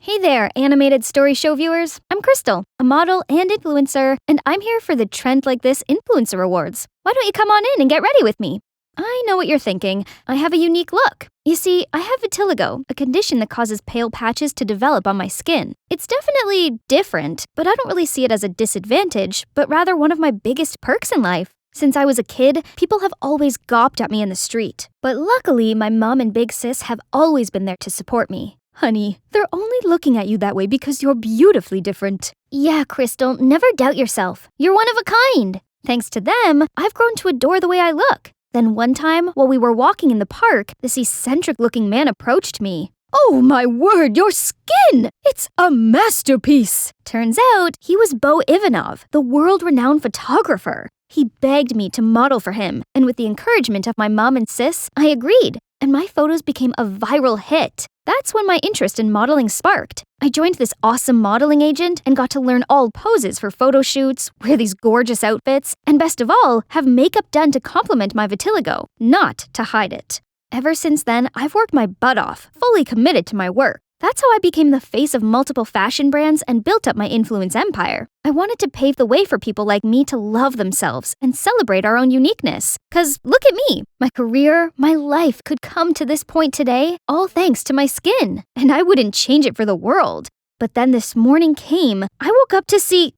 Hey there, animated story show viewers. I'm Crystal, a model and influencer, and I'm here for the Trend Like This Influencer Awards. Why don't you come on in and get ready with me? I know what you're thinking. I have a unique look. You see, I have vitiligo, a condition that causes pale patches to develop on my skin. It's definitely different, but I don't really see it as a disadvantage, but rather one of my biggest perks in life. Since I was a kid, people have always gawped at me in the street. But luckily, my mom and big sis have always been there to support me. Honey, they're only looking at you that way because you're beautifully different. Yeah, Crystal, never doubt yourself. You're one of a kind. Thanks to them, I've grown to adore the way I look. Then one time, while we were walking in the park, this eccentric-looking man approached me. Oh my word, your skin! It's a masterpiece! Turns out, he was Bo Ivanov, the world-renowned photographer. He begged me to model for him, and with the encouragement of my mom and sis, I agreed, and my photos became a viral hit. That's when my interest in modeling sparked. I joined this awesome modeling agent and got to learn all poses for photo shoots, wear these gorgeous outfits, and best of all, have makeup done to complement my vitiligo, not to hide it. Ever since then, I've worked my butt off, fully committed to my work. That's how I became the face of multiple fashion brands and built up my influence empire. I wanted to pave the way for people like me to love themselves and celebrate our own uniqueness. 'Cause look at me. My career, my life could come to this point today, all thanks to my skin. And I wouldn't change it for the world. But then this morning came. I woke up to see,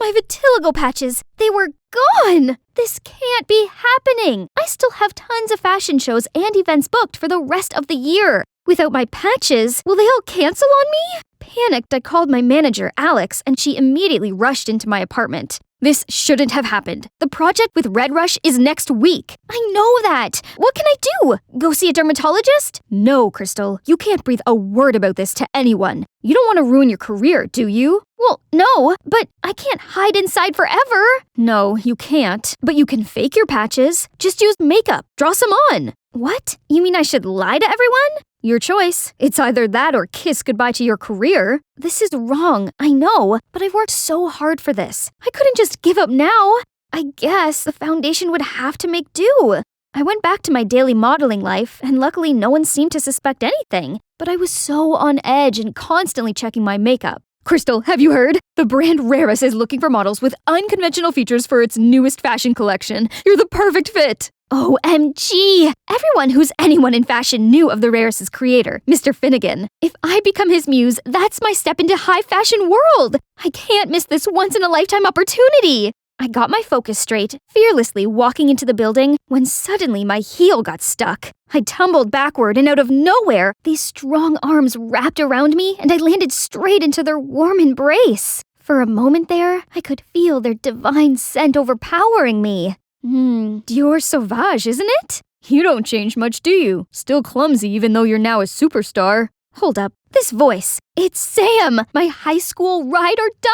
my vitiligo patches. They were gone. This can't be happening. I still have tons of fashion shows and events booked for the rest of the year. Without my patches, will they all cancel on me? Panicked, I called my manager, Alex, and she immediately rushed into my apartment. This shouldn't have happened. The project with Red Rush is next week. I know that. What can I do? Go see a dermatologist? No, Crystal. You can't breathe a word about this to anyone. You don't want to ruin your career, do you? Well, no, but I can't hide inside forever. No, you can't. But you can fake your patches. Just use makeup. Draw some on. What? You mean I should lie to everyone? Your choice. It's either that or kiss goodbye to your career. This is wrong, I know, but I've worked so hard for this. I couldn't just give up now. I guess the foundation would have to make do. I went back to my daily modeling life, and luckily no one seemed to suspect anything. But I was so on edge and constantly checking my makeup. Crystal, have you heard? The brand Raris is looking for models with unconventional features for its newest fashion collection. You're the perfect fit. OMG! Everyone who's anyone in fashion knew of the Raris' creator, Mr. Finnegan. If I become his muse, that's my step into high fashion world! I can't miss this once-in-a-lifetime opportunity! I got my focus straight, fearlessly walking into the building, when suddenly my heel got stuck. I tumbled backward, and out of nowhere, these strong arms wrapped around me, and I landed straight into their warm embrace. For a moment there, I could feel their divine scent overpowering me. Dior Sauvage, isn't it? You don't change much, do you? Still clumsy even though you're now a superstar. Hold up, this voice. It's Sam, my high school ride or die!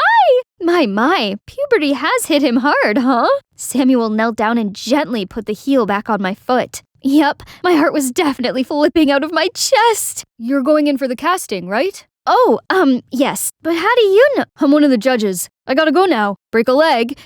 My, puberty has hit him hard, huh? Samuel knelt down and gently put the heel back on my foot. Yep, my heart was definitely flipping out of my chest. You're going in for the casting, right? Oh, yes. But how do you know? I'm one of the judges. I gotta go now. Break a leg.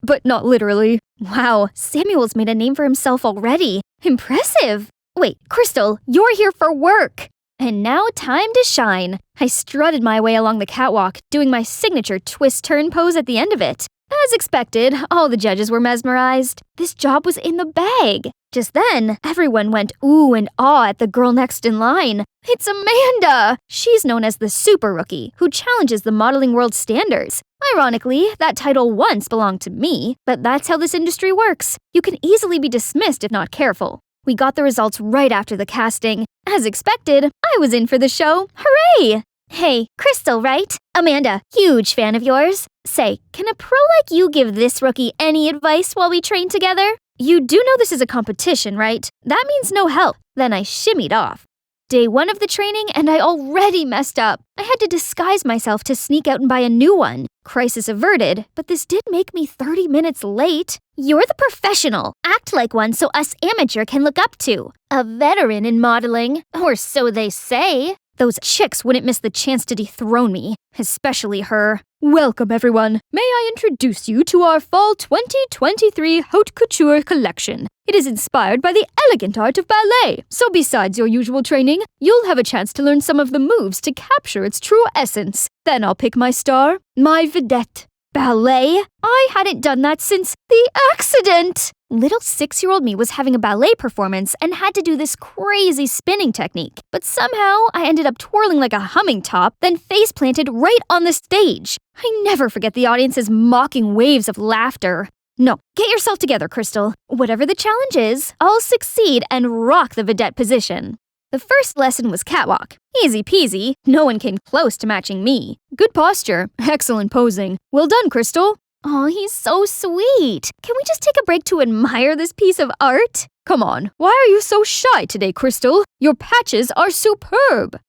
But not literally. Wow, Samuel's made a name for himself already. Impressive. Wait, Crystal, you're here for work. And now time to shine. I strutted my way along the catwalk, doing my signature twist-turn pose at the end of it. As expected, all the judges were mesmerized. This job was in the bag. Just then, everyone went ooh and ah at the girl next in line. It's Amanda! She's known as the Super Rookie, who challenges the modeling world standards. Ironically, that title once belonged to me, but that's how this industry works. You can easily be dismissed if not careful. We got the results right after the casting. As expected, I was in for the show. Hooray! Hey, Crystal, right? Amanda, huge fan of yours. Say, can a pro like you give this rookie any advice while we train together? You do know this is a competition, right? That means no help. Then I shimmied off. Day 1 of the training, and I already messed up. I had to disguise myself to sneak out and buy a new one. Crisis averted, but this did make me 30 minutes late. You're the professional. Act like one so us amateur can look up to. A veteran in modeling, or so they say. Those chicks wouldn't miss the chance to dethrone me, especially her. Welcome, everyone. May I introduce you to our Fall 2023 Haute Couture collection. It is inspired by the elegant art of ballet, so besides your usual training, you'll have a chance to learn some of the moves to capture its true essence. Then I'll pick my star, my vedette. Ballet? I hadn't done that since the accident! Little 6-year-old me was having a ballet performance and had to do this crazy spinning technique. But somehow, I ended up twirling like a humming top, then face-planted right on the stage. I never forget the audience's mocking waves of laughter. No, get yourself together, Crystal. Whatever the challenge is, I'll succeed and rock the vedette position. The first lesson was catwalk. Easy peasy, no one came close to matching me. Good posture, excellent posing. Well done, Crystal. Aw, he's so sweet. Can we just take a break to admire this piece of art? Come on, why are you so shy today, Crystal? Your patches are superb.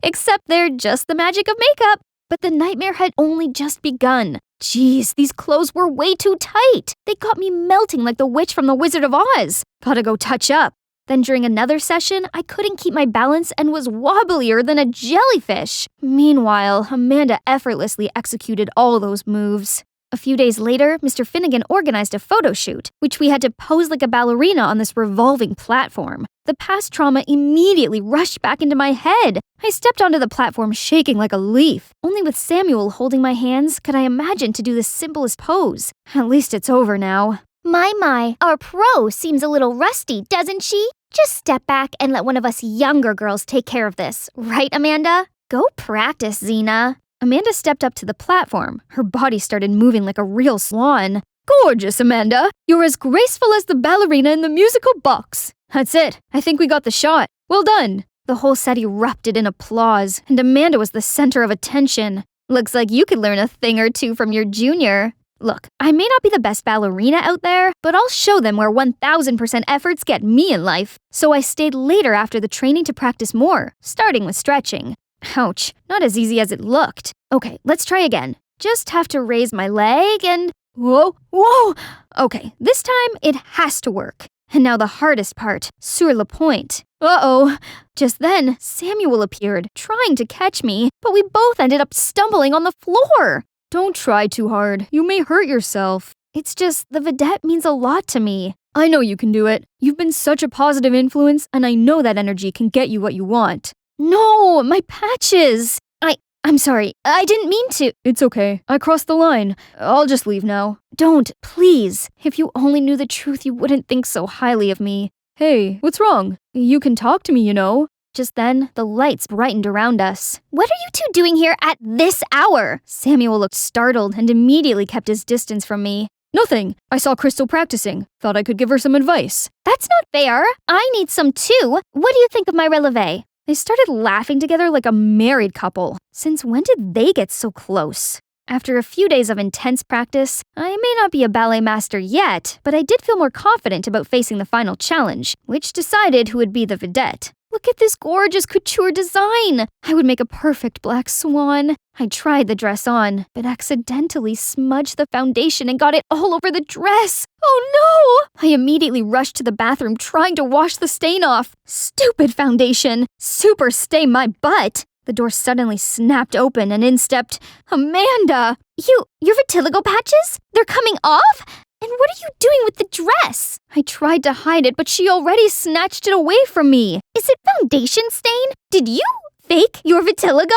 Except they're just the magic of makeup. But the nightmare had only just begun. Jeez, these clothes were way too tight. They got me melting like the witch from the Wizard of Oz. Gotta go touch up. Then during another session, I couldn't keep my balance and was wobblier than a jellyfish. Meanwhile, Amanda effortlessly executed all those moves. A few days later, Mr. Finnegan organized a photo shoot, which we had to pose like a ballerina on this revolving platform. The past trauma immediately rushed back into my head. I stepped onto the platform shaking like a leaf. Only with Samuel holding my hands could I imagine to do the simplest pose. At least it's over now. My, our pro seems a little rusty, doesn't she? Just step back and let one of us younger girls take care of this, right, Amanda? Go practice, Xena. Amanda stepped up to the platform. Her body started moving like a real swan. Gorgeous, Amanda. You're as graceful as the ballerina in the musical Box. That's it. I think we got the shot. Well done. The whole set erupted in applause, and Amanda was the center of attention. Looks like you could learn a thing or two from your junior. Look, I may not be the best ballerina out there, but I'll show them where 1000% efforts get me in life. So I stayed later after the training to practice more, starting with stretching. Ouch, not as easy as it looked. Okay, let's try again. Just have to raise my leg and... Whoa! Okay, this time it has to work. And now the hardest part, sur le point. Uh-oh. Just then, Samuel appeared, trying to catch me, but we both ended up stumbling on the floor. Don't try too hard. You may hurt yourself. It's just, the vedette means a lot to me. I know you can do it. You've been such a positive influence, and I know that energy can get you what you want. No, my patches! I'm sorry. I didn't mean to. It's okay. I crossed the line. I'll just leave now. Don't, please. If you only knew the truth, you wouldn't think so highly of me. Hey, what's wrong? You can talk to me, you know. Just then, the lights brightened around us. What are you two doing here at this hour? Samuel looked startled and immediately kept his distance from me. Nothing. I saw Crystal practicing. Thought I could give her some advice. That's not fair. I need some too. What do you think of my releve? They started laughing together like a married couple. Since when did they get so close? After a few days of intense practice, I may not be a ballet master yet, but I did feel more confident about facing the final challenge, which decided who would be the vedette. Look at this gorgeous couture design! I would make a perfect black swan. I tried the dress on, but accidentally smudged the foundation and got it all over the dress. Oh no! I immediately rushed to the bathroom trying to wash the stain off. Stupid foundation! Super stain my butt! The door suddenly snapped open and in stepped Amanda! Your vitiligo patches? They're coming off? And what are you doing with the dress? I tried to hide it, but she already snatched it away from me. Is it foundation stain? Did you fake your vitiligo?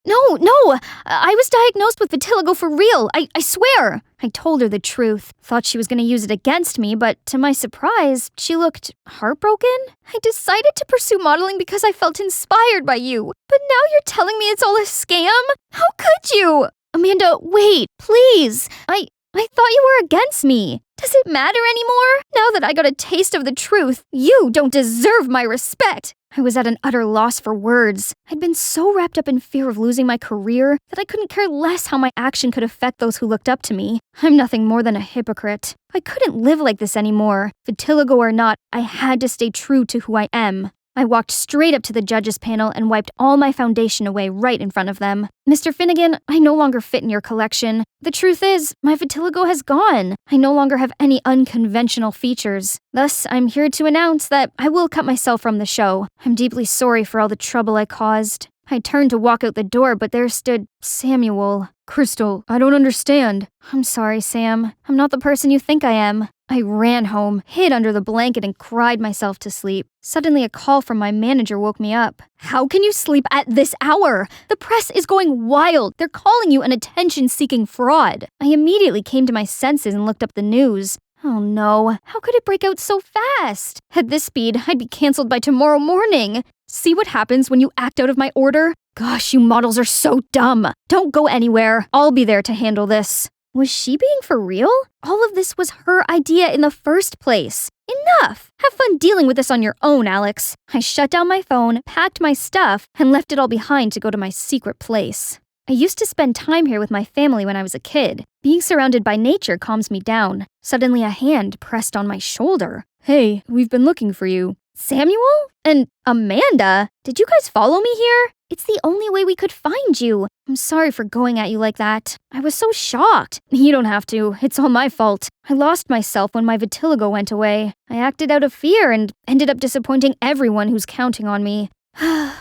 No, I was diagnosed with vitiligo for real, I swear. I told her the truth. Thought she was going to use it against me, but to my surprise, she looked heartbroken. I decided to pursue modeling because I felt inspired by you. But now you're telling me it's all a scam? How could you? Amanda, wait, please. I thought you were against me. Does it matter anymore? Now that I got a taste of the truth, you don't deserve my respect. I was at an utter loss for words. I'd been so wrapped up in fear of losing my career that I couldn't care less how my action could affect those who looked up to me. I'm nothing more than a hypocrite. I couldn't live like this anymore. Vitiligo or not, I had to stay true to who I am. I walked straight up to the judges panel and wiped all my foundation away right in front of them. Mr. Finnegan, I no longer fit in your collection. The truth is, my vitiligo has gone. I no longer have any unconventional features. Thus, I'm here to announce that I will cut myself from the show. I'm deeply sorry for all the trouble I caused. I turned to walk out the door, but there stood Samuel. Crystal, I don't understand. I'm sorry, Sam. I'm not the person you think I am. I ran home, hid under the blanket, and cried myself to sleep. Suddenly, a call from my manager woke me up. How can you sleep at this hour? The press is going wild. They're calling you an attention-seeking fraud. I immediately came to my senses and looked up the news. Oh no, how could it break out so fast? At this speed, I'd be canceled by tomorrow morning. See what happens when you act out of my order? Gosh, you models are so dumb. Don't go anywhere. I'll be there to handle this. Was she being for real? All of this was her idea in the first place. Enough! Have fun dealing with this on your own, Alex. I shut down my phone, packed my stuff, and left it all behind to go to my secret place. I used to spend time here with my family when I was a kid. Being surrounded by nature calms me down. Suddenly a hand pressed on my shoulder. Hey, we've been looking for you. Samuel? And Amanda? Did you guys follow me here? It's the only way we could find you. I'm sorry for going at you like that. I was so shocked. You don't have to. It's all my fault. I lost myself when my vitiligo went away. I acted out of fear and ended up disappointing everyone who's counting on me.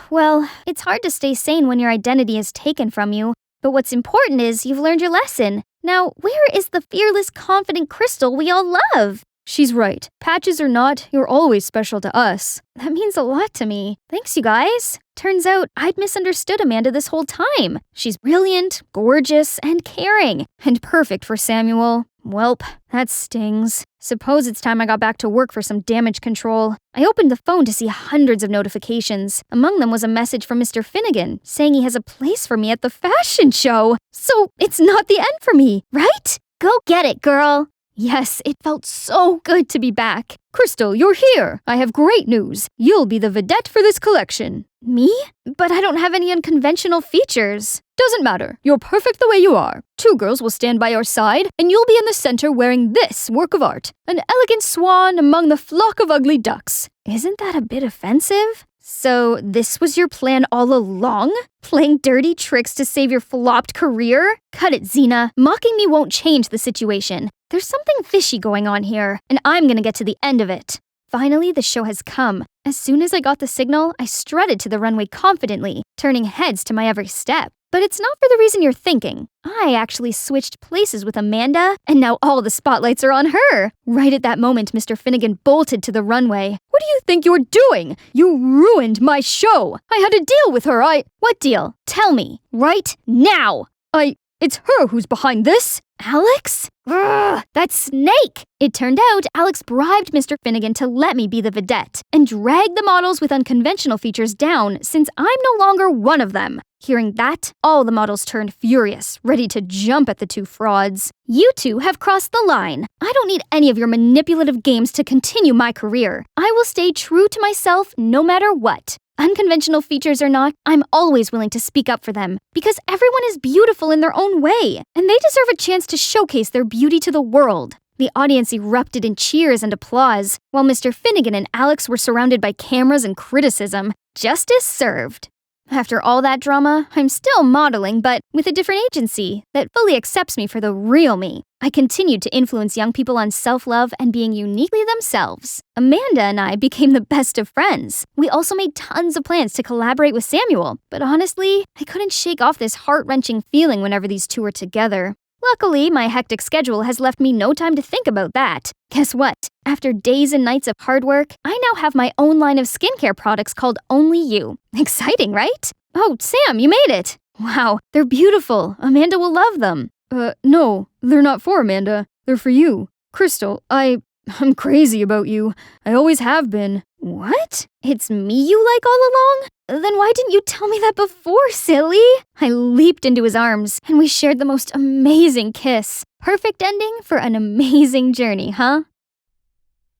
Well, it's hard to stay sane when your identity is taken from you. But what's important is you've learned your lesson. Now, where is the fearless, confident Crystal we all love? She's right. Patches or not, you're always special to us. That means a lot to me. Thanks, you guys. Turns out I'd misunderstood Amanda this whole time. She's brilliant, gorgeous, and caring, and perfect for Samuel. Welp, that stings. Suppose it's time I got back to work for some damage control. I opened the phone to see hundreds of notifications. Among them was a message from Mr. Finnegan, saying he has a place for me at the fashion show. So it's not the end for me, right? Go get it, girl. Yes, it felt so good to be back. Crystal, you're here. I have great news. You'll be the vedette for this collection. Me? But I don't have any unconventional features. Doesn't matter. You're perfect the way you are. 2 girls will stand by your side, and you'll be in the center wearing this work of art. An elegant swan among the flock of ugly ducks. Isn't that a bit offensive? So this was your plan all along? Playing dirty tricks to save your flopped career? Cut it, Xena. Mocking me won't change the situation. There's something fishy going on here, and I'm gonna get to the end of it. Finally, the show has come. As soon as I got the signal, I strutted to the runway confidently, turning heads to my every step. But it's not for the reason you're thinking. I actually switched places with Amanda, and now all the spotlights are on her. Right at that moment, Mr. Finnegan bolted to the runway. What do you think you're doing? You ruined my show. I had a deal with her. What deal? Tell me. Right now. It's her who's behind this. Alex? Ugh, that snake! It turned out Alex bribed Mr. Finnegan to let me be the vedette and drag the models with unconventional features down since I'm no longer one of them. Hearing that, all the models turned furious, ready to jump at the 2 frauds. You 2 have crossed the line. I don't need any of your manipulative games to continue my career. I will stay true to myself no matter what. Unconventional features or not, I'm always willing to speak up for them because everyone is beautiful in their own way, and they deserve a chance to showcase their beauty to the world. The audience erupted in cheers and applause, while Mr. Finnegan and Alex were surrounded by cameras and criticism. Justice served. After all that drama, I'm still modeling, but with a different agency that fully accepts me for the real me. I continued to influence young people on self-love and being uniquely themselves. Amanda and I became the best of friends. We also made tons of plans to collaborate with Samuel, but honestly, I couldn't shake off this heart-wrenching feeling whenever these 2 were together. Luckily, my hectic schedule has left me no time to think about that. Guess what? After days and nights of hard work, I now have my own line of skincare products called Only You. Exciting, right? Oh, Sam, you made it! Wow, they're beautiful. Amanda will love them. No, they're not for Amanda. They're for you. Crystal, I'm crazy about you. I always have been. What? It's me you like all along? Then why didn't you tell me that before, silly? I leaped into his arms, and we shared the most amazing kiss. Perfect ending for an amazing journey, huh?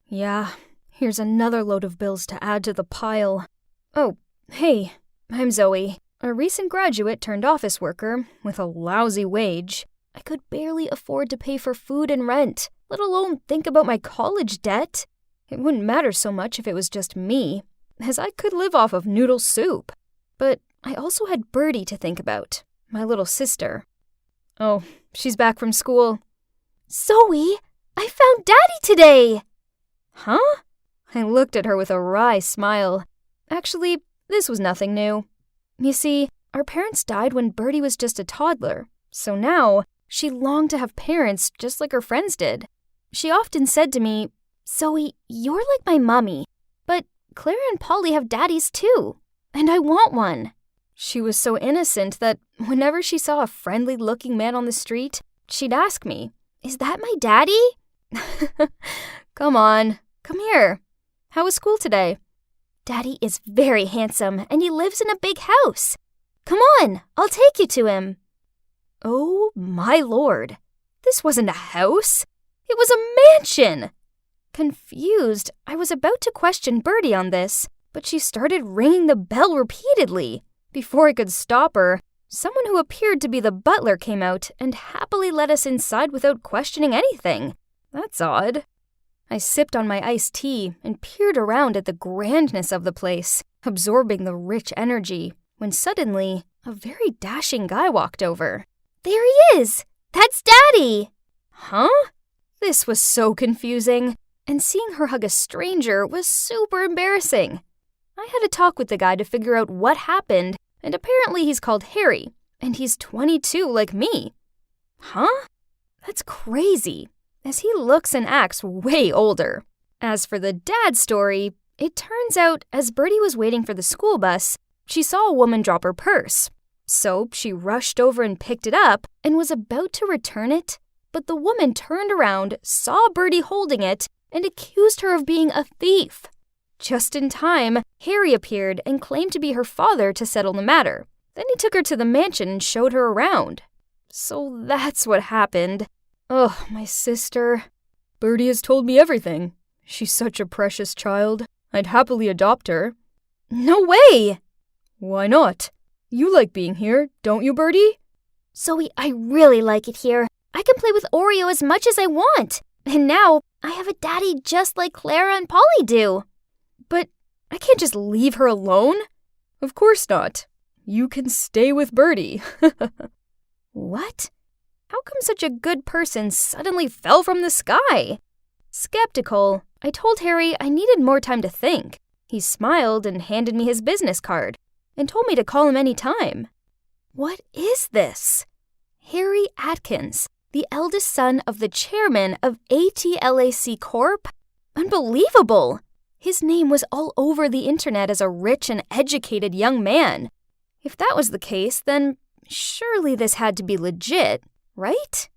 Yeah, here's another load of bills to add to the pile. Oh, hey, I'm Zoe, a recent graduate turned office worker with a lousy wage. I could barely afford to pay for food and rent, let alone think about my college debt. It wouldn't matter so much if it was just me. as I could live off of noodle soup. But I also had Birdie to think about, my little sister. Oh, she's back from school. Zoe, I found Daddy today! Huh? I looked at her with a wry smile. Actually, this was nothing new. You see, our parents died when Birdie was just a toddler, so now she longed to have parents just like her friends did. She often said to me, Zoe, you're like my mommy, but Clara and Polly have daddies too, and I want one. She was so innocent that whenever she saw a friendly-looking man on the street, she'd ask me, Is that my daddy? Come on, come here. How was school today? Daddy is very handsome, and he lives in a big house. Come on, I'll take you to him. Oh, my lord. This wasn't a house. It was a mansion. Confused, I was about to question Birdie on this, but she started ringing the bell repeatedly. Before I could stop her, someone who appeared to be the butler came out and happily let us inside without questioning anything. That's odd. I sipped on my iced tea and peered around at the grandness of the place, absorbing the rich energy, when suddenly a very dashing guy walked over. There he is! That's Daddy! Huh? This was so confusing, and seeing her hug a stranger was super embarrassing. I had a talk with the guy to figure out what happened, and apparently he's called Harry, and he's 22 like me. Huh? That's crazy, as he looks and acts way older. As for the dad story, it turns out as Birdie was waiting for the school bus, she saw a woman drop her purse. So she rushed over and picked it up and was about to return it, but the woman turned around, saw Birdie holding it, and accused her of being a thief. Just in time, Harry appeared and claimed to be her father to settle the matter. Then he took her to the mansion and showed her around. So that's what happened. Ugh, my sister. Birdie has told me everything. She's such a precious child. I'd happily adopt her. No way! Why not? You like being here, don't you, Birdie? Zoe, I really like it here. I can play with Oreo as much as I want. And now, I have a daddy just like Clara and Polly do. But I can't just leave her alone. Of course not. You can stay with Birdie. What? How come such a good person suddenly fell from the sky? Skeptical, I told Harry I needed more time to think. He smiled and handed me his business card and told me to call him any time. What is this? Harry Atkins, the eldest son of the chairman of ATLAC Corp? Unbelievable! His name was all over the internet as a rich and educated young man. If that was the case, then surely this had to be legit, right?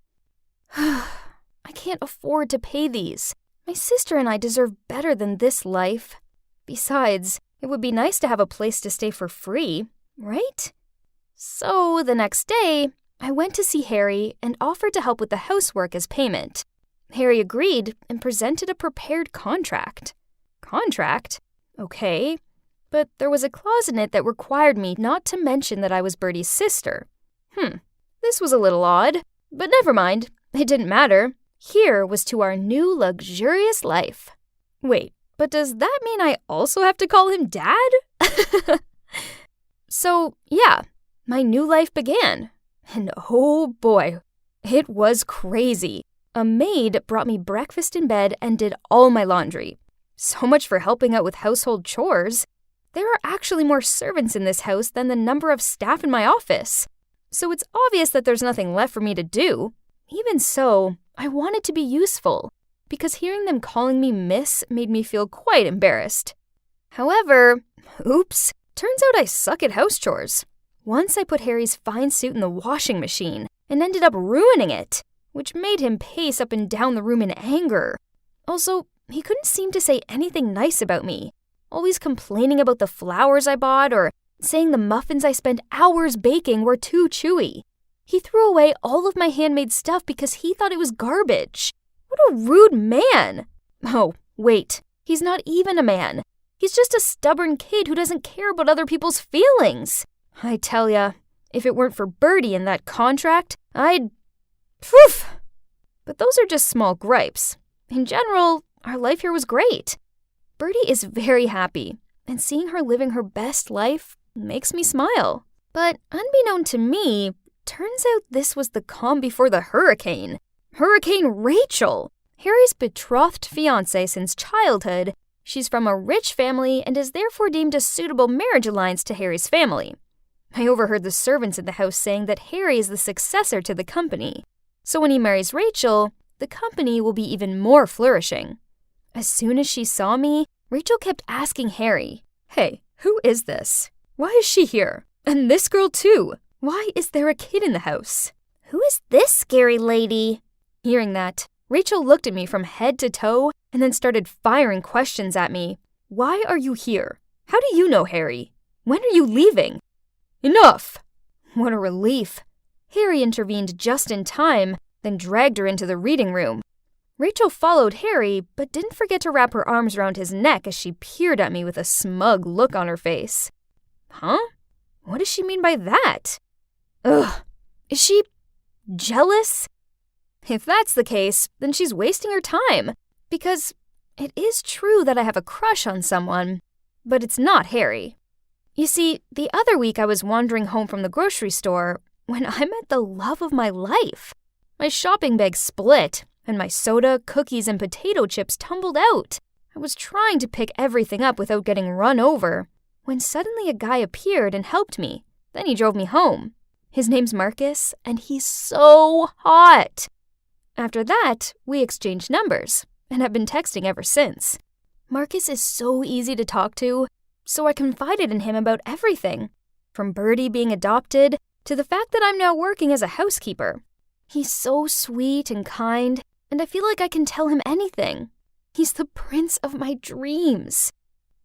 I can't afford to pay these. My sister and I deserve better than this life. Besides, it would be nice to have a place to stay for free, right? So the next day, I went to see Harry and offered to help with the housework as payment. Harry agreed and presented a prepared contract. Contract? Okay. But there was a clause in it that required me not to mention that I was Birdie's sister. This was a little odd, but never mind. It didn't matter. Here was to our new luxurious life. Wait, but does that mean I also have to call him Dad? So, yeah, my new life began. And oh boy, it was crazy. A maid brought me breakfast in bed and did all my laundry. So much for helping out with household chores. There are actually more servants in this house than the number of staff in my office. So it's obvious that there's nothing left for me to do. Even so, I wanted to be useful, because hearing them calling me Miss made me feel quite embarrassed. However, oops, turns out I suck at house chores. Once I put Harry's fine suit in the washing machine and ended up ruining it, which made him pace up and down the room in anger. Also, he couldn't seem to say anything nice about me, always complaining about the flowers I bought or saying the muffins I spent hours baking were too chewy. He threw away all of my handmade stuff because he thought it was garbage. What a rude man! Oh, wait, he's not even a man. He's just a stubborn kid who doesn't care about other people's feelings. I tell ya, if it weren't for Birdie and that contract, I'd... Phew! But those are just small gripes. In general, our life here was great. Birdie is very happy, and seeing her living her best life makes me smile. But unbeknown to me, turns out this was the calm before the hurricane. Hurricane Rachel! Harry's betrothed fiancée since childhood. She's from a rich family and is therefore deemed a suitable marriage alliance to Harry's family. I overheard the servants in the house saying that Harry is the successor to the company. So when he marries Rachel, the company will be even more flourishing. As soon as she saw me, Rachel kept asking Harry, "Hey, who is this? Why is she here? And this girl too? Why is there a kid in the house? Who is this scary lady?" Hearing that, Rachel looked at me from head to toe and then started firing questions at me. "Why are you here? How do you know Harry? When are you leaving?" "Enough!" What a relief. Harry intervened just in time, then dragged her into the reading room. Rachel followed Harry, but didn't forget to wrap her arms around his neck as she peered at me with a smug look on her face. Huh? What does she mean by that? Ugh, is she jealous? If that's the case, then she's wasting her time, because it is true that I have a crush on someone, but it's not Harry. You see, the other week I was wandering home from the grocery store when I met the love of my life. My shopping bag split, and my soda, cookies, and potato chips tumbled out. I was trying to pick everything up without getting run over, when suddenly a guy appeared and helped me. Then he drove me home. His name's Marcus, and he's so hot. After that, we exchanged numbers, and have been texting ever since. Marcus is so easy to talk to, so I confided in him about everything, from Birdie being adopted to the fact that I'm now working as a housekeeper. He's so sweet and kind, and I feel like I can tell him anything. He's the prince of my dreams.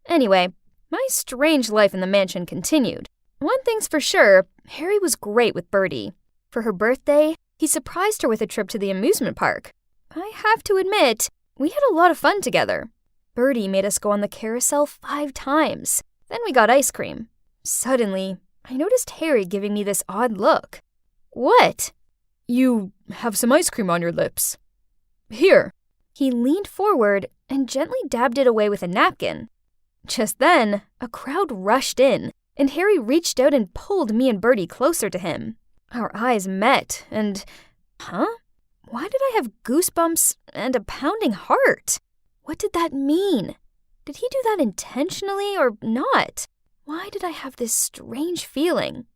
Anyway, my strange life in the mansion continued. One thing's for sure, Harry was great with Birdie. For her birthday, he surprised her with a trip to the amusement park. I have to admit, we had a lot of fun together. Birdie made us go on the carousel 5 times. Then we got ice cream. Suddenly, I noticed Harry giving me this odd look. "What?" "You have some ice cream on your lips. Here." He leaned forward and gently dabbed it away with a napkin. Just then, a crowd rushed in, and Harry reached out and pulled me and Birdie closer to him. Our eyes met, and... Why did I have goosebumps and a pounding heart? What did that mean? Did he do that intentionally or not? Why did I have this strange feeling?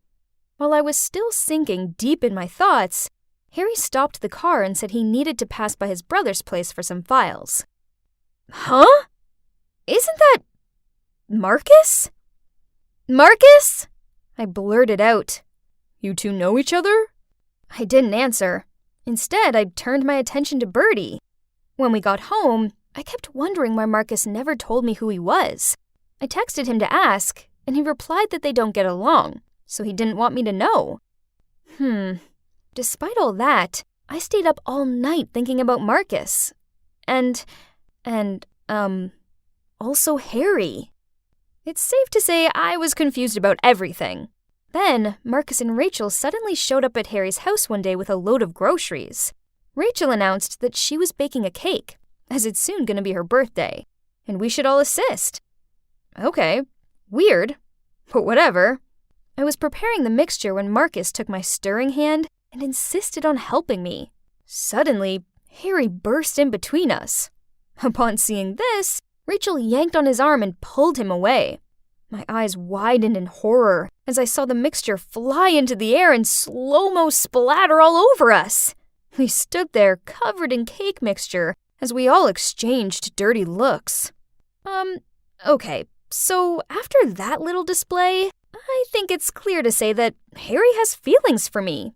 While I was still sinking deep in my thoughts, Harry stopped the car and said he needed to pass by his brother's place for some files. Huh? Isn't that... Marcus? Marcus? I blurted out. "You two know each other?" I didn't answer. Instead, I turned my attention to Birdie. When we got home, I kept wondering why Marcus never told me who he was. I texted him to ask, and he replied that they don't get along, so he didn't want me to know. Despite all that, I stayed up all night thinking about Marcus. And also Harry. It's safe to say I was confused about everything. Then, Marcus and Rachel suddenly showed up at Harry's house one day with a load of groceries. Rachel announced that she was baking a cake, as it's soon going to be her birthday, and we should all assist. Okay, weird, but whatever. I was preparing the mixture when Marcus took my stirring hand and insisted on helping me. Suddenly, Harry burst in between us. Upon seeing this, Rachel yanked on his arm and pulled him away. My eyes widened in horror as I saw the mixture fly into the air and slow-mo splatter all over us. We stood there covered in cake mixture as we all exchanged dirty looks. Okay, so after that little display, I think it's clear to say that Harry has feelings for me.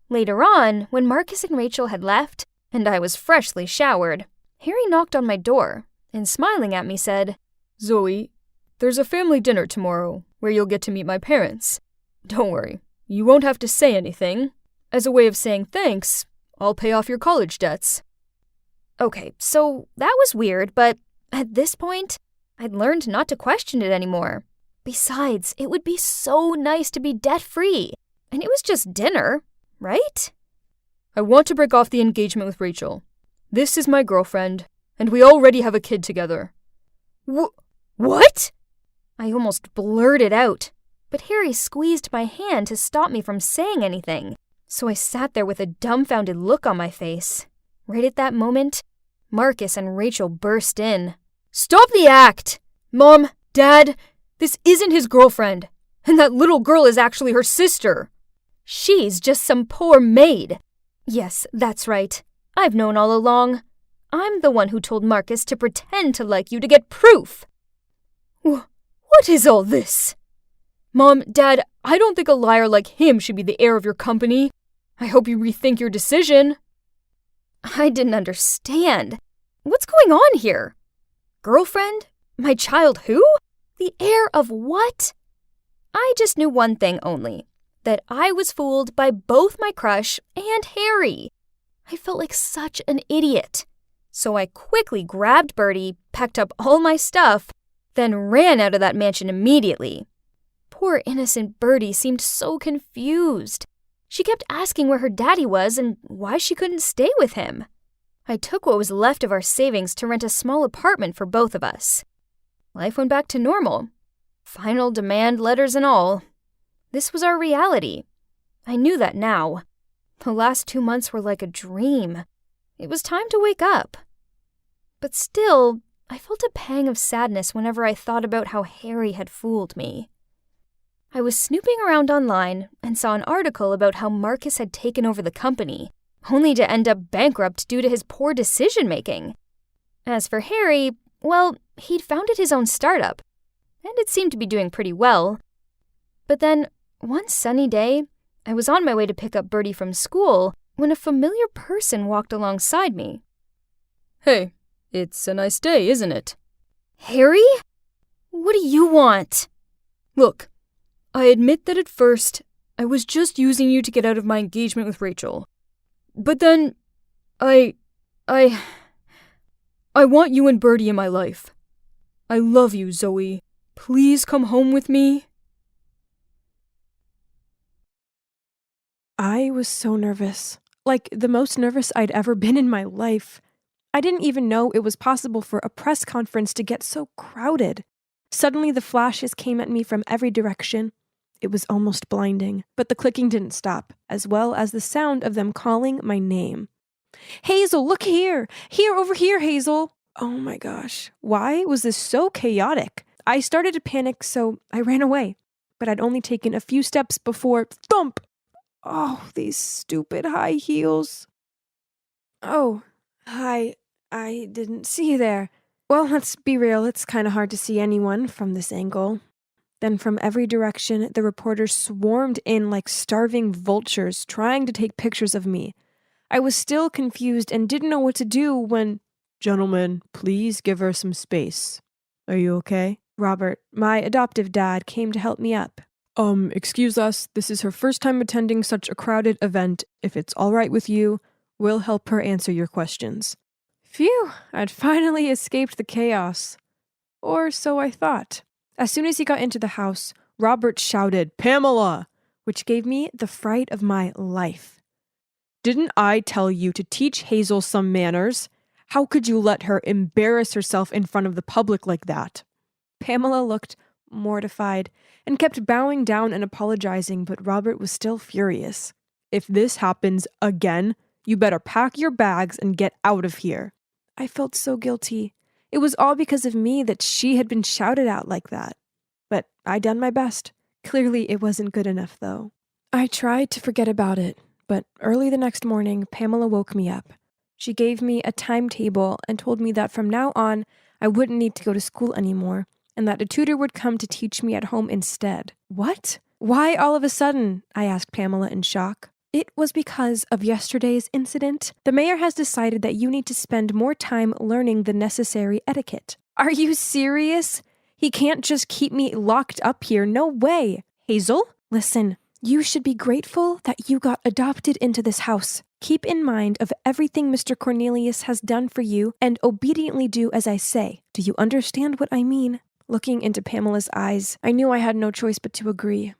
Later on, when Marcus and Rachel had left, and I was freshly showered, Harry knocked on my door and smiling at me said, "Zoe, there's a family dinner tomorrow where you'll get to meet my parents. Don't worry, you won't have to say anything. As a way of saying thanks, I'll pay off your college debts." Okay, so that was weird, but at this point, I'd learned not to question it anymore. Besides, it would be so nice to be debt-free, and it was just dinner, right? "I want to break off the engagement with Rachel. This is my girlfriend, and we already have a kid together." What? I almost blurted out, but Harry squeezed my hand to stop me from saying anything, so I sat there with a dumbfounded look on my face. Right at that moment, Marcus and Rachel burst in. "Stop the act! Mom, Dad, this isn't his girlfriend, and that little girl is actually her sister. She's just some poor maid. Yes, that's right. I've known all along. I'm the one who told Marcus to pretend to like you to get proof." What is all this? Mom, Dad, I don't think a liar like him should be the heir of your company. I hope you rethink your decision. I didn't understand. What's going on here? Girlfriend? My child who? The heir of what? I just knew one thing only, that I was fooled by both my crush and Harry. I felt like such an idiot. So I quickly grabbed Birdie, packed up all my stuff, then ran out of that mansion immediately. Poor innocent Birdie seemed so confused. She kept asking where her daddy was and why she couldn't stay with him. I took what was left of our savings to rent a small apartment for both of us. Life went back to normal. Final demand letters and all. This was our reality. I knew that now. The last 2 months were like a dream. It was time to wake up. But still, I felt a pang of sadness whenever I thought about how Harry had fooled me. I was snooping around online and saw an article about how Marcus had taken over the company, only to end up bankrupt due to his poor decision-making. As for Harry, well, he'd founded his own startup, and it seemed to be doing pretty well. But then, one sunny day, I was on my way to pick up Birdie from school when a familiar person walked alongside me. "Hey, it's a nice day, isn't it?" "Harry? What do you want?" "Look, I admit that at first, I was just using you to get out of my engagement with Rachel. But then, I want you and Birdie in my life. I love you, Zoe. Please come home with me." I was so nervous. Like, the most nervous I'd ever been in my life. I didn't even know it was possible for a press conference to get so crowded. Suddenly, the flashes came at me from every direction. It was almost blinding, but the clicking didn't stop, as well as the sound of them calling my name. "Hazel, look here! Here, over here, Hazel!" Oh my gosh, why was this so chaotic? I started to panic, so I ran away, but I'd only taken a few steps before thump! Oh, these stupid high heels. Oh, hi, I didn't see you there. Well, let's be real, it's kind of hard to see anyone from this angle. Then from every direction, the reporters swarmed in like starving vultures, trying to take pictures of me. I was still confused and didn't know what to do when... "Gentlemen, please give her some space. Are you okay?" Robert, my adoptive dad, came to help me up. Excuse us, this is her first time attending such a crowded event. If it's all right with you, we'll help her answer your questions. Phew, I'd finally escaped the chaos. Or so I thought. As soon as he got into the house, Robert shouted, "Pamela!" which gave me the fright of my life. "Didn't I tell you to teach Hazel some manners? How could you let her embarrass herself in front of the public like that?" Pamela looked mortified and kept bowing down and apologizing, but Robert was still furious. "If this happens again, you better pack your bags and get out of here." I felt so guilty. It was all because of me that she had been shouted at like that. But I'd done my best. Clearly it wasn't good enough, though. I tried to forget about it, but early the next morning, Pamela woke me up. She gave me a timetable and told me that from now on, I wouldn't need to go to school anymore, and that a tutor would come to teach me at home instead. What? Why all of a sudden? I asked Pamela in shock. It was because of yesterday's incident. The mayor has decided that you need to spend more time learning the necessary etiquette. Are you serious? He can't just keep me locked up here. No way. Hazel, listen, you should be grateful that you got adopted into this house. Keep in mind of everything Mr. Cornelius has done for you and obediently do as I say. Do you understand what I mean? Looking into Pamela's eyes, I knew I had no choice but to agree.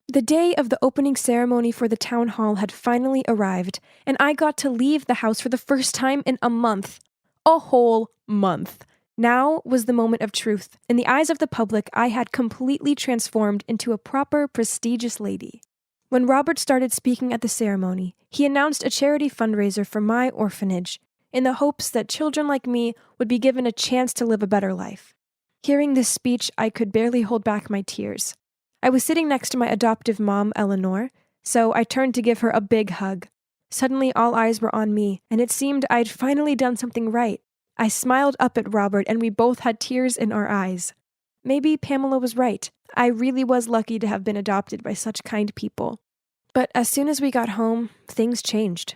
The day of the opening ceremony for the town hall had finally arrived, and I got to leave the house for the first time in a month. A whole month. Now was the moment of truth. In the eyes of the public, I had completely transformed into a proper, prestigious lady. When Robert started speaking at the ceremony, he announced a charity fundraiser for my orphanage, in the hopes that children like me would be given a chance to live a better life. Hearing this speech, I could barely hold back my tears. I was sitting next to my adoptive mom, Eleanor, so I turned to give her a big hug. Suddenly, all eyes were on me, and it seemed I'd finally done something right. I smiled up at Robert, and we both had tears in our eyes. Maybe Pamela was right. I really was lucky to have been adopted by such kind people. But as soon as we got home, things changed.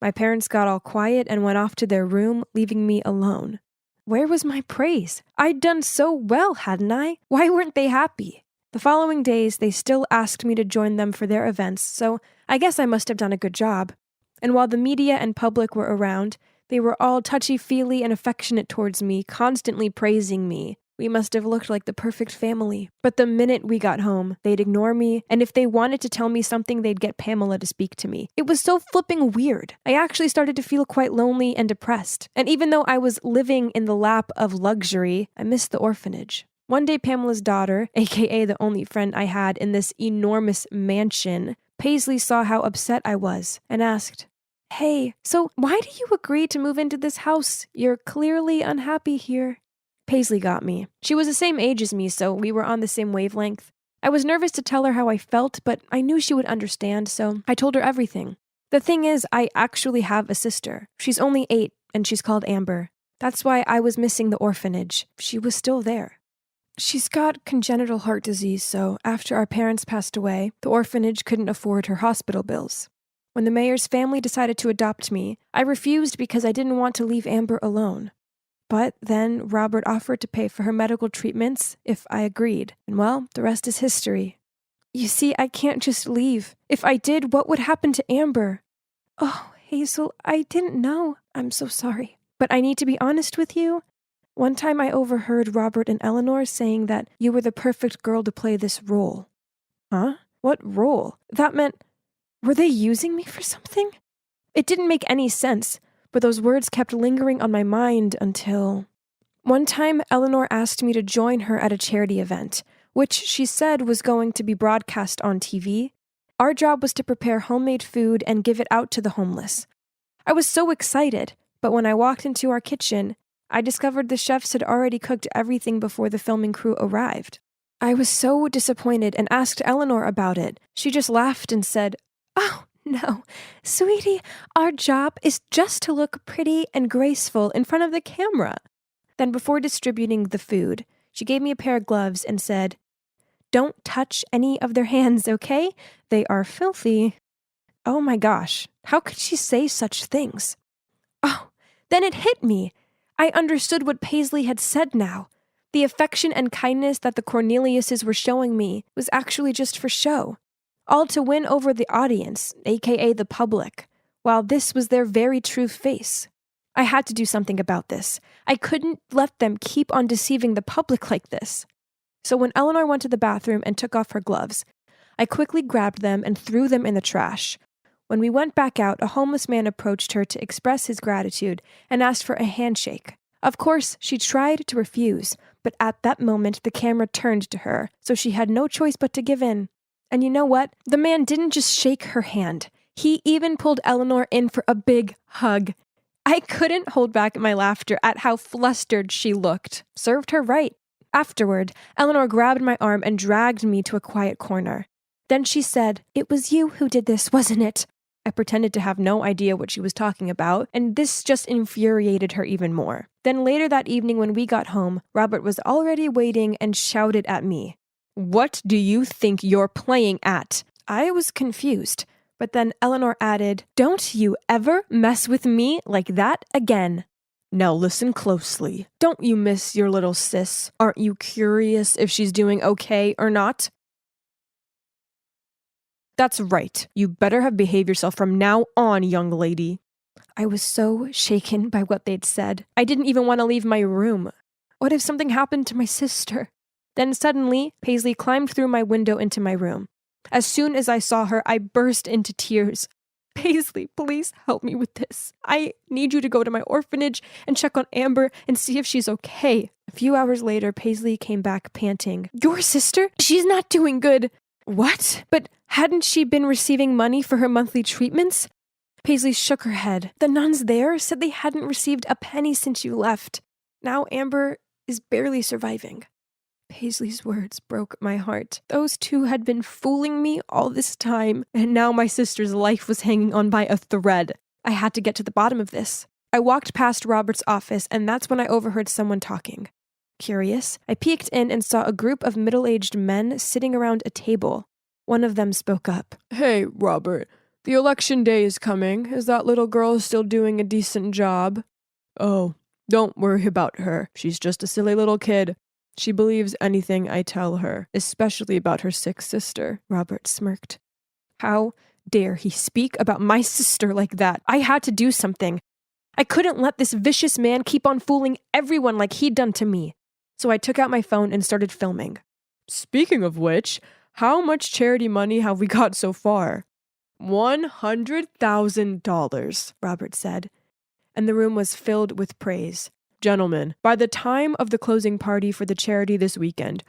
My parents got all quiet and went off to their room, leaving me alone. Where was my praise? I'd done so well, hadn't I? Why weren't they happy? The following days, they still asked me to join them for their events, so I guess I must have done a good job. And while the media and public were around, they were all touchy-feely and affectionate towards me, constantly praising me. We must have looked like the perfect family. But the minute we got home, they'd ignore me, and if they wanted to tell me something, they'd get Pamela to speak to me. It was so flipping weird. I actually started to feel quite lonely and depressed. And even though I was living in the lap of luxury, I missed the orphanage. One day, Pamela's daughter, aka the only friend I had in this enormous mansion, Paisley, saw how upset I was and asked, "Hey, so why do you agree to move into this house? You're clearly unhappy here." Paisley got me. She was the same age as me, so we were on the same wavelength. I was nervous to tell her how I felt, but I knew she would understand, so I told her everything. The thing is, I actually have a sister. She's only 8, and she's called Amber. That's why I was missing the orphanage. She was still there. She's got congenital heart disease, so after our parents passed away, the orphanage couldn't afford her hospital bills. When the mayor's family decided to adopt me, I refused because I didn't want to leave Amber alone. But then Robert offered to pay for her medical treatments if I agreed. And well, the rest is history. You see, I can't just leave. If I did, what would happen to Amber? Oh, Hazel, I didn't know. I'm so sorry. But I need to be honest with you. One time I overheard Robert and Eleanor saying that you were the perfect girl to play this role. Huh? What role? That meant, were they using me for something? It didn't make any sense. But those words kept lingering on my mind until... One time, Eleanor asked me to join her at a charity event, which she said was going to be broadcast on TV. Our job was to prepare homemade food and give it out to the homeless. I was so excited, but when I walked into our kitchen, I discovered the chefs had already cooked everything before the filming crew arrived. I was so disappointed and asked Eleanor about it. She just laughed and said, "Oh, no, sweetie, our job is just to look pretty and graceful in front of the camera." Then before distributing the food, she gave me a pair of gloves and said, "Don't touch any of their hands, okay? They are filthy." Oh my gosh, how could she say such things? Oh, then it hit me. I understood what Paisley had said now. The affection and kindness that the Corneliuses were showing me was actually just for show. All to win over the audience, aka the public, while this was their very true face. I had to do something about this. I couldn't let them keep on deceiving the public like this. So when Eleanor went to the bathroom and took off her gloves, I quickly grabbed them and threw them in the trash. When we went back out, a homeless man approached her to express his gratitude and asked for a handshake. Of course, she tried to refuse, but at that moment the camera turned to her, so she had no choice but to give in. And you know what? The man didn't just shake her hand. He even pulled Eleanor in for a big hug. I couldn't hold back my laughter at how flustered she looked. Served her right. Afterward, Eleanor grabbed my arm and dragged me to a quiet corner. Then she said, "It was you who did this, wasn't it?" I pretended to have no idea what she was talking about, and this just infuriated her even more. Then later that evening when we got home, Robert was already waiting and shouted at me, "What do you think you're playing at?" I was confused, but then Eleanor added, "Don't you ever mess with me like that again." Now listen closely. Don't you miss your little sis? Aren't you curious if she's doing okay or not? That's right. You better have behaved yourself from now on, young lady. I was so shaken by what they'd said. I didn't even want to leave my room. What if something happened to my sister? Then suddenly, Paisley climbed through my window into my room. As soon as I saw her, I burst into tears. Paisley, please help me with this. I need you to go to my orphanage and check on Amber and see if she's okay. A few hours later, Paisley came back panting. Your sister? She's not doing good. What? But hadn't she been receiving money for her monthly treatments? Paisley shook her head. The nuns there said they hadn't received a penny since you left. Now Amber is barely surviving. Paisley's words broke my heart. Those two had been fooling me all this time, and now my sister's life was hanging on by a thread. I had to get to the bottom of this. I walked past Robert's office, and that's when I overheard someone talking. Curious, I peeked in and saw a group of middle-aged men sitting around a table. One of them spoke up. Hey, Robert, the election day is coming. Is that little girl still doing a decent job? Oh, don't worry about her. She's just a silly little kid. She believes anything I tell her, especially about her sick sister. Robert smirked. How dare he speak about my sister like that? I had to do something. I couldn't let this vicious man keep on fooling everyone like he'd done to me. So I took out my phone and started filming. Speaking of which, how much charity money have we got so far? $100,000, Robert said, and the room was filled with praise. Gentlemen, by the time of the closing party for the charity this weekend,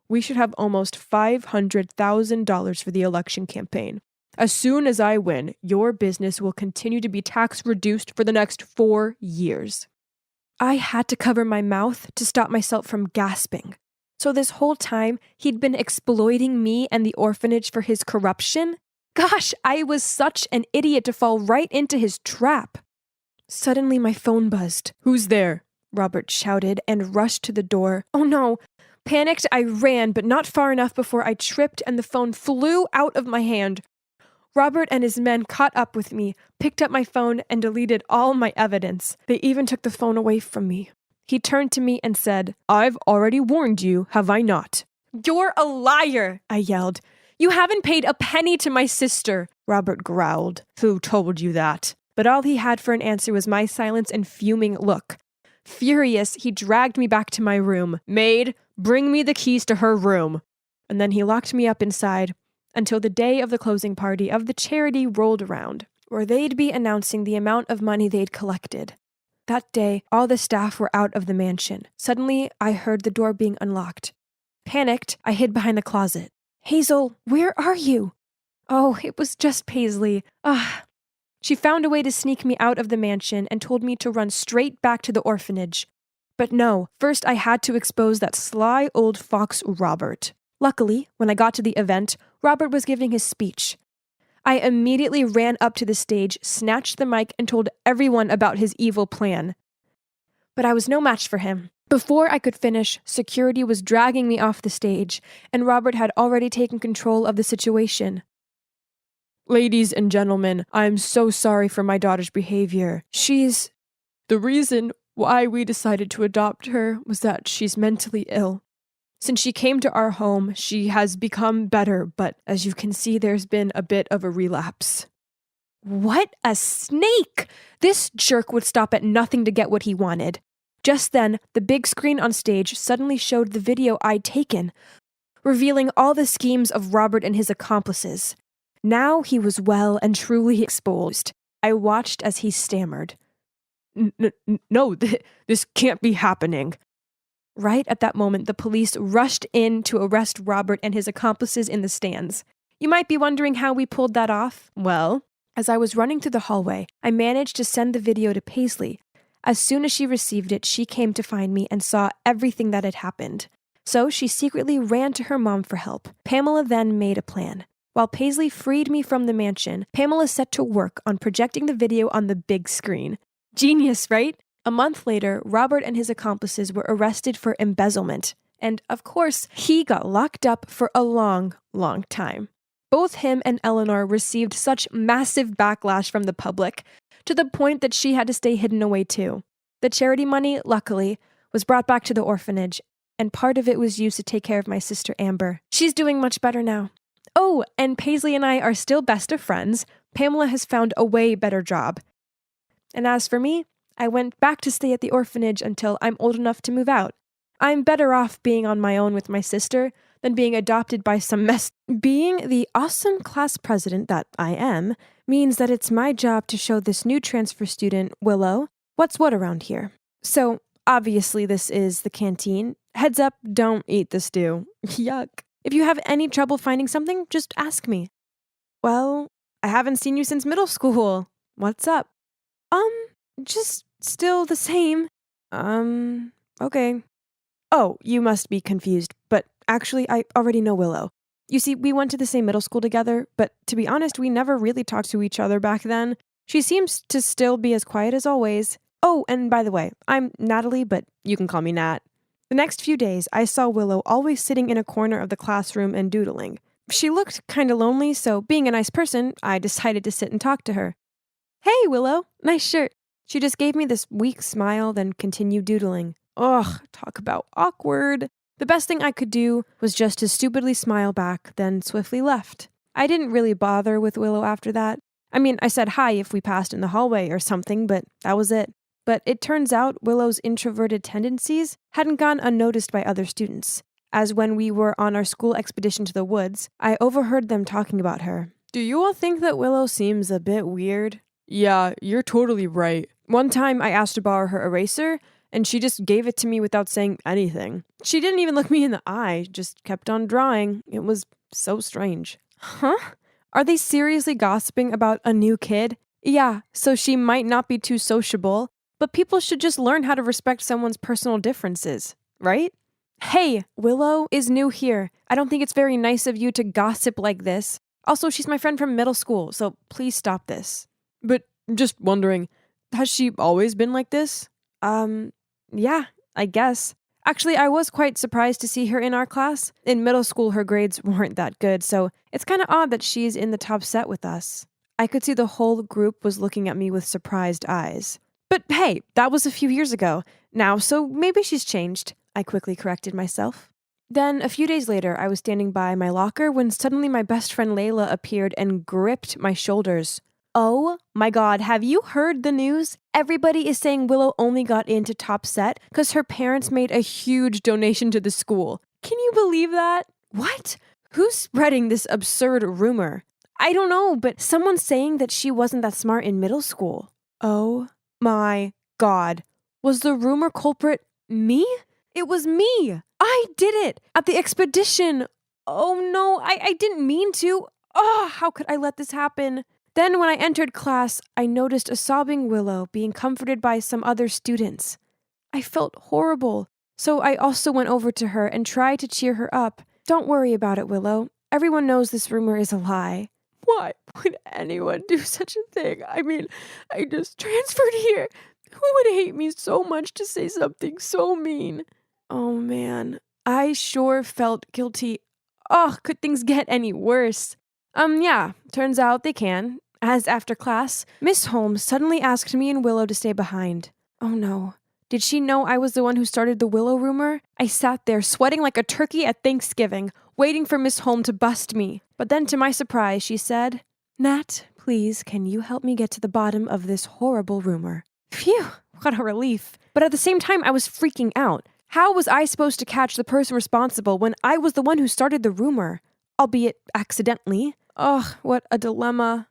we should have almost $500,000 for the election campaign. As soon as I win, your business will continue to be tax reduced for the next 4 years. I had to cover my mouth to stop myself from gasping. So this whole time, he'd been exploiting me and the orphanage for his corruption? Gosh, I was such an idiot to fall right into his trap. Suddenly my phone buzzed. Who's there? Robert shouted and rushed to the door. Oh no! Panicked, I ran, but not far enough before I tripped and the phone flew out of my hand. Robert and his men caught up with me, picked up my phone, and deleted all my evidence. They even took the phone away from me. He turned to me and said, I've already warned you, have I not? You're a liar, I yelled. You haven't paid a penny to my sister, Robert growled. Who told you that? But all he had for an answer was my silence and fuming look. Furious, he dragged me back to my room. Maid, bring me the keys to her room. And then he locked me up inside until the day of the closing party of the charity rolled around, where they'd be announcing the amount of money they'd collected. That day, all the staff were out of the mansion. Suddenly, I heard the door being unlocked. Panicked, I hid behind the closet. Hazel, where are you? Oh, it was just Paisley. She found a way to sneak me out of the mansion and told me to run straight back to the orphanage. But no, first I had to expose that sly old fox Robert. Luckily, when I got to the event, Robert was giving his speech. I immediately ran up to the stage, snatched the mic, and told everyone about his evil plan. But I was no match for him. Before I could finish, security was dragging me off the stage, and Robert had already taken control of the situation. Ladies and gentlemen, I'm so sorry for my daughter's behavior. The reason why we decided to adopt her was that she's mentally ill. Since she came to our home, she has become better, but as you can see, there's been a bit of a relapse. What a snake! This jerk would stop at nothing to get what he wanted. Just then, the big screen on stage suddenly showed the video I'd taken, revealing all the schemes of Robert and his accomplices. Now he was well and truly exposed. I watched as he stammered. No, this can't be happening. Right at that moment, the police rushed in to arrest Robert and his accomplices in the stands. You might be wondering how we pulled that off. Well, as I was running through the hallway, I managed to send the video to Paisley. As soon as she received it, she came to find me and saw everything that had happened. So she secretly ran to her mom for help. Pamela then made a plan. While Paisley freed me from the mansion, Pamela set to work on projecting the video on the big screen. Genius, right? A month later, Robert and his accomplices were arrested for embezzlement. And, of course, he got locked up for a long, long time. Both him and Eleanor received such massive backlash from the public, to the point that she had to stay hidden away too. The charity money, luckily, was brought back to the orphanage, and part of it was used to take care of my sister Amber. She's doing much better now. Oh, and Paisley and I are still best of friends. Pamela has found a way better job. And as for me, I went back to stay at the orphanage until I'm old enough to move out. I'm better off being on my own with my sister than being adopted by some mess. Being the awesome class president that I am means that it's my job to show this new transfer student, Willow, what's what around here. So, obviously this is the canteen. Heads up, don't eat the stew. Yuck. If you have any trouble finding something, just ask me. Well, I haven't seen you since middle school. What's up? Just still the same. Okay. Oh, you must be confused, but actually I already know Willow. You see, we went to the same middle school together, but to be honest, we never really talked to each other back then. She seems to still be as quiet as always. Oh, and by the way, I'm Natalie, but you can call me Nat. The next few days, I saw Willow always sitting in a corner of the classroom and doodling. She looked kinda lonely, so being a nice person, I decided to sit and talk to her. Hey, Willow, nice shirt. She just gave me this weak smile, then continued doodling. Ugh, talk about awkward. The best thing I could do was just to stupidly smile back, then swiftly left. I didn't really bother with Willow after that. I mean, I said hi if we passed in the hallway or something, but that was it. But it turns out Willow's introverted tendencies hadn't gone unnoticed by other students, as when we were on our school expedition to the woods, I overheard them talking about her. Do you all think that Willow seems a bit weird? Yeah, you're totally right. One time I asked to borrow her eraser, and she just gave it to me without saying anything. She didn't even look me in the eye, just kept on drawing. It was so strange. Huh? Are they seriously gossiping about a new kid? Yeah, so she might not be too sociable, but people should just learn how to respect someone's personal differences, right? Hey, Willow is new here. I don't think it's very nice of you to gossip like this. Also, she's my friend from middle school, so please stop this. But just wondering, has she always been like this? Yeah, I guess. Actually, I was quite surprised to see her in our class. In middle school, her grades weren't that good, so it's kind of odd that she's in the top set with us. I could see the whole group was looking at me with surprised eyes. But hey, that was a few years ago now, so maybe she's changed. I quickly corrected myself. Then, a few days later, I was standing by my locker when suddenly my best friend Layla appeared and gripped my shoulders. Oh my god, have you heard the news? Everybody is saying Willow only got into top set because her parents made a huge donation to the school. Can you believe that? What? Who's spreading this absurd rumor? I don't know, but someone's saying that she wasn't that smart in middle school. Oh my god. Was the rumor culprit me? It was me. I did it at the expedition. Oh no, I didn't mean to. Oh, how could I let this happen? Then when I entered class, I noticed a sobbing Willow being comforted by some other students. I felt horrible, so I also went over to her and tried to cheer her up. Don't worry about it, Willow. Everyone knows this rumor is a lie. Why would anyone do such a thing? I mean, I just transferred here. Who would hate me so much to say something so mean? Oh man, I sure felt guilty. Oh, could things get any worse? Yeah, turns out they can. As after class, Miss Holmes suddenly asked me and Willow to stay behind. Oh no. Did she know I was the one who started the Willow rumor? I sat there sweating like a turkey at Thanksgiving, waiting for Miss Holmes to bust me. But then to my surprise, she said, Nat, please, can you help me get to the bottom of this horrible rumor? Phew, what a relief. But at the same time, I was freaking out. How was I supposed to catch the person responsible when I was the one who started the rumor? Albeit accidentally. Ugh, what a dilemma.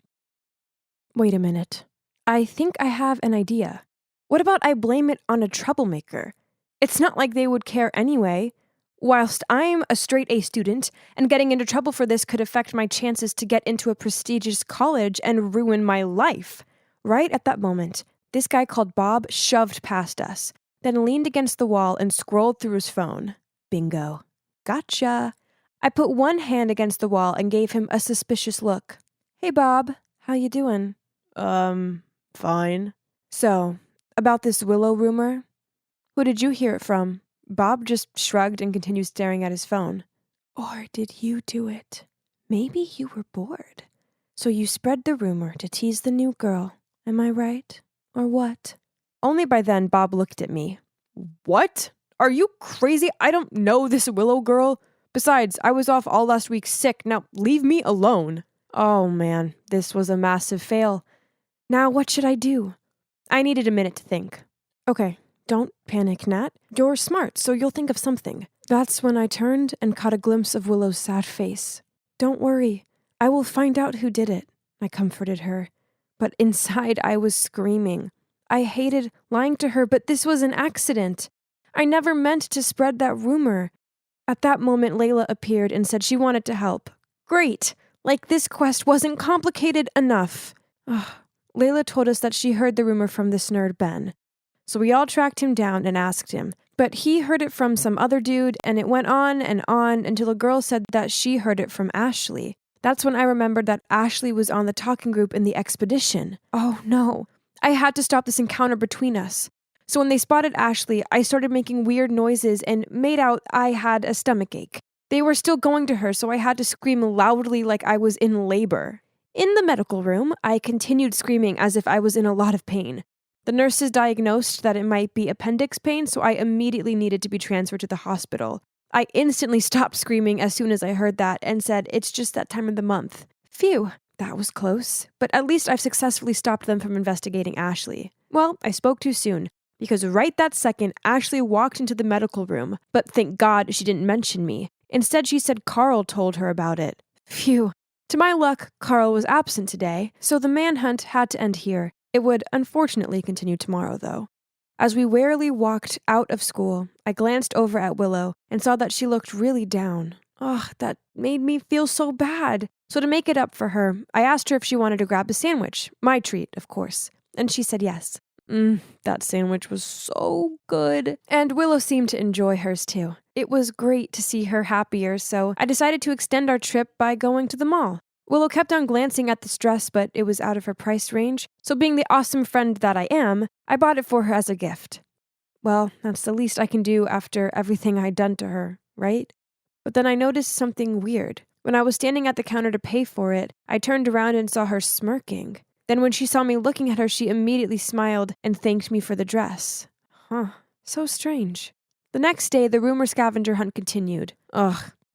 Wait a minute. I think I have an idea. What about I blame it on a troublemaker? It's not like they would care anyway. Whilst I'm a straight A student, and getting into trouble for this could affect my chances to get into a prestigious college and ruin my life. Right at that moment, this guy called Bob shoved past us, then leaned against the wall and scrolled through his phone. Bingo. Gotcha. I put one hand against the wall and gave him a suspicious look. Hey, Bob. How you doing? Fine. So, about this Willow rumor? Who did you hear it from? Bob just shrugged and continued staring at his phone. Or did you do it? Maybe you were bored. So you spread the rumor to tease the new girl. Am I right? Or what? Only by then Bob looked at me. What? Are you crazy? I don't know this Willow girl. Besides, I was off all last week sick. Now leave me alone. Oh man, this was a massive fail. Now what should I do? I needed a minute to think. Okay, don't panic, Nat. You're smart, so you'll think of something. That's when I turned and caught a glimpse of Willow's sad face. Don't worry, I will find out who did it, I comforted her. But inside I was screaming. I hated lying to her, but this was an accident. I never meant to spread that rumor. At that moment, Layla appeared and said she wanted to help. Great! Like this quest wasn't complicated enough. Ugh. Layla told us that she heard the rumor from this nerd, Ben. So we all tracked him down and asked him. But he heard it from some other dude, and it went on until a girl said that she heard it from Ashley. That's when I remembered that Ashley was on the talking group in the expedition. Oh no. I had to stop this encounter between us. So when they spotted Ashley, I started making weird noises and made out I had a stomachache. They were still going to her, so I had to scream loudly like I was in labor. In the medical room, I continued screaming as if I was in a lot of pain. The nurses diagnosed that it might be appendix pain, so I immediately needed to be transferred to the hospital. I instantly stopped screaming as soon as I heard that and said, it's just that time of the month. Phew, that was close. But at least I've successfully stopped them from investigating Ashley. Well, I spoke too soon, because right that second, Ashley walked into the medical room, but thank God she didn't mention me. Instead, she said Carl told her about it. Phew. To my luck, Carl was absent today, so the manhunt had to end here. It would unfortunately continue tomorrow, though. As we warily walked out of school, I glanced over at Willow and saw that she looked really down. Ugh, that made me feel so bad. So to make it up for her, I asked her if she wanted to grab a sandwich. My treat, of course. And she said yes. That sandwich was so good. And Willow seemed to enjoy hers too. It was great to see her happier, so I decided to extend our trip by going to the mall. Willow kept on glancing at this dress, but it was out of her price range, so being the awesome friend that I am, I bought it for her as a gift. Well, that's the least I can do after everything I'd done to her, right? But then I noticed something weird. When I was standing at the counter to pay for it, I turned around and saw her smirking. Then when she saw me looking at her, she immediately smiled and thanked me for the dress. So strange. The next day, the rumor scavenger hunt continued.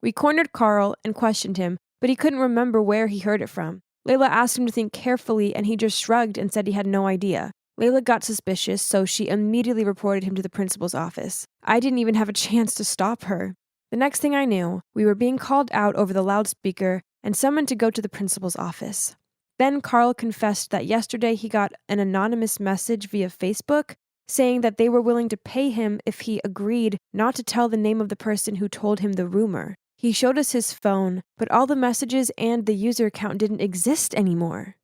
We cornered Carl and questioned him, but he couldn't remember where he heard it from. Layla asked him to think carefully, and he just shrugged and said he had no idea. Layla got suspicious, so she immediately reported him to the principal's office. I didn't even have a chance to stop her. The next thing I knew, we were being called out over the loudspeaker and summoned to go to the principal's office. Then Carl confessed that yesterday he got an anonymous message via Facebook saying that they were willing to pay him if he agreed not to tell the name of the person who told him the rumor. He showed us his phone, but all the messages and the user account didn't exist anymore.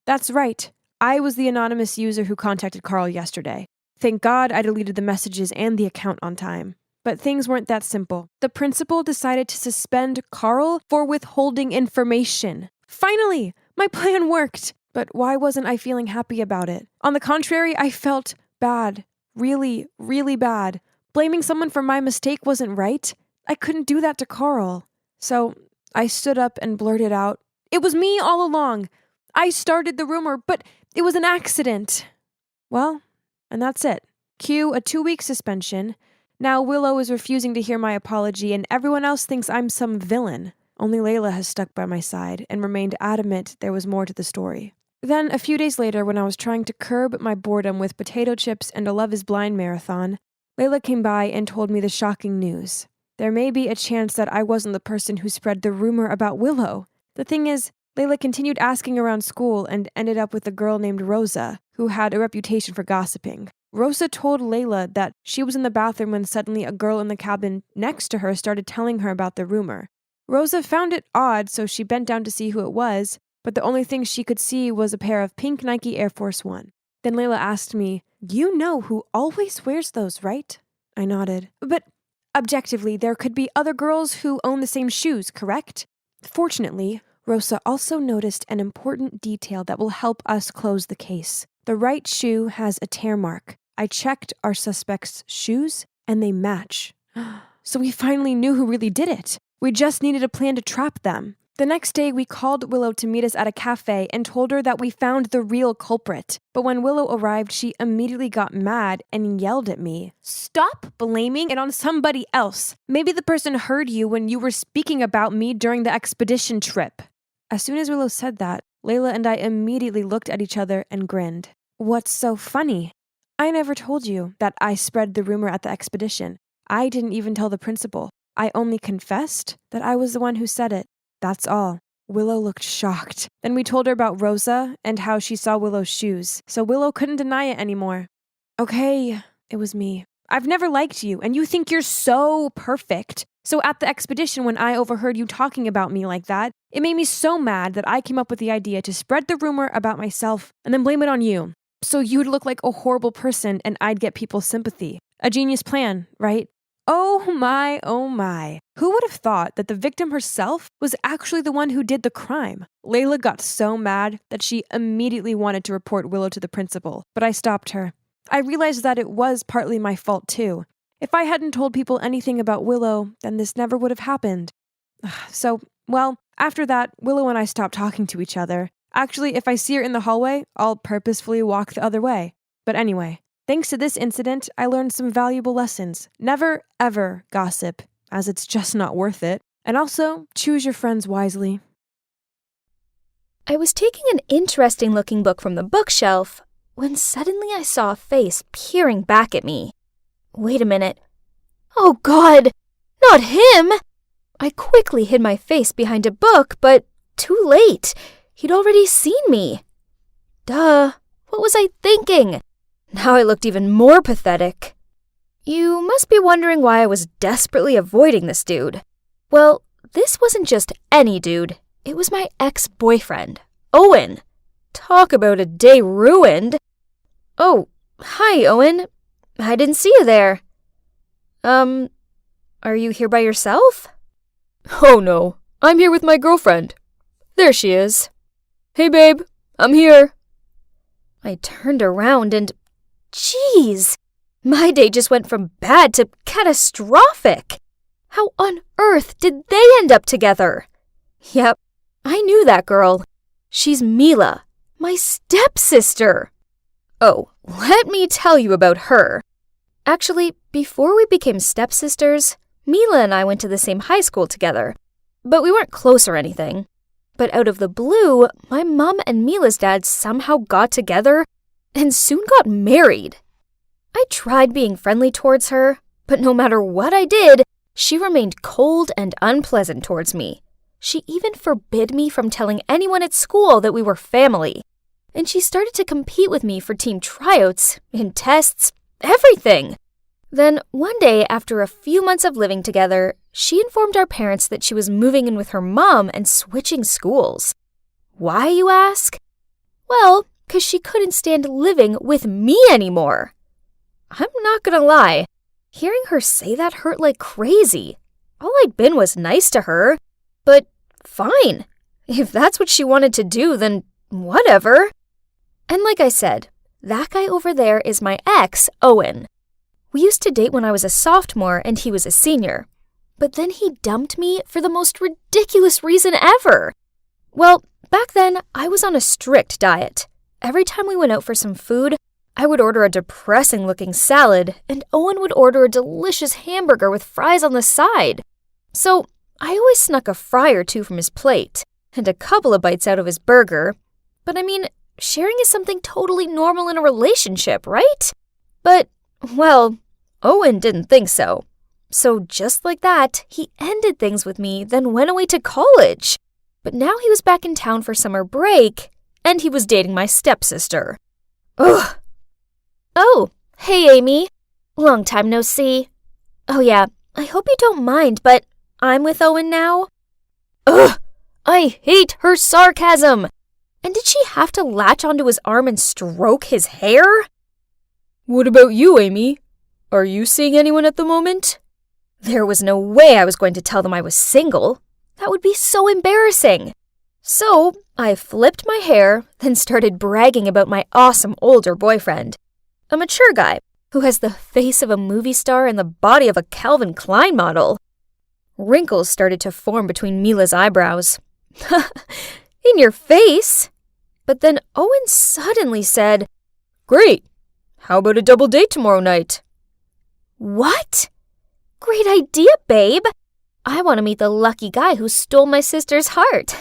That's right. I was the anonymous user who contacted Carl yesterday. Thank God I deleted the messages and the account on time. But things weren't that simple. The principal decided to suspend Carl for withholding information. Finally, my plan worked. But why wasn't I feeling happy about it? On the contrary, I felt bad. Really, really bad. Blaming someone for my mistake wasn't right. I couldn't do that to Carl. So I stood up and blurted out, "It was me all along. I started the rumor, but it was an accident." Well, and that's it. Cue a 2-week suspension. Now Willow is refusing to hear my apology, and everyone else thinks I'm some villain. Only Layla has stuck by my side and remained adamant there was more to the story. Then, a few days later, when I was trying to curb my boredom with potato chips and a Love is Blind marathon, Layla came by and told me the shocking news. There may be a chance that I wasn't the person who spread the rumor about Willow. The thing is, Layla continued asking around school and ended up with a girl named Rosa, who had a reputation for gossiping. Rosa told Layla that she was in the bathroom when suddenly a girl in the cabin next to her started telling her about the rumor. Rosa found it odd, so she bent down to see who it was, but the only thing she could see was a pair of pink Nike Air Force One. Then Layla asked me, "You know who always wears those, right?" I nodded. "But objectively, there could be other girls who own the same shoes, correct?" Fortunately, Rosa also noticed an important detail that will help us close the case. The right shoe has a tear mark. I checked our suspects' shoes, and they match. So we finally knew who really did it. We just needed a plan to trap them. The next day, we called Willow to meet us at a cafe and told her that we found the real culprit. But when Willow arrived, she immediately got mad and yelled at me. "Stop blaming it on somebody else. Maybe the person heard you when you were speaking about me during the expedition trip." As soon as Willow said that, Layla and I immediately looked at each other and grinned. "What's so funny?" "I never told you that I spread the rumor at the expedition. I didn't even tell the principal. I only confessed that I was the one who said it. That's all. Willow looked shocked. Then we told her about Rosa and how she saw Willow's shoes, so Willow couldn't deny it anymore. Okay, it was me. I've never liked you, and you think you're so perfect. So at the expedition, when I overheard you talking about me like that, it made me so mad that I came up with the idea to spread the rumor about myself and then blame it on you. So you'd look like a horrible person and I'd get people's sympathy. A genius plan, right? Oh my, oh my. Who would have thought that the victim herself was actually the one who did the crime? Layla got so mad that she immediately wanted to report Willow to the principal, but I stopped her. I realized that it was partly my fault too. If I hadn't told people anything about Willow, then this never would have happened. So, well, after that, Willow and I stopped talking to each other. Actually, if I see her in the hallway, I'll purposefully walk the other way. But anyway, thanks to this incident, I learned some valuable lessons. Never, ever gossip, as it's just not worth it. And also, choose your friends wisely. I was taking an interesting-looking book from the bookshelf when suddenly I saw a face peering back at me. Wait a minute. Oh God! Not him! I quickly hid my face behind a book, but too late. He'd already seen me. Duh. What was I thinking? Now I looked even more pathetic. You must be wondering why I was desperately avoiding this dude. Well, this wasn't just any dude. It was my ex-boyfriend, Owen. Talk about a day ruined. Oh, hi, Owen. I didn't see you there. Are you here by yourself? Oh no, I'm here with my girlfriend. There she is. Hey babe, I'm here. I turned around and, geez, my day just went from bad to catastrophic. How on earth did they end up together? Yep, I knew that girl. She's Mila, my stepsister. Oh, let me tell you about her. Actually, before we became stepsisters, Mila and I went to the same high school together, but we weren't close or anything. But out of the blue, my mom and Mila's dad somehow got together and soon got married. I tried being friendly towards her, but no matter what I did, she remained cold and unpleasant towards me. She even forbid me from telling anyone at school that we were family. And she started to compete with me for team tryouts, in tests, everything. Then one day, after a few months of living together, she informed our parents that she was moving in with her mom and switching schools. Why, you ask? Well, 'cause she couldn't stand living with me anymore. I'm not gonna lie, hearing her say that hurt like crazy. All I'd been was nice to her. But fine. If that's what she wanted to do, then whatever. And like I said, that guy over there is my ex, Owen. We used to date when I was a sophomore and he was a senior. But then he dumped me for the most ridiculous reason ever. Well, back then, I was on a strict diet. Every time we went out for some food, I would order a depressing-looking salad, and Owen would order a delicious hamburger with fries on the side. So I always snuck a fry or two from his plate, and a couple of bites out of his burger. But I mean, sharing is something totally normal in a relationship, right? But, well, Owen didn't think so. So just like that, he ended things with me, then went away to college. But now he was back in town for summer break, and he was dating my stepsister. Ugh. Oh, hey Amy. Long time no see. Oh yeah, I hope you don't mind, but I'm with Owen now. Ugh, I hate her sarcasm. And did she have to latch onto his arm and stroke his hair? What about you, Amy? Are you seeing anyone at the moment? There was no way I was going to tell them I was single. That would be so embarrassing. So I flipped my hair, then started bragging about my awesome older boyfriend. A mature guy who has the face of a movie star and the body of a Calvin Klein model. Wrinkles started to form between Mila's eyebrows. In your face? But then Owen suddenly said, Great. How about a double date tomorrow night? What? Great idea, babe. I want to meet the lucky guy who stole my sister's heart.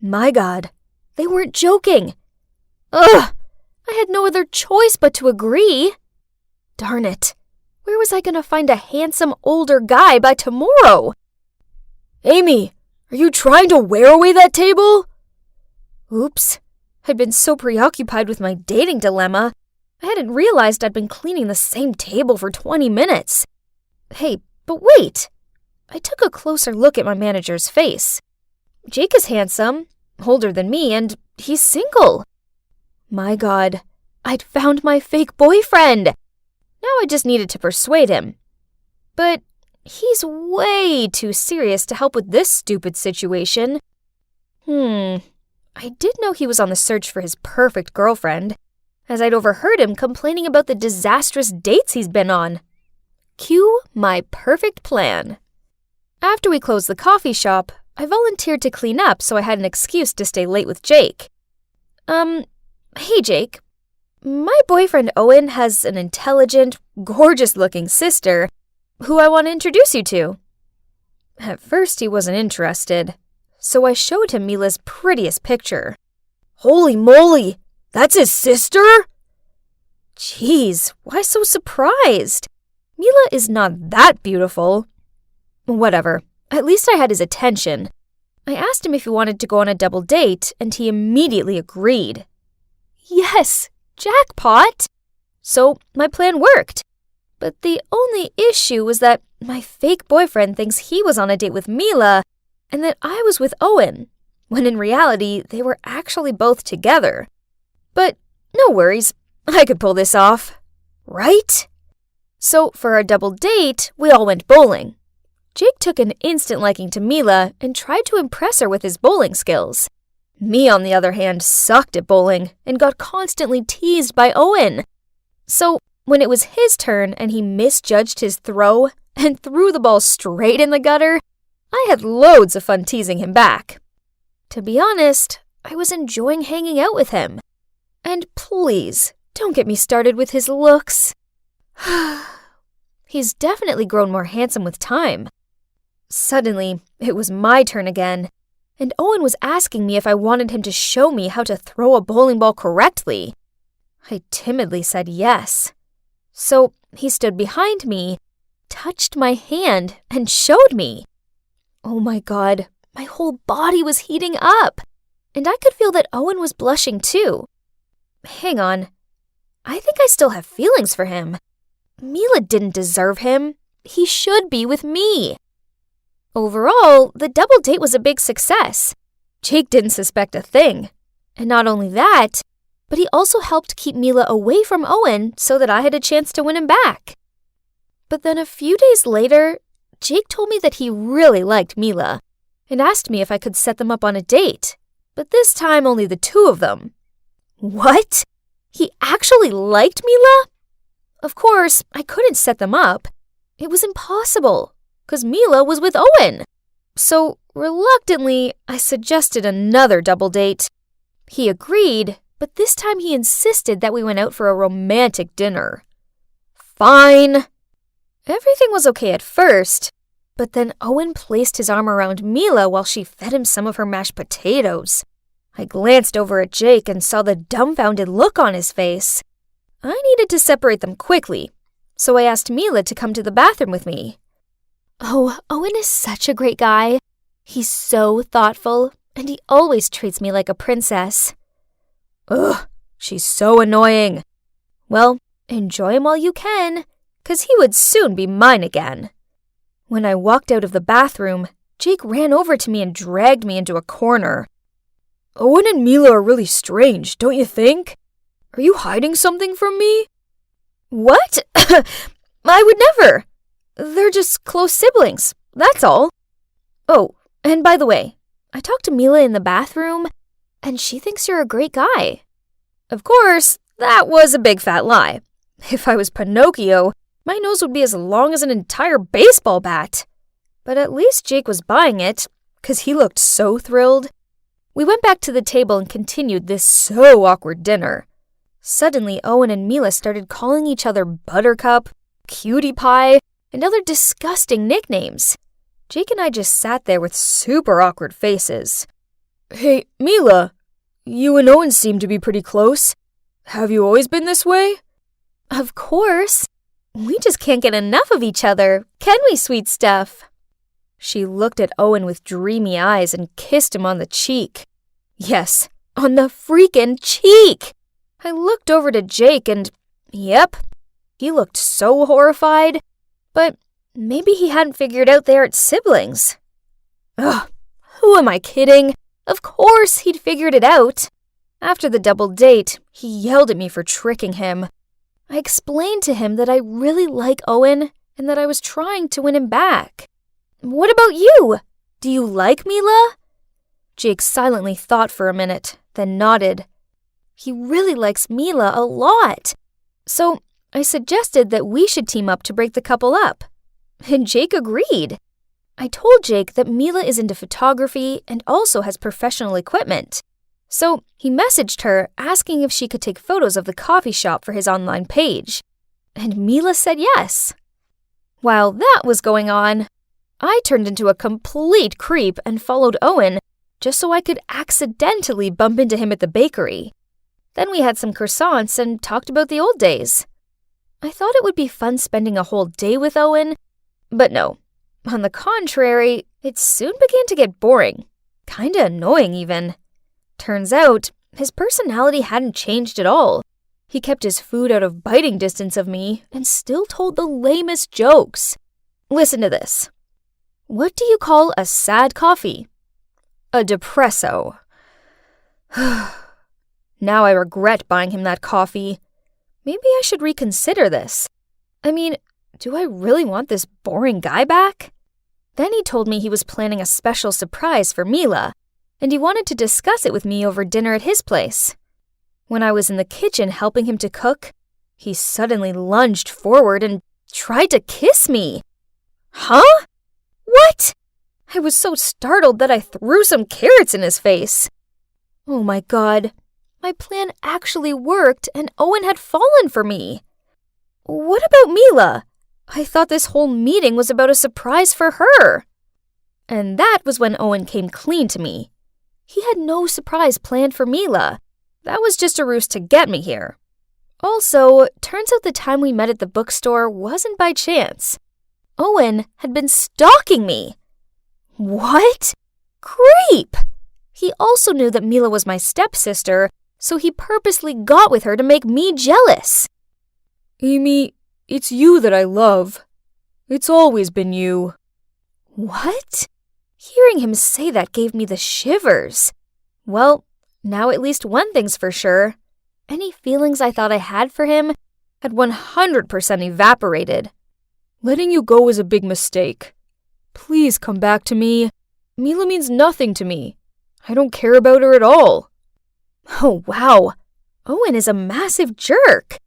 My God, they weren't joking. Ugh, I had no other choice but to agree. Darn it. Where was I gonna find a handsome older guy by tomorrow? Amy, are you trying to wear away that table? Oops. I'd been so preoccupied with my dating dilemma, I hadn't realized I'd been cleaning the same table for 20 minutes. Hey, but wait! I took a closer look at my manager's face. Jake is handsome, older than me, and he's single. My God, I'd found my fake boyfriend! Now I just needed to persuade him. But he's way too serious to help with this stupid situation. I did know he was on the search for his perfect girlfriend, as I'd overheard him complaining about the disastrous dates he's been on. Cue my perfect plan. After we closed the coffee shop, I volunteered to clean up so I had an excuse to stay late with Jake. Hey Jake. My boyfriend Owen has an intelligent, gorgeous-looking sister who I want to introduce you to. At first he wasn't interested, so I showed him Mila's prettiest picture. Holy moly! That's his sister? Jeez, why so surprised? Mila is not that beautiful. Whatever, at least I had his attention. I asked him if he wanted to go on a double date, and he immediately agreed. Yes, jackpot! So my plan worked. But the only issue was that my fake boyfriend thinks he was on a date with Mila, and that I was with Owen, when in reality they were actually both together. But no worries, I could pull this off. Right? So for our double date, we all went bowling. Jake took an instant liking to Mila and tried to impress her with his bowling skills. Me, on the other hand, sucked at bowling and got constantly teased by Owen. So when it was his turn and he misjudged his throw and threw the ball straight in the gutter, I had loads of fun teasing him back. To be honest, I was enjoying hanging out with him. And please, don't get me started with his looks. He's definitely grown more handsome with time. Suddenly, it was my turn again, and Owen was asking me if I wanted him to show me how to throw a bowling ball correctly. I timidly said yes. So he stood behind me, touched my hand, and showed me. Oh my God, my whole body was heating up, and I could feel that Owen was blushing too. Hang on, I think I still have feelings for him. Mila didn't deserve him. He should be with me. Overall, the double date was a big success. Jake didn't suspect a thing. And not only that, but he also helped keep Mila away from Owen so that I had a chance to win him back. But then a few days later, Jake told me that he really liked Mila and asked me if I could set them up on a date, but this time only the two of them. What? He actually liked Mila? Of course, I couldn't set them up. It was impossible, because Mila was with Owen. So, reluctantly, I suggested another double date. He agreed, but this time he insisted that we went out for a romantic dinner. Fine. Everything was okay at first, but then Owen placed his arm around Mila while she fed him some of her mashed potatoes. I glanced over at Jake and saw the dumbfounded look on his face. I needed to separate them quickly, so I asked Mila to come to the bathroom with me. Oh, Owen is such a great guy. He's so thoughtful, and he always treats me like a princess. Ugh, she's so annoying. Well, enjoy him while you can, 'cause he would soon be mine again. When I walked out of the bathroom, Jake ran over to me and dragged me into a corner. Owen and Mila are really strange, don't you think? Are you hiding something from me? What? I would never. They're just close siblings, that's all. Oh, and by the way, I talked to Mila in the bathroom, and she thinks you're a great guy. Of course, that was a big fat lie. If I was Pinocchio, my nose would be as long as an entire baseball bat. But at least Jake was buying it, 'cause he looked so thrilled. We went back to the table and continued this so awkward dinner. Suddenly, Owen and Mila started calling each other Buttercup, Cutie Pie, and other disgusting nicknames. Jake and I just sat there with super awkward faces. Hey, Mila, you and Owen seem to be pretty close. Have you always been this way? Of course. We just can't get enough of each other, can we, sweet stuff? She looked at Owen with dreamy eyes and kissed him on the cheek. Yes, on the freaking cheek! I looked over to Jake and, yep, he looked so horrified, but maybe he hadn't figured out they aren't siblings. Ugh, who am I kidding? Of course he'd figured it out. After the double date, he yelled at me for tricking him. I explained to him that I really like Owen and that I was trying to win him back. What about you? Do you like Mila? Jake silently thought for a minute, then nodded. He really likes Mila a lot. So I suggested that we should team up to break the couple up. And Jake agreed. I told Jake that Mila is into photography and also has professional equipment. So he messaged her asking if she could take photos of the coffee shop for his online page. And Mila said yes. While that was going on, I turned into a complete creep and followed Owen just so I could accidentally bump into him at the bakery. Then we had some croissants and talked about the old days. I thought it would be fun spending a whole day with Owen, but no. On the contrary, it soon began to get boring. Kinda annoying even. Turns out, his personality hadn't changed at all. He kept his food out of biting distance of me and still told the lamest jokes. Listen to this. What do you call a sad coffee? A depresso. Now I regret buying him that coffee. Maybe I should reconsider this. I mean, do I really want this boring guy back? Then he told me he was planning a special surprise for Mila, and he wanted to discuss it with me over dinner at his place. When I was in the kitchen helping him to cook, he suddenly lunged forward and tried to kiss me. Huh? What? I was so startled that I threw some carrots in his face. Oh my God. My plan actually worked and Owen had fallen for me. What about Mila? I thought this whole meeting was about a surprise for her. And that was when Owen came clean to me. He had no surprise planned for Mila. That was just a ruse to get me here. Also, turns out the time we met at the bookstore wasn't by chance. Owen had been stalking me. What? Creep! He also knew that Mila was my stepsister, so he purposely got with her to make me jealous. Amy, it's you that I love. It's always been you. What? Hearing him say that gave me the shivers. Well, now at least one thing's for sure. Any feelings I thought I had for him had 100% evaporated. Letting you go was a big mistake. Please come back to me. Mila means nothing to me. I don't care about her at all. Oh, wow. Owen is a massive jerk.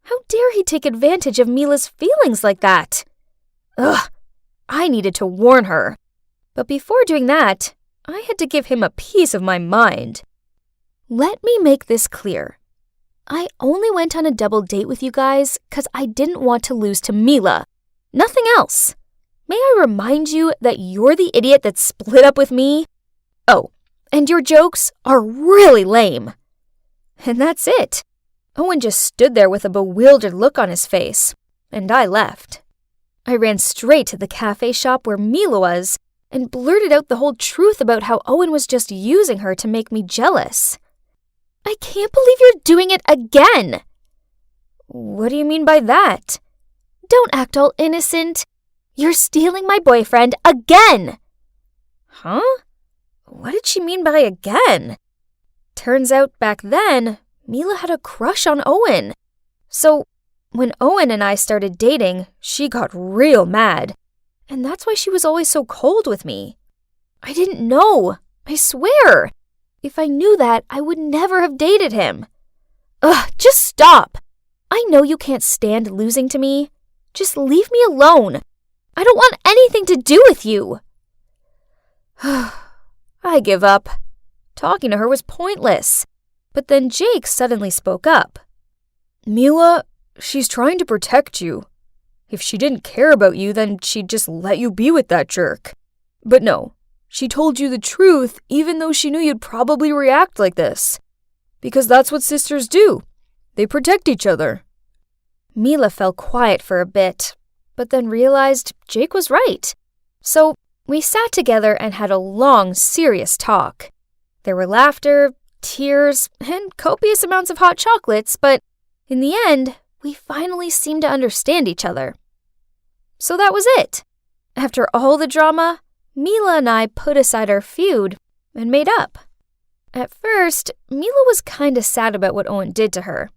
How dare he take advantage of Mila's feelings like that? Ugh, I needed to warn her. But before doing that, I had to give him a piece of my mind. Let me make this clear. I only went on a double date with you guys because I didn't want to lose to Mila. Nothing else. May I remind you that you're the idiot that split up with me? Oh, and your jokes are really lame. And that's it. Owen just stood there with a bewildered look on his face, and I left. I ran straight to the cafe shop where Mila was and blurted out the whole truth about how Owen was just using her to make me jealous. I can't believe you're doing it again. What do you mean by that? Don't act all innocent. You're stealing my boyfriend again. Huh? What did she mean by again? Turns out back then, Mila had a crush on Owen. So when Owen and I started dating, she got real mad. And that's why she was always so cold with me. I didn't know. I swear. If I knew that, I would never have dated him. Ugh, just stop. I know you can't stand losing to me. Just leave me alone. I don't want anything to do with you. I give up. Talking to her was pointless. But then Jake suddenly spoke up. Mila, she's trying to protect you. If she didn't care about you, then she'd just let you be with that jerk. But no, she told you the truth even though she knew you'd probably react like this. Because that's what sisters do. They protect each other. Mila fell quiet for a bit, but then realized Jake was right. So we sat together and had a long, serious talk. There were laughter, tears, and copious amounts of hot chocolates, but in the end, we finally seemed to understand each other. So that was it. After all the drama, Mila and I put aside our feud and made up. At first, Mila was kinda sad about what Owen did to her.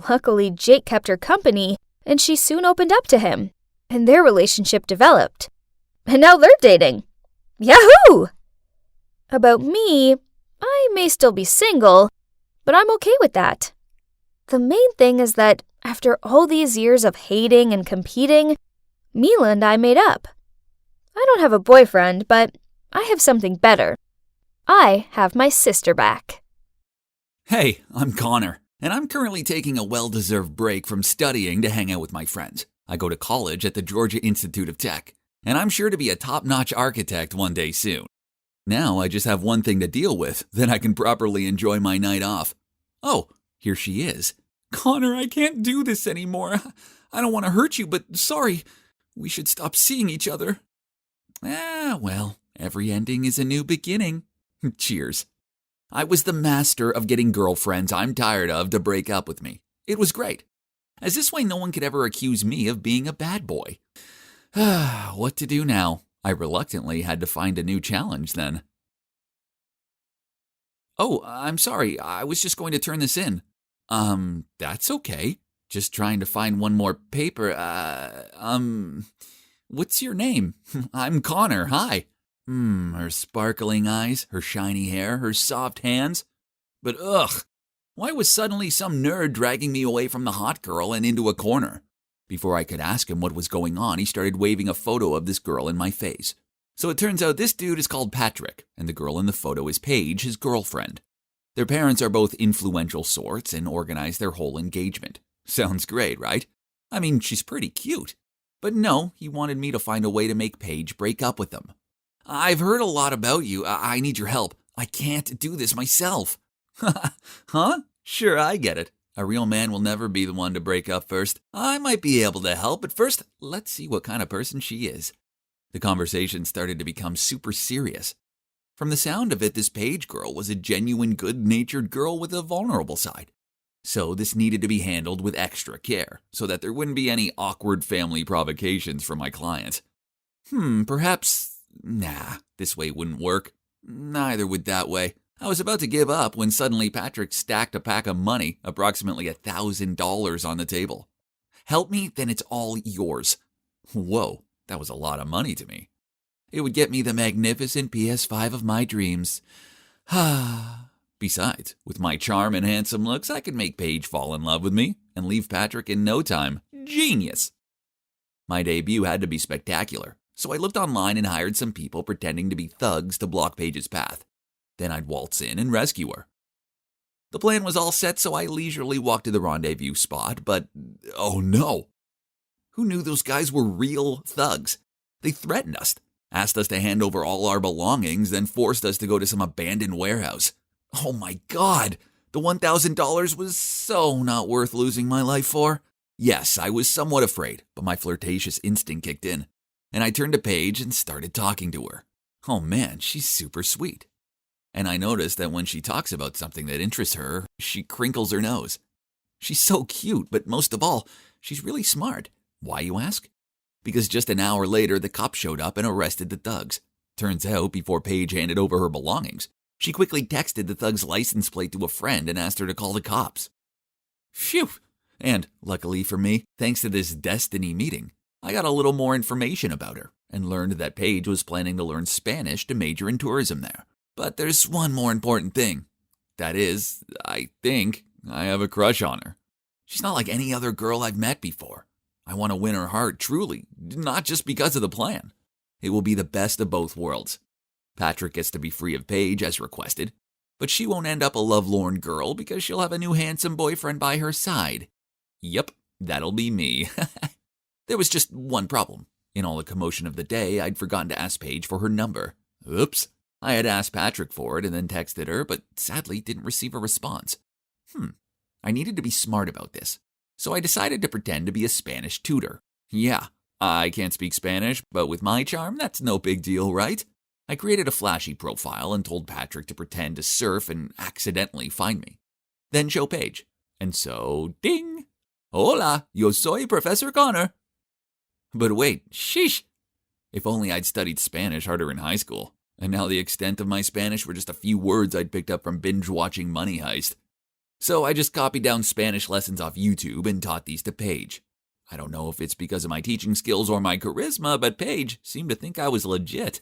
Luckily, Jake kept her company, and she soon opened up to him, and their relationship developed. And now they're dating. Yahoo! About me, I may still be single, but I'm okay with that. The main thing is that after all these years of hating and competing, Mila and I made up. I don't have a boyfriend, but I have something better. I have my sister back. Hey, I'm Connor, and I'm currently taking a well-deserved break from studying to hang out with my friends. I go to college at the Georgia Institute of Tech, and I'm sure to be a top-notch architect one day soon. Now I just have one thing to deal with, then I can properly enjoy my night off. Oh, here she is. Connor, I can't do this anymore. I don't want to hurt you, but sorry. We should stop seeing each other. Well, every ending is a new beginning. Cheers. I was the master of getting girlfriends I'm tired of to break up with me. It was great, as this way no one could ever accuse me of being a bad boy. What to do now? I reluctantly had to find a new challenge then. Oh, I'm sorry. I was just going to turn this in. That's okay. Just trying to find one more paper. What's your name? I'm Connor. Hi. Her sparkling eyes, her shiny hair, her soft hands. But ugh, why was suddenly some nerd dragging me away from the hot girl and into a corner? Before I could ask him what was going on, he started waving a photo of this girl in my face. So it turns out this dude is called Patrick, and the girl in the photo is Paige, his girlfriend. Their parents are both influential sorts and organize their whole engagement. Sounds great, right? I mean, she's pretty cute. But no, he wanted me to find a way to make Paige break up with him. I've heard a lot about you. I need your help. I can't do this myself. Huh? Sure, I get it. A real man will never be the one to break up first. I might be able to help, but first, let's see what kind of person she is. The conversation started to become super serious. From the sound of it, this Paige girl was a genuine good-natured girl with a vulnerable side. So this needed to be handled with extra care, so that there wouldn't be any awkward family provocations from my clients. Perhaps... Nah, this way wouldn't work. Neither would that way. I was about to give up when suddenly Patrick stacked a pack of money, approximately $1,000 on the table. Help me, then it's all yours. Whoa, that was a lot of money to me. It would get me the magnificent PS5 of my dreams. Besides, with my charm and handsome looks, I could make Paige fall in love with me and leave Patrick in no time. Genius! My debut had to be spectacular, so I looked online and hired some people pretending to be thugs to block Paige's path. Then I'd waltz in and rescue her. The plan was all set, so I leisurely walked to the rendezvous spot, but oh no! Who knew those guys were real thugs? They threatened us, asked us to hand over all our belongings, then forced us to go to some abandoned warehouse. Oh my God! The $1,000 was so not worth losing my life for. Yes, I was somewhat afraid, but my flirtatious instinct kicked in, and I turned to Paige and started talking to her. Oh man, she's super sweet. And I noticed that when she talks about something that interests her, she crinkles her nose. She's so cute, but most of all, she's really smart. Why, you ask? Because just an hour later, the cops showed up and arrested the thugs. Turns out, before Paige handed over her belongings, she quickly texted the thug's license plate to a friend and asked her to call the cops. Phew! And, luckily for me, thanks to this destiny meeting, I got a little more information about her and learned that Paige was planning to learn Spanish to major in tourism there. But there's one more important thing. That is, I think I have a crush on her. She's not like any other girl I've met before. I want to win her heart, truly, not just because of the plan. It will be the best of both worlds. Patrick gets to be free of Paige as requested, but she won't end up a lovelorn girl because she'll have a new handsome boyfriend by her side. Yep, that'll be me. There was just one problem. In all the commotion of the day, I'd forgotten to ask Paige for her number. Oops. I had asked Patrick for it and then texted her, but sadly didn't receive a response. I needed to be smart about this. So I decided to pretend to be a Spanish tutor. Yeah, I can't speak Spanish, but with my charm, that's no big deal, right? I created a flashy profile and told Patrick to pretend to surf and accidentally find me. Then show Paige. And so, ding! Hola, yo soy Professor Connor. But wait, sheesh! If only I'd studied Spanish harder in high school. And now the extent of my Spanish were just a few words I'd picked up from binge-watching Money Heist. So I just copied down Spanish lessons off YouTube and taught these to Paige. I don't know if it's because of my teaching skills or my charisma, but Paige seemed to think I was legit.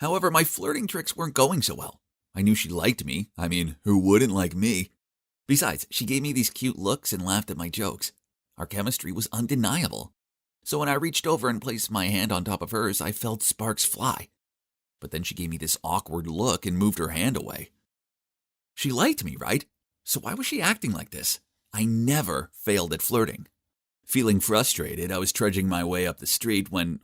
However, my flirting tricks weren't going so well. I knew she liked me. I mean, who wouldn't like me? Besides, she gave me these cute looks and laughed at my jokes. Our chemistry was undeniable. So when I reached over and placed my hand on top of hers, I felt sparks fly. But then she gave me this awkward look and moved her hand away. She liked me, right? So why was she acting like this? I never failed at flirting. Feeling frustrated, I was trudging my way up the street when,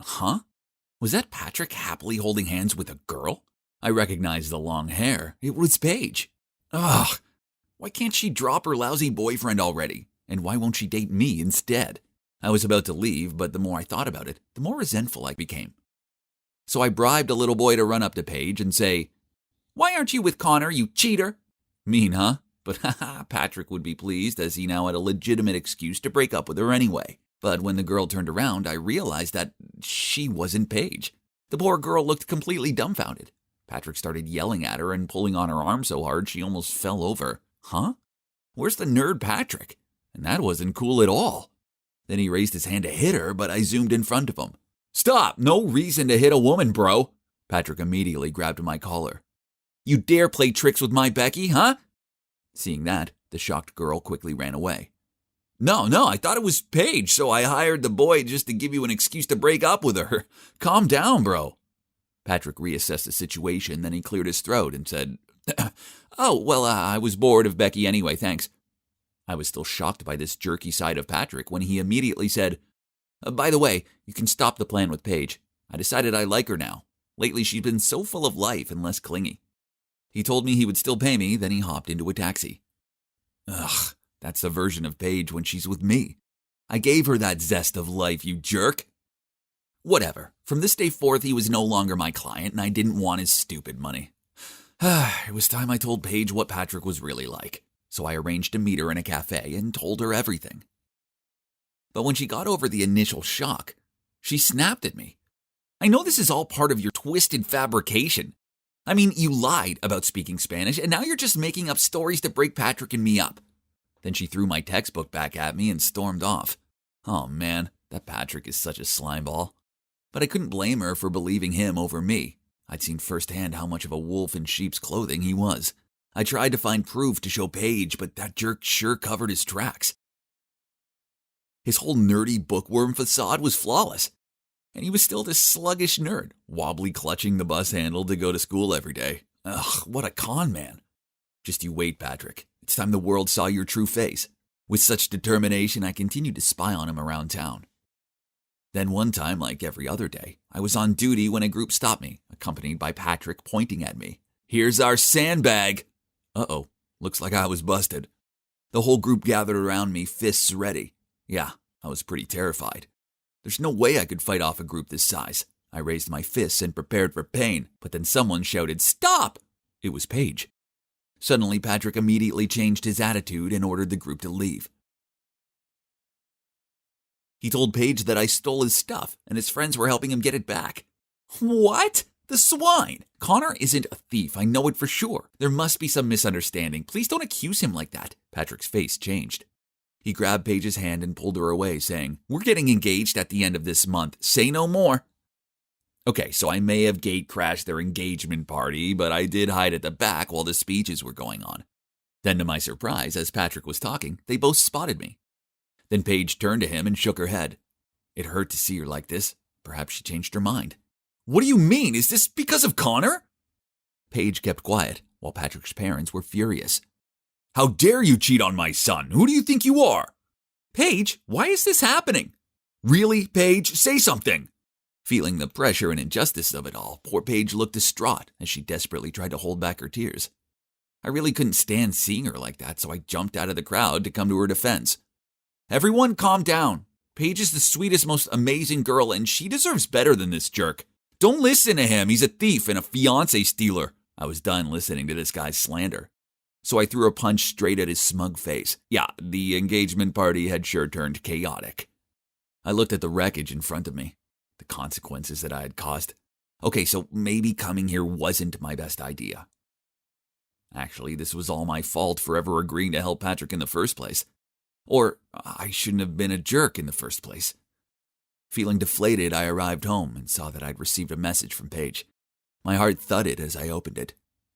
was that Patrick happily holding hands with a girl? I recognized the long hair. It was Paige. Ugh, why can't she drop her lousy boyfriend already? And why won't she date me instead? I was about to leave, but the more I thought about it, the more resentful I became. So I bribed a little boy to run up to Paige and say, "Why aren't you with Connor, you cheater?" Mean, huh? But Patrick would be pleased as he now had a legitimate excuse to break up with her anyway. But when the girl turned around, I realized that she wasn't Paige. The poor girl looked completely dumbfounded. Patrick started yelling at her and pulling on her arm so hard she almost fell over. Huh? Where's the nerd Patrick? And that wasn't cool at all. Then he raised his hand to hit her, but I zoomed in front of him. "Stop! No reason to hit a woman, bro!" Patrick immediately grabbed my collar. "You dare play tricks with my Becky, huh?" Seeing that, the shocked girl quickly ran away. No, I thought it was Paige, so I hired the boy just to give you an excuse to break up with her. Calm down, bro." Patrick reassessed the situation, then he cleared his throat and said, "Oh, well, I was bored of Becky anyway, thanks." I was still shocked by this jerky side of Patrick when he immediately said, "By the way, you can stop the plan with Paige. I decided I like her now. Lately, she's been so full of life and less clingy." He told me he would still pay me, then he hopped into a taxi. Ugh, that's the version of Paige when she's with me. I gave her that zest of life, you jerk. Whatever. From this day forth, he was no longer my client, and I didn't want his stupid money. It was time I told Paige what Patrick was really like, so I arranged to meet her in a cafe and told her everything. But when she got over the initial shock, she snapped at me. "I know this is all part of your twisted fabrication. I mean, you lied about speaking Spanish, and now you're just making up stories to break Patrick and me up." Then she threw my textbook back at me and stormed off. Oh man, that Patrick is such a slimeball. But I couldn't blame her for believing him over me. I'd seen firsthand how much of a wolf in sheep's clothing he was. I tried to find proof to show Paige, but that jerk sure covered his tracks. His whole nerdy bookworm facade was flawless. And he was still this sluggish nerd, wobbly clutching the bus handle to go to school every day. Ugh, what a con man. Just you wait, Patrick. It's time the world saw your true face. With such determination, I continued to spy on him around town. Then one time, like every other day, I was on duty when a group stopped me, accompanied by Patrick pointing at me. "Here's our sandbag." Uh-oh, looks like I was busted. The whole group gathered around me, fists ready. Yeah, I was pretty terrified. There's no way I could fight off a group this size. I raised my fists and prepared for pain, but then someone shouted, "Stop!" It was Paige. Suddenly, Patrick immediately changed his attitude and ordered the group to leave. He told Paige that I stole his stuff and his friends were helping him get it back. What? The swine! Connor isn't a thief, I know it for sure. There must be some misunderstanding. Please don't accuse him like that. Patrick's face changed. He grabbed Paige's hand and pulled her away, saying, "We're getting engaged at the end of this month. Say no more." Okay, so I may have gate-crashed their engagement party, but I did hide at the back while the speeches were going on. Then to my surprise, as Patrick was talking, they both spotted me. Then Paige turned to him and shook her head. It hurt to see her like this. Perhaps she changed her mind. "What do you mean? Is this because of Connor?" Paige kept quiet, while Patrick's parents were furious. "How dare you cheat on my son? Who do you think you are?" "Paige, why is this happening?" "Really, Paige? Say something." Feeling the pressure and injustice of it all, poor Paige looked distraught as she desperately tried to hold back her tears. I really couldn't stand seeing her like that, so I jumped out of the crowd to come to her defense. Everyone calm down. Paige is the sweetest, most amazing girl, and she deserves better than this jerk. Don't listen to him. He's a thief and a fiancé stealer. I was done listening to this guy's slander. So I threw a punch straight at his smug face. Yeah, the engagement party had sure turned chaotic. I looked at the wreckage in front of me, the consequences that I had caused. Okay, so maybe coming here wasn't my best idea. Actually, this was all my fault for ever agreeing to help Patrick in the first place. Or I shouldn't have been a jerk in the first place. Feeling deflated, I arrived home and saw that I'd received a message from Paige. My heart thudded as I opened it.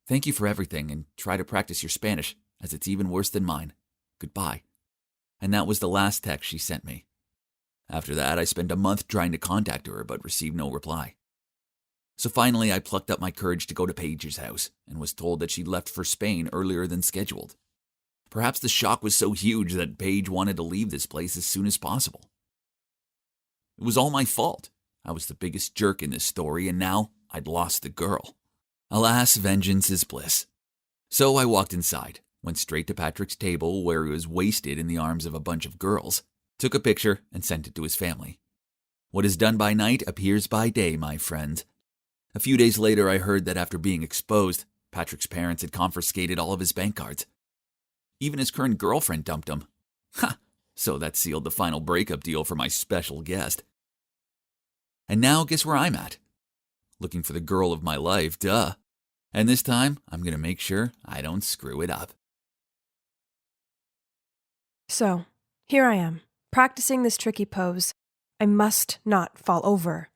Thank you for everything, and try to practice your Spanish, as it's even worse than mine. Goodbye. And that was the last text she sent me. After that, I spent a month trying to contact her, but received no reply. So finally, I plucked up my courage to go to Paige's house, and was told that she'd left for Spain earlier than scheduled. Perhaps the shock was so huge that Paige wanted to leave this place as soon as possible. It was all my fault. I was the biggest jerk in this story, and now I'd lost the girl. Alas, vengeance is bliss. So I walked inside, went straight to Patrick's table where he was wasted in the arms of a bunch of girls, took a picture, and sent it to his family. What is done by night appears by day, my friend. A few days later, I heard that after being exposed, Patrick's parents had confiscated all of his bank cards. Even his current girlfriend dumped him. Ha! So that sealed the final breakup deal for my special guest. And now guess where I'm at? Looking for the girl of my life, duh. And this time, I'm going to make sure I don't screw it up. So, here I am, practicing this tricky pose. I must not fall over.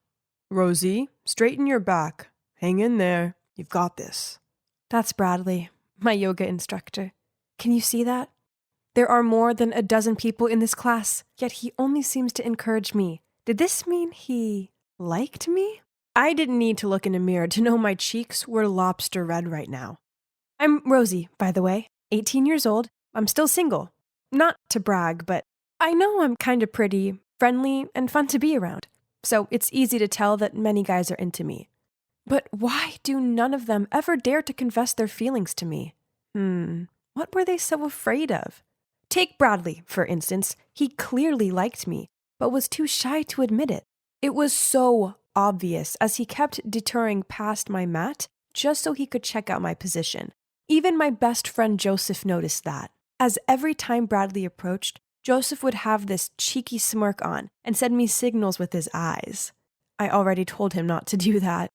Rosie, straighten your back. Hang in there. You've got this. That's Bradley, my yoga instructor. Can you see that? There are more than a dozen people in this class, yet he only seems to encourage me. Did this mean he liked me? I didn't need to look in a mirror to know my cheeks were lobster red right now. I'm Rosie, by the way, 18 years old. I'm still single. Not to brag, but I know I'm kind of pretty, friendly, and fun to be around. So it's easy to tell that many guys are into me. But why do none of them ever dare to confess their feelings to me? What were they so afraid of? Take Bradley, for instance. He clearly liked me, but was too shy to admit it. It was so obvious as he kept deterring past my mat just so he could check out my position. Even my best friend Joseph noticed that. As every time Bradley approached, Joseph would have this cheeky smirk on and send me signals with his eyes. I already told him not to do that.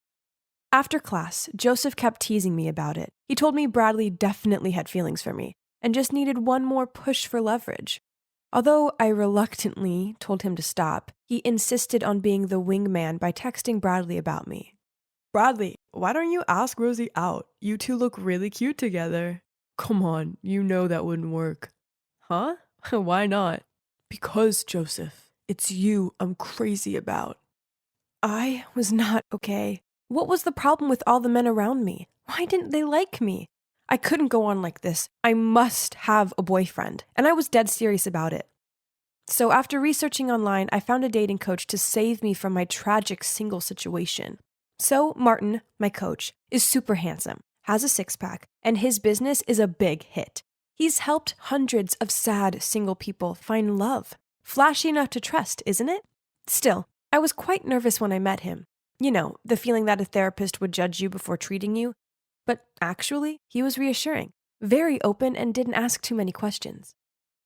After class, Joseph kept teasing me about it. He told me Bradley definitely had feelings for me and just needed one more push for leverage. Although I reluctantly told him to stop, he insisted on being the wingman by texting Bradley about me. Bradley, why don't you ask Rosie out? You two look really cute together. Come on, you know that wouldn't work. Huh? Why not? Because, Joseph, it's you I'm crazy about. I was not okay. What was the problem with all the men around me? Why didn't they like me? I couldn't go on like this. I must have a boyfriend, and I was dead serious about it. So after researching online, I found a dating coach to save me from my tragic single situation. So Martin, my coach, is super handsome, has a six-pack, and his business is a big hit. He's helped hundreds of sad single people find love. Flashy enough to trust, isn't it? Still, I was quite nervous when I met him. You know, the feeling that a therapist would judge you before treating you. But actually, he was reassuring, very open, and didn't ask too many questions.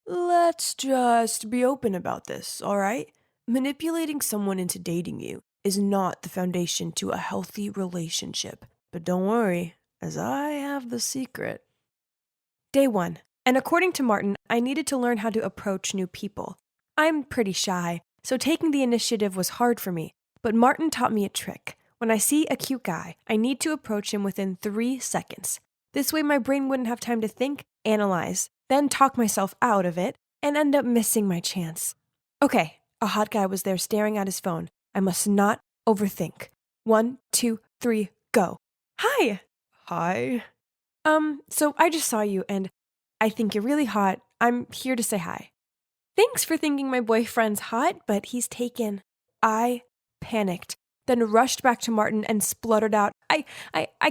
Let's just be open about this, all right? Manipulating someone into dating you is not the foundation to a healthy relationship. But don't worry, as I have the secret. Day 1. And according to Martin, I needed to learn how to approach new people. I'm pretty shy, so taking the initiative was hard for me. But Martin taught me a trick. When I see a cute guy, I need to approach him within 3 seconds. This way my brain wouldn't have time to think, analyze, then talk myself out of it, and end up missing my chance. Okay, a hot guy was there staring at his phone. I must not overthink. 1, 2, 3, go. Hi! Hi? So I just saw you, and I think you're really hot. I'm here to say hi. Thanks for thinking my boyfriend's hot, but he's taken. I panicked, then rushed back to Martin and spluttered out, I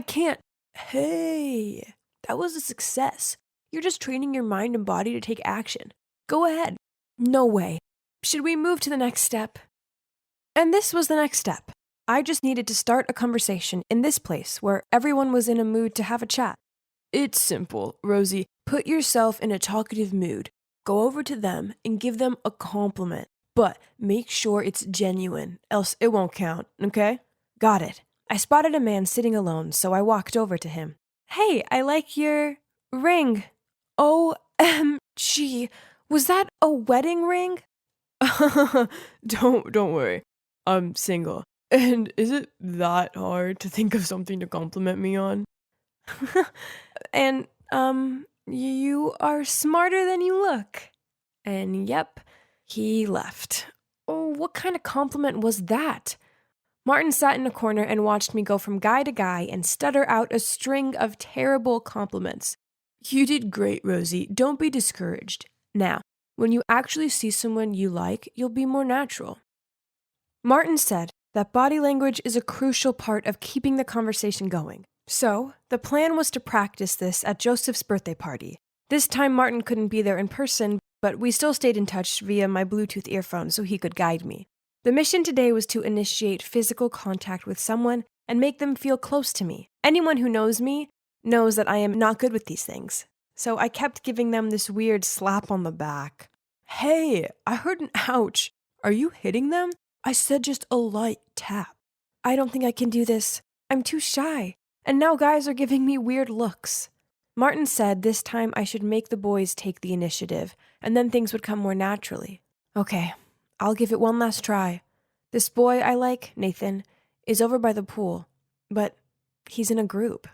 can't. Hey, that was a success. You're just training your mind and body to take action. Go ahead. No way. Should we move to the next step? And this was the next step. I just needed to start a conversation in this place where everyone was in a mood to have a chat. It's simple, Rosie. Put yourself in a talkative mood. Go over to them and give them a compliment. But make sure it's genuine, else it won't count, okay? Got it. I spotted a man sitting alone, so I walked over to him. Hey, I like your ring. OMG, was that a wedding ring? Don't worry. I'm single. And is it that hard to think of something to compliment me on? And, you are smarter than you look. And yep, he left. Oh, what kind of compliment was that? Martin sat in a corner and watched me go from guy to guy and stutter out a string of terrible compliments. You did great, Rosie. Don't be discouraged. Now, when you actually see someone you like, you'll be more natural. Martin said that body language is a crucial part of keeping the conversation going. So, the plan was to practice this at Joseph's birthday party. This time Martin couldn't be there in person, but we still stayed in touch via my Bluetooth earphones so he could guide me. The mission today was to initiate physical contact with someone and make them feel close to me. Anyone who knows me knows that I am not good with these things. So I kept giving them this weird slap on the back. Hey, I heard an ouch. Are you hitting them? I said just a light tap. I don't think I can do this. I'm too shy. And now guys are giving me weird looks. Martin said this time I should make the boys take the initiative, and then things would come more naturally. Okay, I'll give it one last try. This boy I like, Nathan, is over by the pool, but he's in a group.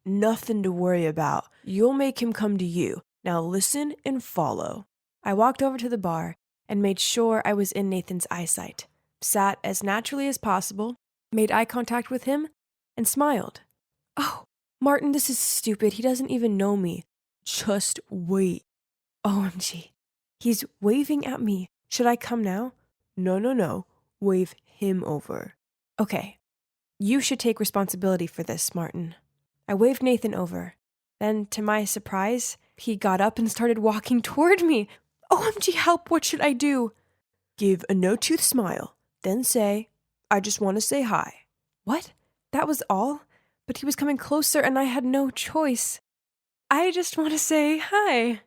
Nothing to worry about. You'll make him come to you. Now listen and follow. I walked over to the bar and made sure I was in Nathan's eyesight, sat as naturally as possible, made eye contact with him, and smiled. Oh, Martin, this is stupid. He doesn't even know me. Just wait. OMG. He's waving at me. Should I come now? No. Wave him over. Okay. You should take responsibility for this, Martin. I waved Nathan over. Then, to my surprise, he got up and started walking toward me. OMG, help, what should I do? Give a no-tooth smile. Then say, I just want to say hi. What? That was all? But he was coming closer and I had no choice. I just want to say hi.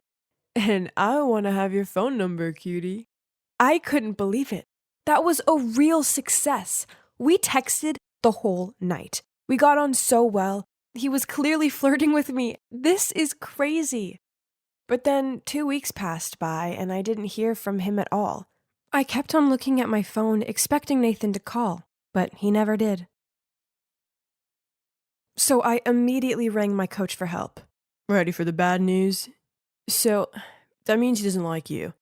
And I want to have your phone number, cutie. I couldn't believe it. That was a real success. We texted the whole night. We got on so well. He was clearly flirting with me. This is crazy. But then 2 weeks passed by and I didn't hear from him at all. I kept on looking at my phone, expecting Nathan to call, but he never did. So I immediately rang my coach for help. Ready for the bad news? So, that means he doesn't like you.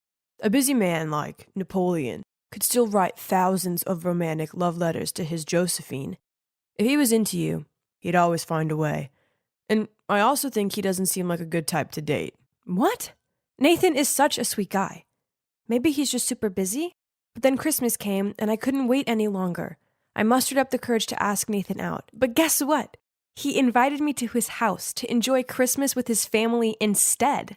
A busy man like Napoleon could still write thousands of romantic love letters to his Josephine. If he was into you, he'd always find a way. And I also think he doesn't seem like a good type to date. What? Nathan is such a sweet guy. Maybe he's just super busy? But then Christmas came, and I couldn't wait any longer. I mustered up the courage to ask Nathan out. But guess what? He invited me to his house to enjoy Christmas with his family instead.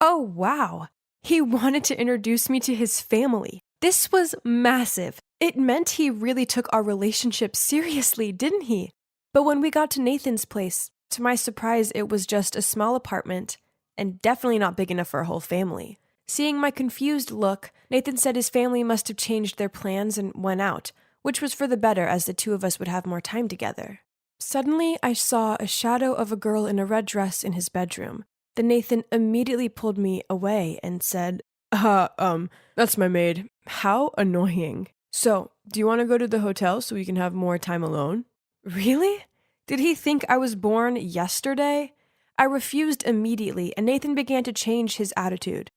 Oh, wow. He wanted to introduce me to his family. This was massive. It meant he really took our relationship seriously, didn't he? But when we got to Nathan's place, to my surprise, it was just a small apartment and definitely not big enough for a whole family. Seeing my confused look, Nathan said his family must have changed their plans and went out, which was for the better as the two of us would have more time together. Suddenly, I saw a shadow of a girl in a red dress in his bedroom. Then Nathan immediately pulled me away and said, that's my maid. How annoying. So, do you want to go to the hotel so we can have more time alone? Really? Did he think I was born yesterday? I refused immediately, and Nathan began to change his attitude.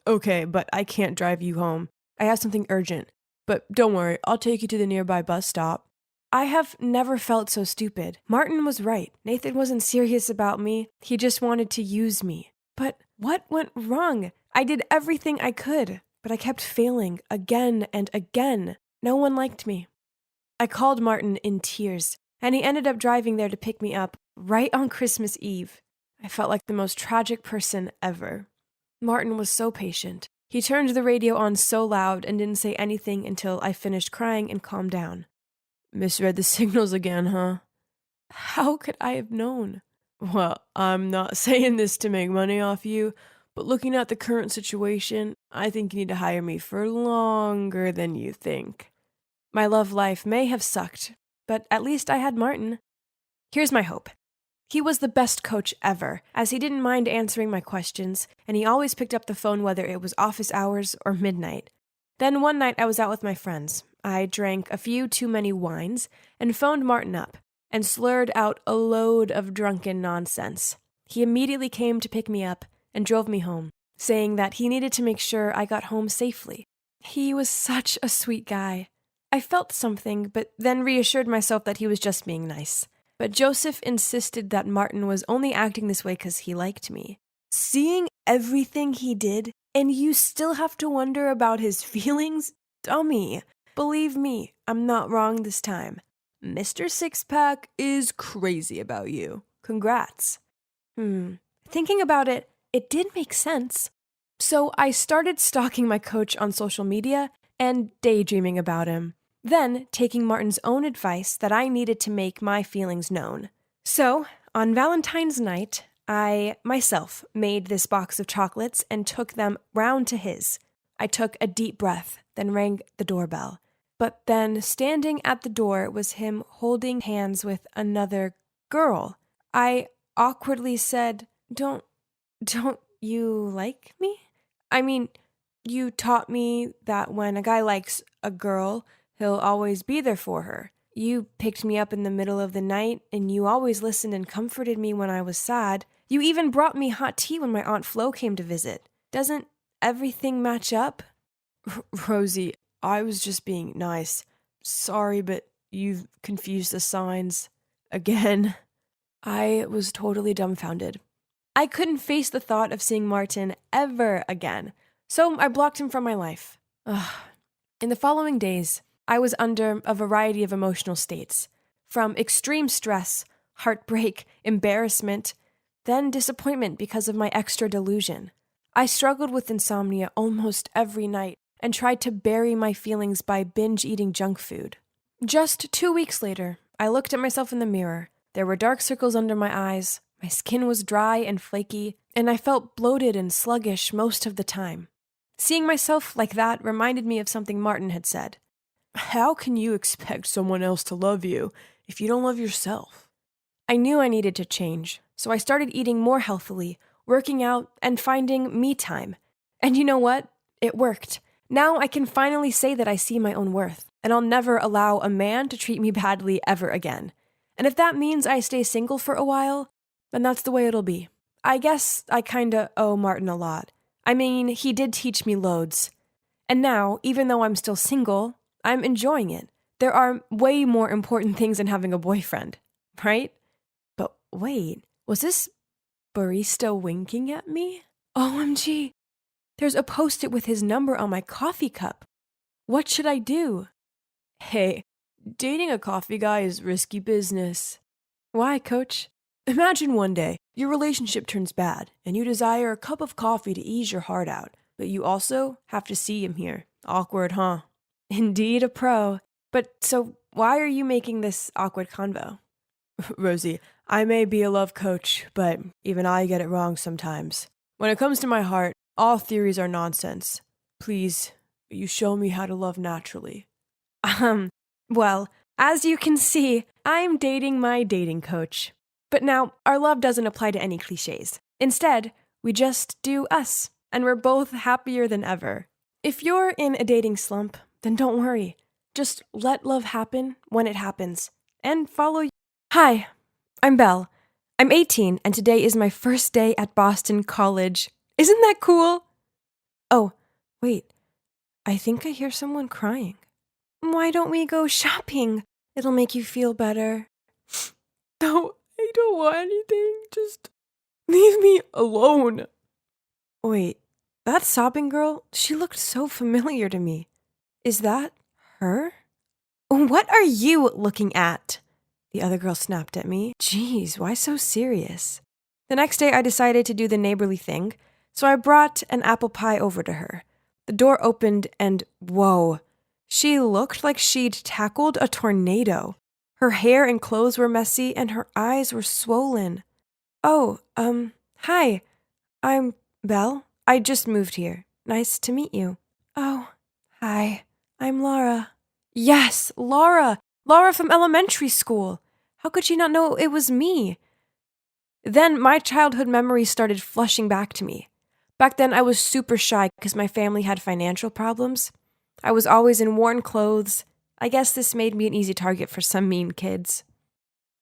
Okay, but I can't drive you home. I have something urgent. But don't worry, I'll take you to the nearby bus stop. I have never felt so stupid. Martin was right. Nathan wasn't serious about me. He just wanted to use me. But what went wrong? I did everything I could, but I kept failing again and again. No one liked me. I called Martin in tears, and he ended up driving there to pick me up right on Christmas Eve. I felt like the most tragic person ever. Martin was so patient, He turned the radio on so loud and didn't say anything until I finished crying and calmed down. Misread the signals again, huh? How could I have known? Well, I'm not saying this to make money off you, but looking at the current situation, I think you need to hire me for longer than you think. My love life may have sucked, but at least I had Martin. Here's my hope. He was the best coach ever, as he didn't mind answering my questions, and he always picked up the phone whether it was office hours or midnight. Then one night I was out with my friends. I drank a few too many wines and phoned Martin up and slurred out a load of drunken nonsense. He immediately came to pick me up and drove me home, saying that he needed to make sure I got home safely. He was such a sweet guy. I felt something, but then reassured myself that he was just being nice. But Joseph insisted that Martin was only acting this way because he liked me. Seeing everything he did, and you still have to wonder about his feelings? Dummy. Believe me, I'm not wrong this time. Mr. Sixpack is crazy about you. Congrats. Thinking about it, it did make sense. So I started stalking my coach on social media and daydreaming about him. Then taking Martin's own advice that I needed to make my feelings known. So, on Valentine's night, I myself made this box of chocolates and took them round to his. I took a deep breath, then rang the doorbell. But then, standing at the door was him holding hands with another girl. I awkwardly said, Don't you like me? I mean, you taught me that when a guy likes a girl, he'll always be there for her. You picked me up in the middle of the night, and you always listened and comforted me when I was sad. You even brought me hot tea when my Aunt Flo came to visit. Doesn't everything match up? Rosie, I was just being nice. Sorry, but you've confused the signs. Again. I was totally dumbfounded. I couldn't face the thought of seeing Martin ever again, so I blocked him from my life. In the following days, I was under a variety of emotional states, from extreme stress, heartbreak, embarrassment, then disappointment because of my extra delusion. I struggled with insomnia almost every night and tried to bury my feelings by binge-eating junk food. Just 2 weeks later, I looked at myself in the mirror. There were dark circles under my eyes, my skin was dry and flaky, and I felt bloated and sluggish most of the time. Seeing myself like that reminded me of something Martin had said. How can you expect someone else to love you if you don't love yourself? I knew I needed to change, so I started eating more healthily, working out, and finding me time. And you know what? It worked. Now I can finally say that I see my own worth, and I'll never allow a man to treat me badly ever again. And if that means I stay single for a while, then that's the way it'll be. I guess I kinda owe Martin a lot. I mean, he did teach me loads. And now, even though I'm still single, I'm enjoying it. There are way more important things than having a boyfriend, right? But wait, was this barista winking at me? OMG, there's a Post-it with his number on my coffee cup. What should I do? Hey, dating a coffee guy is risky business. Why, coach? Imagine one day your relationship turns bad and you desire a cup of coffee to ease your heart out, but you also have to see him here. Awkward, huh? Indeed a pro. But so why are you making this awkward convo? Rosie, I may be a love coach, but even I get it wrong sometimes. When it comes to my heart, all theories are nonsense. Please, you show me how to love naturally. Well, as you can see, I'm dating my dating coach. But now, our love doesn't apply to any cliches. Instead, we just do us, and we're both happier than ever. If you're in a dating slump, then don't worry. Just let love happen when it happens, and follow. Hi, I'm Belle. I'm 18, and today is my first day at Boston College. Isn't that cool? Oh, wait. I think I hear someone crying. Why don't we go shopping? It'll make you feel better. No, I don't want anything. Just leave me alone. Wait, that sobbing girl, she looked so familiar to me. Is that her? What are you looking at? The other girl snapped at me. Jeez, why so serious? The next day I decided to do the neighborly thing, so I brought an apple pie over to her. The door opened and whoa, she looked like she'd tackled a tornado. Her hair and clothes were messy and her eyes were swollen. Oh, hi, I'm Belle. I just moved here. Nice to meet you. Oh, hi, I'm Laura. Yes, Laura! Laura from elementary school. How could she not know it was me? Then my childhood memories started flushing back to me. Back then, I was super shy because my family had financial problems. I was always in worn clothes. I guess this made me an easy target for some mean kids.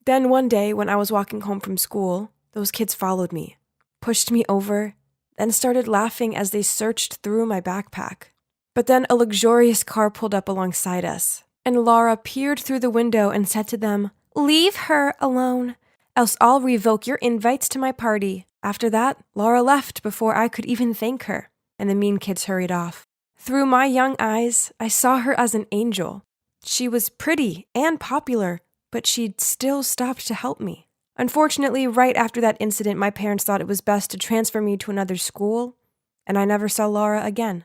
Then one day, when I was walking home from school, those kids followed me, pushed me over, then started laughing as they searched through my backpack. But then a luxurious car pulled up alongside us, and Laura peered through the window and said to them, "Leave her alone, else I'll revoke your invites to my party." After that, Laura left before I could even thank her, and the mean kids hurried off. Through my young eyes, I saw her as an angel. She was pretty and popular, but she'd still stopped to help me. Unfortunately, right after that incident, my parents thought it was best to transfer me to another school, and I never saw Laura again.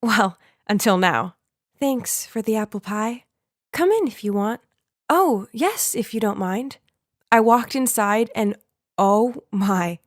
Well, until now. Thanks for the apple pie. Come in if you want. Oh, yes, if you don't mind. I walked inside and oh my,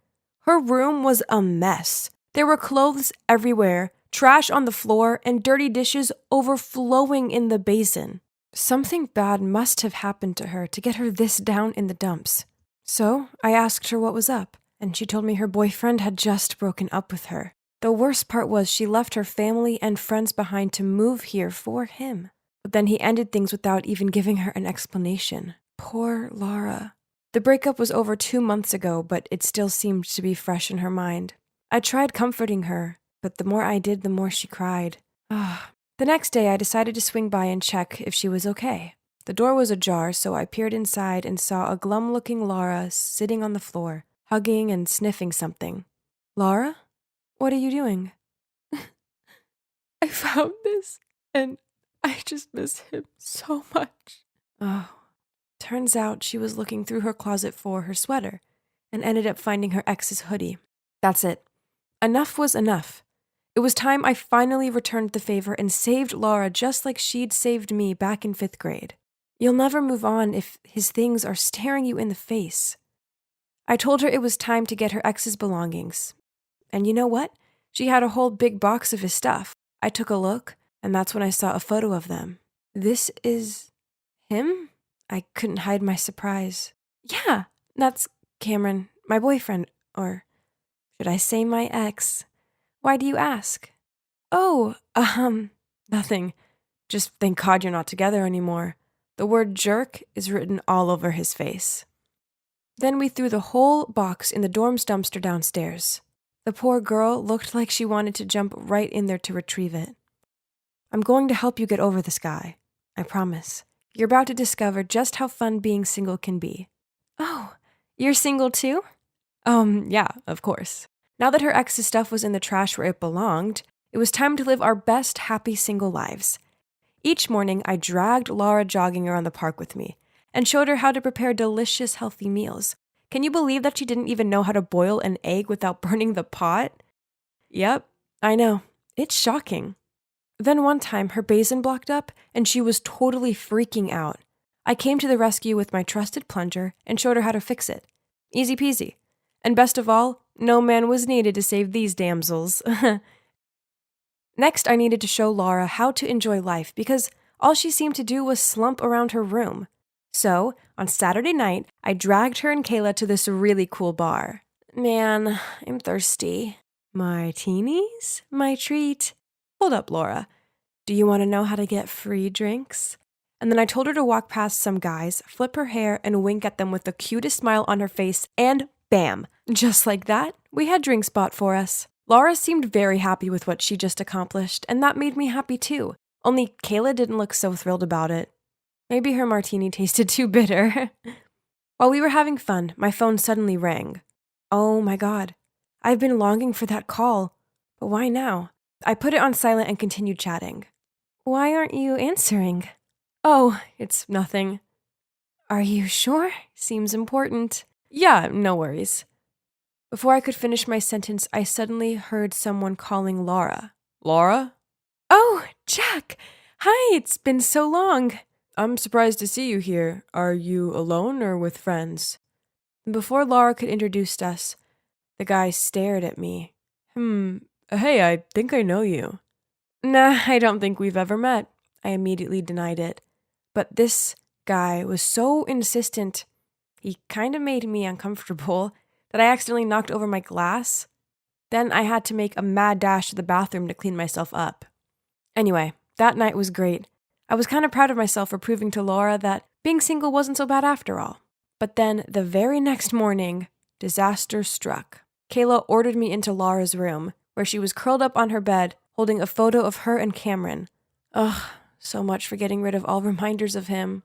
her room was a mess. There were clothes everywhere, trash on the floor, and dirty dishes overflowing in the basin. Something bad must have happened to her to get her this down in the dumps. So I asked her what was up, and she told me her boyfriend had just broken up with her. The worst part was she left her family and friends behind to move here for him. But then he ended things without even giving her an explanation. Poor Laura. The breakup was over 2 months ago, but it still seemed to be fresh in her mind. I tried comforting her, but the more I did, the more she cried. The next day, I decided to swing by and check if she was okay. The door was ajar, so I peered inside and saw a glum-looking Laura sitting on the floor, hugging and sniffing something. Laura? What are you doing? I found this, and I just miss him so much. Oh. Turns out she was looking through her closet for her sweater and ended up finding her ex's hoodie. That's it. Enough was enough. It was time I finally returned the favor and saved Laura just like she'd saved me back in 5th grade. You'll never move on if his things are staring you in the face. I told her it was time to get her ex's belongings. And you know what? She had a whole big box of his stuff. I took a look, and that's when I saw a photo of them. This is him? I couldn't hide my surprise. Yeah, that's Cameron, my boyfriend, or should I say my ex? Why do you ask? Oh, nothing. Just thank God you're not together anymore. The word jerk is written all over his face. Then we threw the whole box in the dorm's dumpster downstairs. The poor girl looked like she wanted to jump right in there to retrieve it. I'm going to help you get over this guy. I promise. You're about to discover just how fun being single can be. Oh, you're single too? Yeah, of course. Now that her ex's stuff was in the trash where it belonged, it was time to live our best happy single lives. Each morning, I dragged Laura jogging around the park with me and showed her how to prepare delicious, healthy meals. Can you believe that she didn't even know how to boil an egg without burning the pot? Yep, I know. It's shocking. Then one time, her basin blocked up, and she was totally freaking out. I came to the rescue with my trusted plunger and showed her how to fix it. Easy peasy. And best of all, no man was needed to save these damsels. Next, I needed to show Laura how to enjoy life because all she seemed to do was slump around her room. So, on Saturday night, I dragged her and Kayla to this really cool bar. Man, I'm thirsty. Martinis? My treat. Hold up, Laura. Do you want to know how to get free drinks? And then I told her to walk past some guys, flip her hair, and wink at them with the cutest smile on her face, and bam! Just like that, we had drinks bought for us. Laura seemed very happy with what she just accomplished, and that made me happy too. Only Kayla didn't look so thrilled about it. Maybe her martini tasted too bitter. While we were having fun, my phone suddenly rang. Oh my God. I've been longing for that call. But why now? I put it on silent and continued chatting. Why aren't you answering? Oh, it's nothing. Are you sure? Seems important. Yeah, no worries. Before I could finish my sentence, I suddenly heard someone calling Laura. Laura? Oh, Jack! Hi, it's been so long. I'm surprised to see you here. Are you alone or with friends? Before Laura could introduce us, the guy stared at me. Hey, I think I know you. Nah, I don't think we've ever met. I immediately denied it. But this guy was so insistent, he kind of made me uncomfortable, that I accidentally knocked over my glass. Then I had to make a mad dash to the bathroom to clean myself up. Anyway, that night was great. I was kind of proud of myself for proving to Laura that being single wasn't so bad after all. But then, the very next morning, disaster struck. Kayla ordered me into Laura's room, where she was curled up on her bed, holding a photo of her and Cameron. Ugh, so much for getting rid of all reminders of him.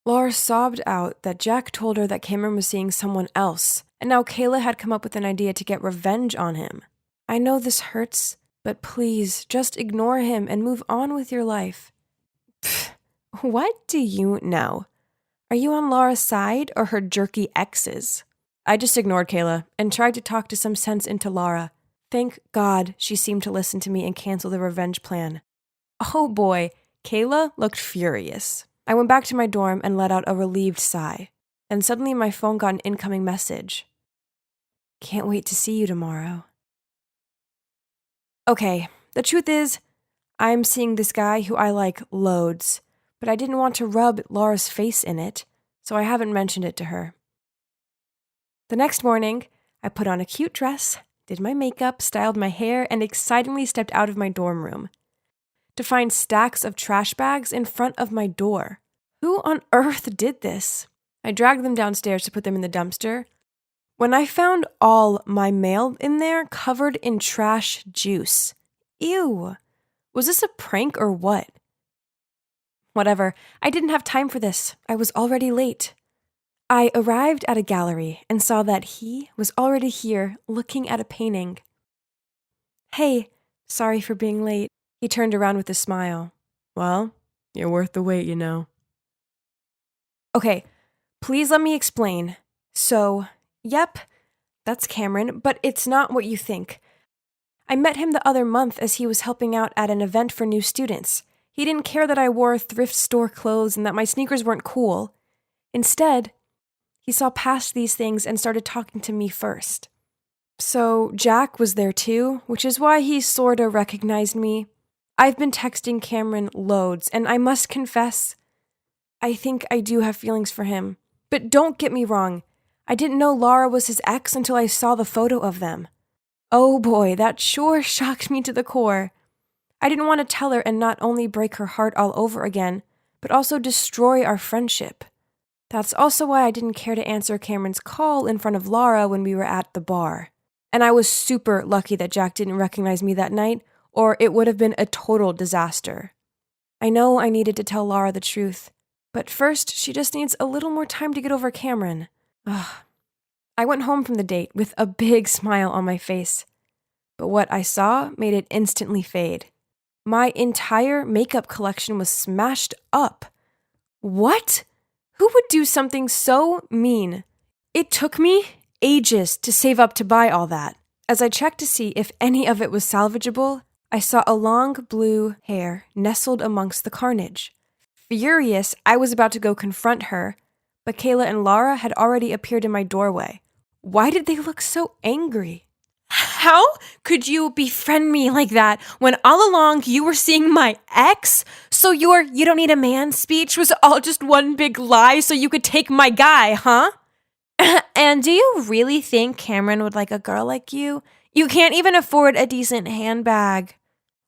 Laura sobbed out that Jack told her that Cameron was seeing someone else, and now Kayla had come up with an idea to get revenge on him. I know this hurts, but please, just ignore him and move on with your life. Pfft, what do you know? Are you on Laura's side or her jerky ex's? I just ignored Kayla and tried to talk to some sense into Laura. Thank God she seemed to listen to me and cancel the revenge plan. Oh boy, Kayla looked furious. I went back to my dorm and let out a relieved sigh. And suddenly my phone got an incoming message. Can't wait to see you tomorrow. Okay, the truth is, I'm seeing this guy who I like loads, but I didn't want to rub Laura's face in it, so I haven't mentioned it to her. The next morning, I put on a cute dress, did my makeup, styled my hair, and excitingly stepped out of my dorm room to find stacks of trash bags in front of my door. Who on earth did this? I dragged them downstairs to put them in the dumpster, when I found all my mail in there covered in trash juice. Ew. Was this a prank or what? Whatever, I didn't have time for this. I was already late. I arrived at a gallery and saw that he was already here looking at a painting. Hey, sorry for being late. He turned around with a smile. Well, you're worth the wait, you know. Okay, please let me explain. So, yep, that's Cameron, but it's not what you think. I met him the other month as he was helping out at an event for new students. He didn't care that I wore thrift store clothes and that my sneakers weren't cool. Instead, he saw past these things and started talking to me first. So Jack was there too, which is why he sorta recognized me. I've been texting Cameron loads, and I must confess, I think I do have feelings for him. But don't get me wrong, I didn't know Laura was his ex until I saw the photo of them. Oh boy, that sure shocked me to the core. I didn't want to tell her and not only break her heart all over again, but also destroy our friendship. That's also why I didn't care to answer Cameron's call in front of Laura when we were at the bar. And I was super lucky that Jack didn't recognize me that night, or it would have been a total disaster. I know I needed to tell Laura the truth, but first she just needs a little more time to get over Cameron. Ugh. I went home from the date with a big smile on my face, but what I saw made it instantly fade. My entire makeup collection was smashed up. What? Who would do something so mean? It took me ages to save up to buy all that. As I checked to see if any of it was salvageable, I saw a long blue hair nestled amongst the carnage. Furious, I was about to go confront her, but Kayla and Laura had already appeared in my doorway. Why did they look so angry? How could you befriend me like that when all along you were seeing my ex? So your "you don't need a man" speech was all just one big lie so you could take my guy, huh? And do you really think Cameron would like a girl like you? You can't even afford a decent handbag.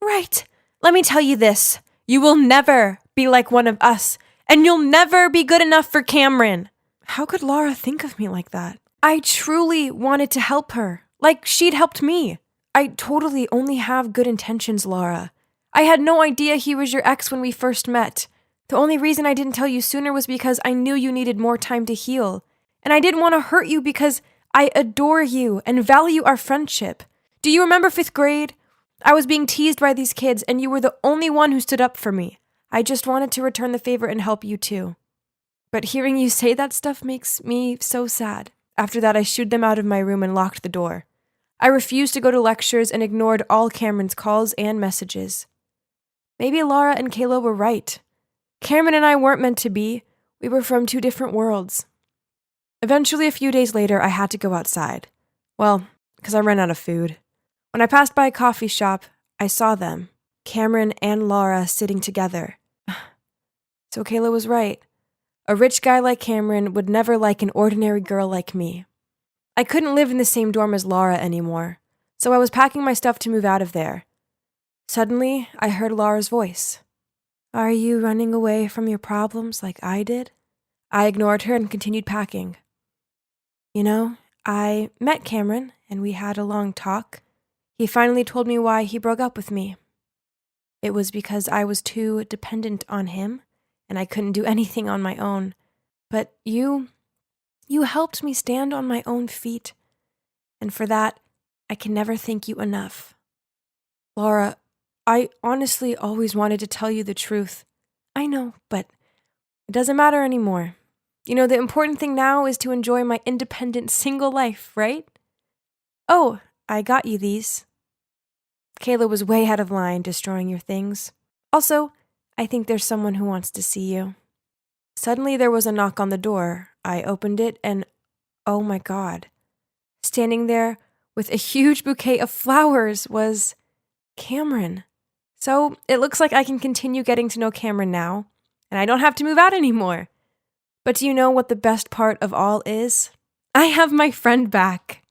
Right. Let me tell you this. You will never be like one of us, and you'll never be good enough for Cameron. How could Laura think of me like that? I truly wanted to help her, like she'd helped me. I totally only have good intentions, Laura. I had no idea he was your ex when we first met. The only reason I didn't tell you sooner was because I knew you needed more time to heal. And I didn't want to hurt you because I adore you and value our friendship. Do you remember 5th grade? I was being teased by these kids and you were the only one who stood up for me. I just wanted to return the favor and help you too. But hearing you say that stuff makes me so sad. After that, I shooed them out of my room and locked the door. I refused to go to lectures and ignored all Cameron's calls and messages. Maybe Laura and Kayla were right. Cameron and I weren't meant to be. We were from two different worlds. Eventually, a few days later, I had to go outside. Well, because I ran out of food. When I passed by a coffee shop, I saw them, Cameron and Laura, sitting together. So Kayla was right. A rich guy like Cameron would never like an ordinary girl like me. I couldn't live in the same dorm as Laura anymore, so I was packing my stuff to move out of there. Suddenly, I heard Laura's voice. "Are you running away from your problems like I did?" I ignored her and continued packing. You know, I met Cameron and we had a long talk. He finally told me why he broke up with me. It was because I was too dependent on him and I couldn't do anything on my own. But you helped me stand on my own feet. And for that, I can never thank you enough. Laura, I honestly always wanted to tell you the truth. I know, but it doesn't matter anymore. You know, the important thing now is to enjoy my independent single life, right? Oh, I got you these. Kayla was way out of line destroying your things. Also, I think there's someone who wants to see you. Suddenly there was a knock on the door. I opened it and, oh my God, standing there with a huge bouquet of flowers was Cameron. So it looks like I can continue getting to know Cameron now, and I don't have to move out anymore. But do you know what the best part of all is? I have my friend back.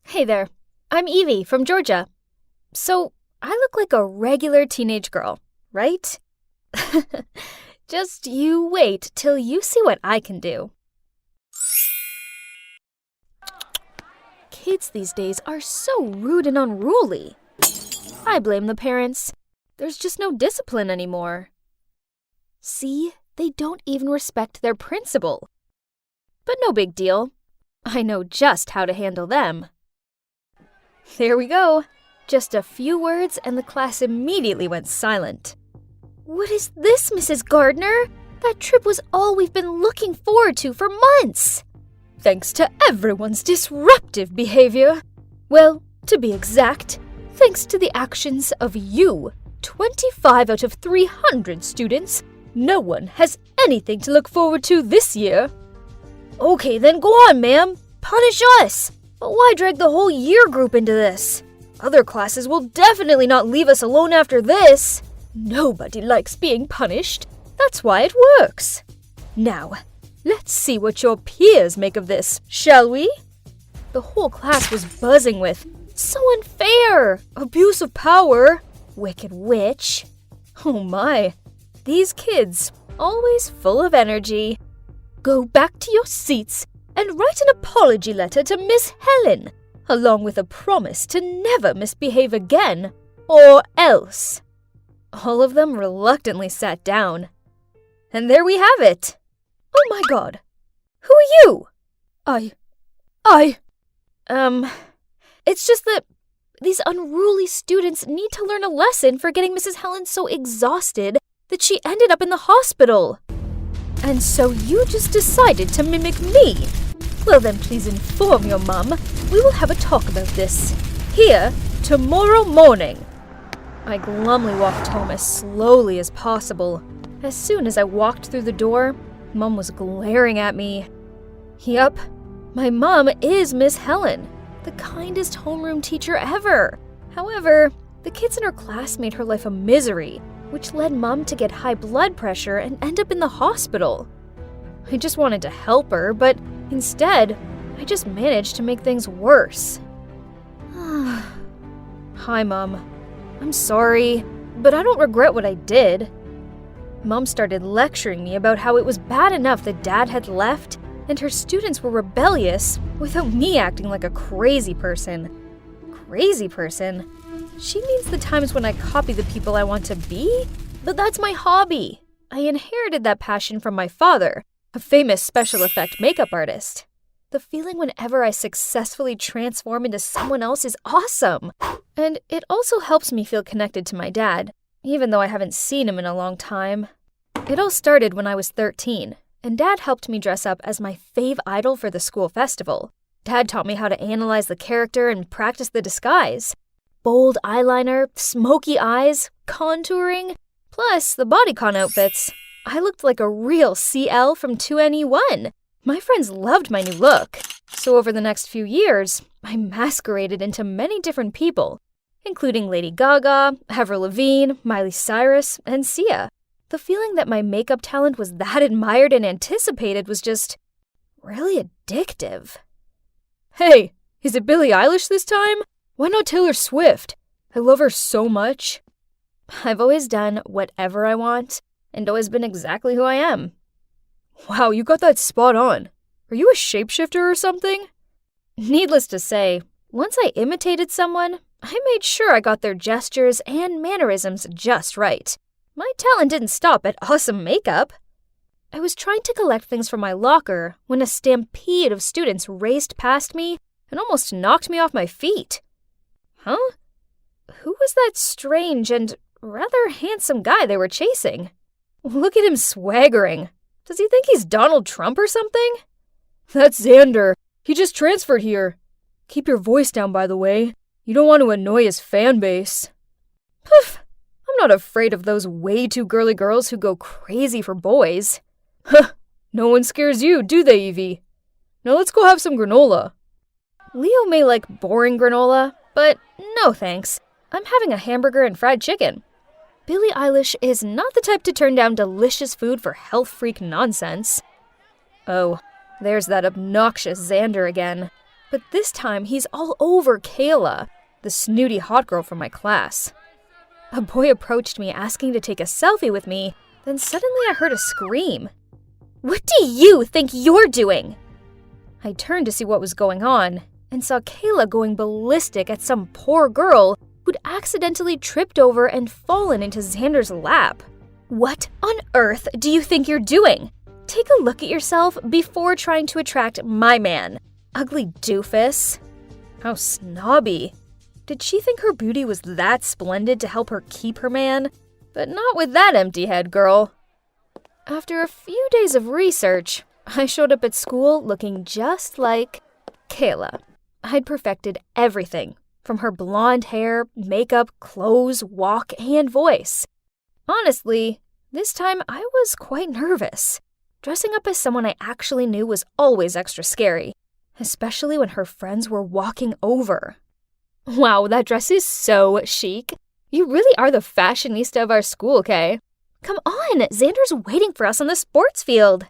Hey there, I'm Evie from Georgia. So, I look like a regular teenage girl, right? Just you wait till you see what I can do. Kids these days are so rude and unruly. I blame the parents. There's just no discipline anymore. See? They don't even respect their principal. But no big deal. I know just how to handle them. There we go. Just a few words and the class immediately went silent. What is this, Mrs. Gardner? That trip was all we've been looking forward to for months. Thanks to everyone's disruptive behavior. Well, to be exact, thanks to the actions of you, 25 out of 300 students, no one has anything to look forward to this year. Okay, then go on, ma'am. Punish us. But why drag the whole year group into this? Other classes will definitely not leave us alone after this. Nobody likes being punished. That's why it works. Now, let's see what your peers make of this, shall we? The whole class was buzzing with, "So unfair! Abuse of power! Wicked witch!" Oh my. These kids, always full of energy. Go back to your seats and write an apology letter to Miss Helen, along with a promise to never misbehave again, or else. All of them reluctantly sat down. And there we have it. Oh my God. Who are you? It's just that these unruly students need to learn a lesson for getting Mrs. Helen so exhausted that she ended up in the hospital. And so you just decided to mimic me. Well then, please inform your mum. We will have a talk about this. Here, tomorrow morning. I glumly walked home as slowly as possible. As soon as I walked through the door, Mum was glaring at me. Yup, my mum is Miss Helen, the kindest homeroom teacher ever. However, the kids in her class made her life a misery, which led Mum to get high blood pressure and end up in the hospital. I just wanted to help her, but instead, I just managed to make things worse. Hi, Mum. I'm sorry, but I don't regret what I did. Mum started lecturing me about how it was bad enough that Dad had left and her students were rebellious without me acting like a crazy person. Crazy person? She means the times when I copy the people I want to be? But that's my hobby. I inherited that passion from my father, a famous special effect makeup artist. The feeling whenever I successfully transform into someone else is awesome. And it also helps me feel connected to my dad, even though I haven't seen him in a long time. It all started when I was 13, and Dad helped me dress up as my fave idol for the school festival. Dad taught me how to analyze the character and practice the disguise. Bold eyeliner, smoky eyes, contouring, plus the bodycon outfits. I looked like a real CL from 2NE1. My friends loved my new look. So over the next few years, I masqueraded into many different people, including Lady Gaga, Avril Lavigne, Miley Cyrus, and Sia. The feeling that my makeup talent was that admired and anticipated was just really addictive. Hey, is it Billie Eilish this time? Why not Taylor Swift? I love her so much. I've always done whatever I want and always been exactly who I am. Wow, you got that spot on. Are you a shapeshifter or something? Needless to say, once I imitated someone, I made sure I got their gestures and mannerisms just right. My talent didn't stop at awesome makeup. I was trying to collect things from my locker when a stampede of students raced past me and almost knocked me off my feet. Huh? Who was that strange and rather handsome guy they were chasing? Look at him swaggering. Does he think he's Donald Trump or something? That's Xander. He just transferred here. Keep your voice down, by the way. You don't want to annoy his fan base. Poof! I'm not afraid of those way too girly girls who go crazy for boys. Huh! No one scares you, do they, Evie? Now let's go have some granola. Leo may like boring granola, but no thanks. I'm having a hamburger and fried chicken. Billie Eilish is not the type to turn down delicious food for health freak nonsense. Oh, there's that obnoxious Xander again. But this time he's all over Kayla, the snooty hot girl from my class. A boy approached me asking to take a selfie with me, then suddenly I heard a scream. What do you think you're doing? I turned to see what was going on and saw Kayla going ballistic at some poor girl who'd accidentally tripped over and fallen into Xander's lap. What on earth do you think you're doing? Take a look at yourself before trying to attract my man. Ugly doofus. How snobby. Did she think her beauty was that splendid to help her keep her man? But not with that empty head, girl. After a few days of research, I showed up at school looking just like Kayla. I'd perfected everything, from her blonde hair, makeup, clothes, walk, and voice. Honestly, this time I was quite nervous. Dressing up as someone I actually knew was always extra scary, especially when her friends were walking over. Wow, that dress is so chic. You really are the fashionista of our school, Kay. Come on, Xander's waiting for us on the sports field.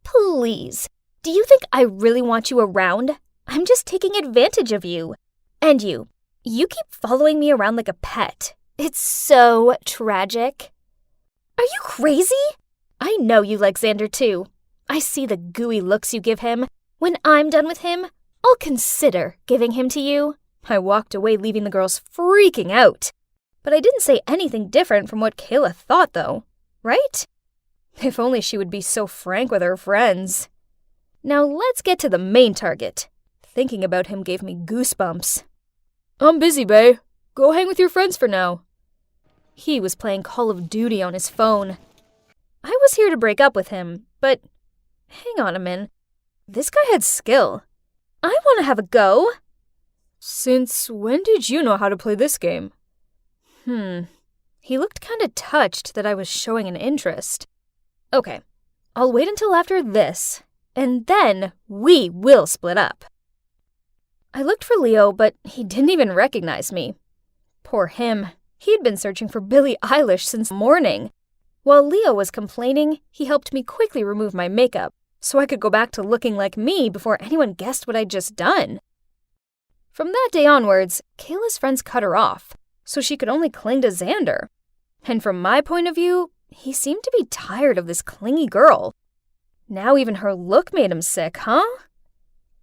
Please, do you think I really want you around? I'm just taking advantage of you. And you keep following me around like a pet. It's so tragic. Are you crazy? I know you like Xander too. I see the gooey looks you give him. When I'm done with him, I'll consider giving him to you. I walked away leaving the girls freaking out. But I didn't say anything different from what Kayla thought though, right? If only she would be so frank with her friends. Now let's get to the main target. Thinking about him gave me goosebumps. I'm busy, bae. Go hang with your friends for now. He was playing Call of Duty on his phone. I was here to break up with him, but hang on a minute. This guy had skill. I want to have a go. Since when did you know how to play this game? He looked kind of touched that I was showing an interest. Okay, I'll wait until after this, and then we will split up. I looked for Leo, but he didn't even recognize me. Poor him. He'd been searching for Billie Eilish since morning. While Leo was complaining, he helped me quickly remove my makeup, so I could go back to looking like me before anyone guessed what I'd just done. From that day onwards, Kayla's friends cut her off, so she could only cling to Xander. And from my point of view, he seemed to be tired of this clingy girl. Now even her look made him sick, huh?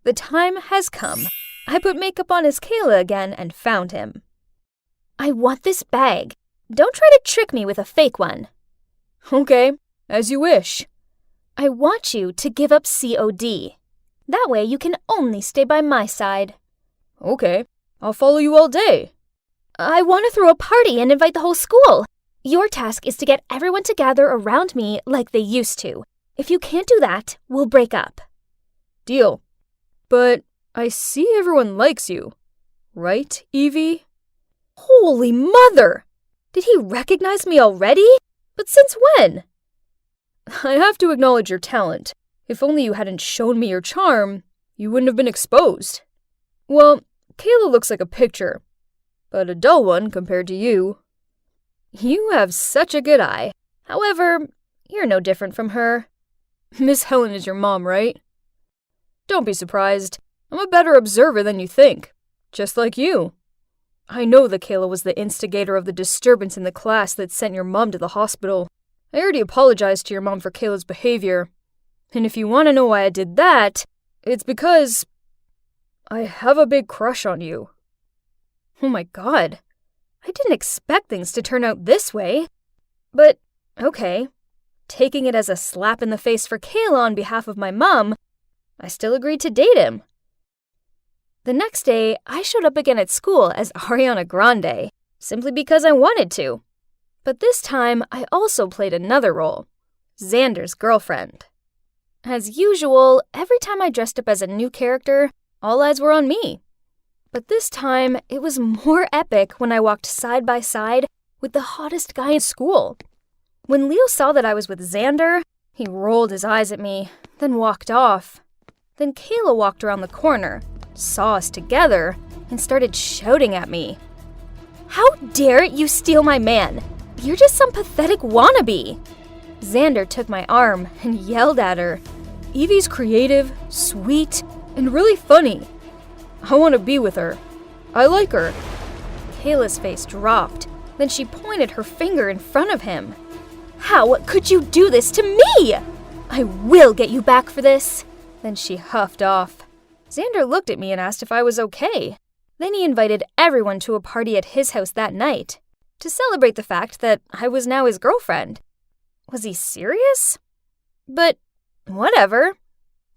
The time has come. I put makeup on as Kayla again and found him. I want this bag. Don't try to trick me with a fake one. Okay, as you wish. I want you to give up COD. That way you can only stay by my side. Okay, I'll follow you all day. I want to throw a party and invite the whole school. Your task is to get everyone to gather around me like they used to. If you can't do that, we'll break up. Deal. But I see everyone likes you. Right, Evie? Holy mother! Did he recognize me already? But since when? I have to acknowledge your talent. If only you hadn't shown me your charm, you wouldn't have been exposed. Well, Kayla looks like a picture, but a dull one compared to you. You have such a good eye. However, you're no different from her. Miss Helen is your mom, right? Don't be surprised. I'm a better observer than you think. Just like you. I know that Kayla was the instigator of the disturbance in the class that sent your mom to the hospital. I already apologized to your mom for Kayla's behavior. And if you want to know why I did that, it's because I have a big crush on you. Oh my god. I didn't expect things to turn out this way. But, okay. Taking it as a slap in the face for Kayla on behalf of my mom, I still agreed to date him. The next day, I showed up again at school as Ariana Grande, simply because I wanted to. But this time, I also played another role, Xander's girlfriend. As usual, every time I dressed up as a new character, all eyes were on me. But this time, it was more epic when I walked side by side with the hottest guy in school. When Leo saw that I was with Xander, he rolled his eyes at me, then walked off. Then Kayla walked around the corner, saw us together, and started shouting at me. How dare you steal my man? You're just some pathetic wannabe. Xander took my arm and yelled at her. Evie's creative, sweet, and really funny. I want to be with her. I like her. Kayla's face dropped. Then she pointed her finger in front of him. How could you do this to me? I will get you back for this. Then she huffed off. Xander looked at me and asked if I was okay. Then he invited everyone to a party at his house that night to celebrate the fact that I was now his girlfriend. Was he serious? But whatever.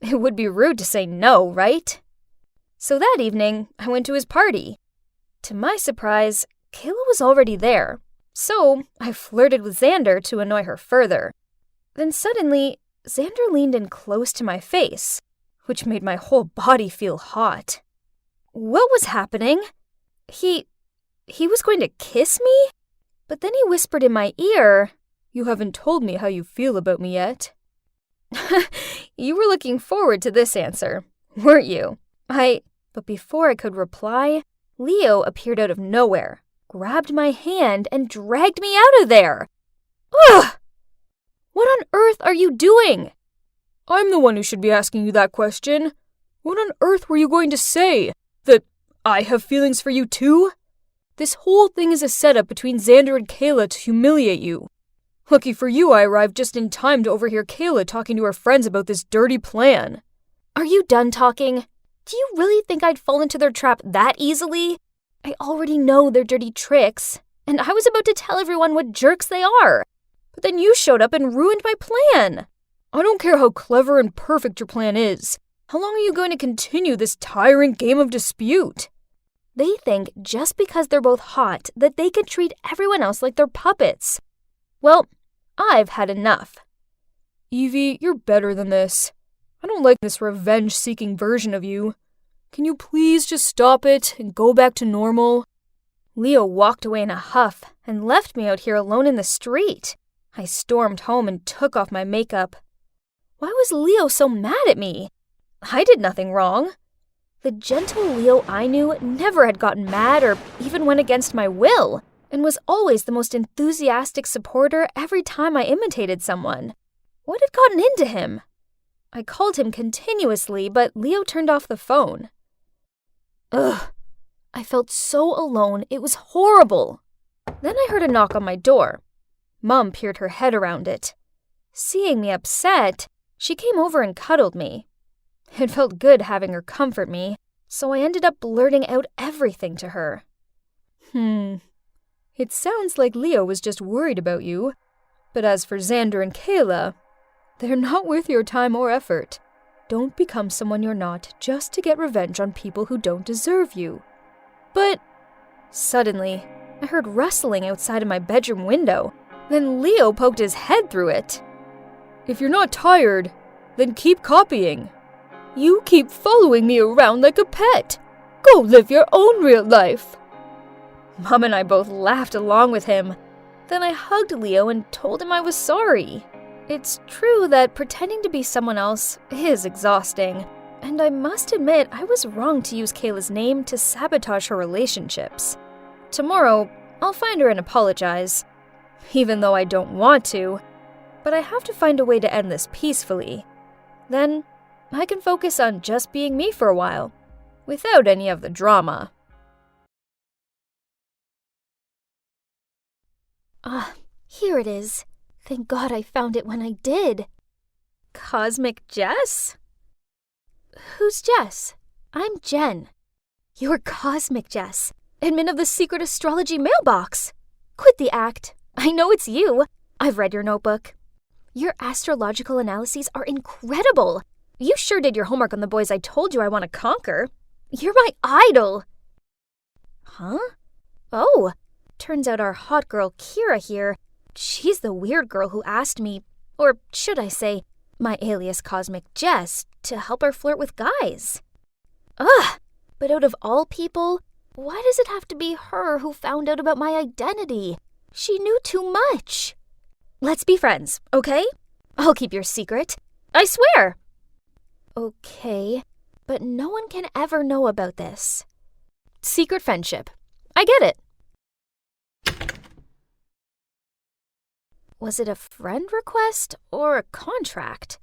It would be rude to say no, right? So that evening, I went to his party. To my surprise, Kayla was already there, so I flirted with Xander to annoy her further. Then suddenly, Xander leaned in close to my face, which made my whole body feel hot. What was happening? He was going to kiss me? But then he whispered in my ear, "You haven't told me how you feel about me yet." You were looking forward to this answer, weren't you? But before I could reply, Leo appeared out of nowhere, grabbed my hand, and dragged me out of there. Ugh! What on earth are you doing? I'm the one who should be asking you that question. What on earth were you going to say? That I have feelings for you too? This whole thing is a setup between Xander and Kayla to humiliate you. Lucky for you, I arrived just in time to overhear Kayla talking to her friends about this dirty plan. Are you done talking? Do you really think I'd fall into their trap that easily? I already know their dirty tricks, and I was about to tell everyone what jerks they are. But then you showed up and ruined my plan. I don't care how clever and perfect your plan is. How long are you going to continue this tiring game of dispute? They think just because they're both hot that they can treat everyone else like they're puppets. Well, I've had enough. Evie, you're better than this. I don't like this revenge-seeking version of you. Can you please just stop it and go back to normal? Leo walked away in a huff and left me out here alone in the street. I stormed home and took off my makeup. Why was Leo so mad at me? I did nothing wrong. The gentle Leo I knew never had gotten mad or even went against my will, and was always the most enthusiastic supporter every time I imitated someone. What had gotten into him? I called him continuously, but Leo turned off the phone. Ugh. I felt so alone, it was horrible. Then I heard a knock on my door. Mom peered her head around it. Seeing me upset, she came over and cuddled me. It felt good having her comfort me, so I ended up blurting out everything to her. It sounds like Leo was just worried about you. But as for Xander and Kayla, they're not worth your time or effort. Don't become someone you're not just to get revenge on people who don't deserve you. But suddenly, I heard rustling outside of my bedroom window. Then Leo poked his head through it. If you're not tired, then keep copying. You keep following me around like a pet. Go live your own real life. Mom and I both laughed along with him. Then I hugged Leo and told him I was sorry. It's true that pretending to be someone else is exhausting, and I must admit I was wrong to use Kayla's name to sabotage her relationships. Tomorrow, I'll find her and apologize, even though I don't want to, but I have to find a way to end this peacefully. Then, I can focus on just being me for a while, without any of the drama. Here it is. Thank God I found it when I did. Cosmic Jess? Who's Jess? I'm Jen. You're Cosmic Jess, admin of the secret astrology mailbox. Quit the act. I know it's you. I've read your notebook. Your astrological analyses are incredible. You sure did your homework on the boys I told you I want to conquer. You're my idol. Huh? Oh, turns out our hot girl Kira here, she's the weird girl who asked me, or should I say, my alias Cosmic Jess, to help her flirt with guys. Ugh, but out of all people, why does it have to be her who found out about my identity? She knew too much. Let's be friends, okay? I'll keep your secret. I swear. Okay, but no one can ever know about this. Secret friendship. I get it. Was it a friend request or a contract?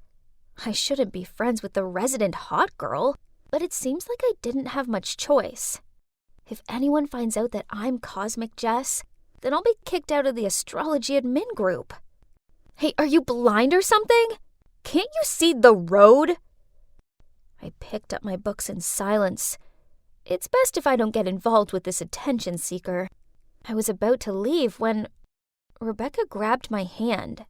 I shouldn't be friends with the resident hot girl, but it seems like I didn't have much choice. If anyone finds out that I'm Cosmic Jess, then I'll be kicked out of the astrology admin group. Hey, are you blind or something? Can't you see the road? I picked up my books in silence. It's best if I don't get involved with this attention seeker. I was about to leave when Rebecca grabbed my hand.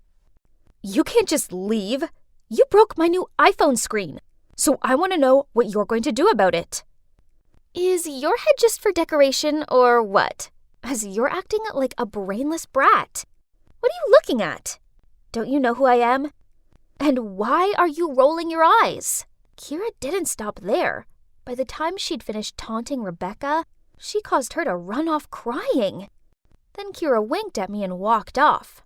You can't just leave. You broke my new iPhone screen, so I want to know what you're going to do about it. Is your head just for decoration or what? As you're acting like a brainless brat. What are you looking at? Don't you know who I am? And why are you rolling your eyes? Kira didn't stop there. By the time she'd finished taunting Rebecca, she caused her to run off crying. Then Kira winked at me and walked off.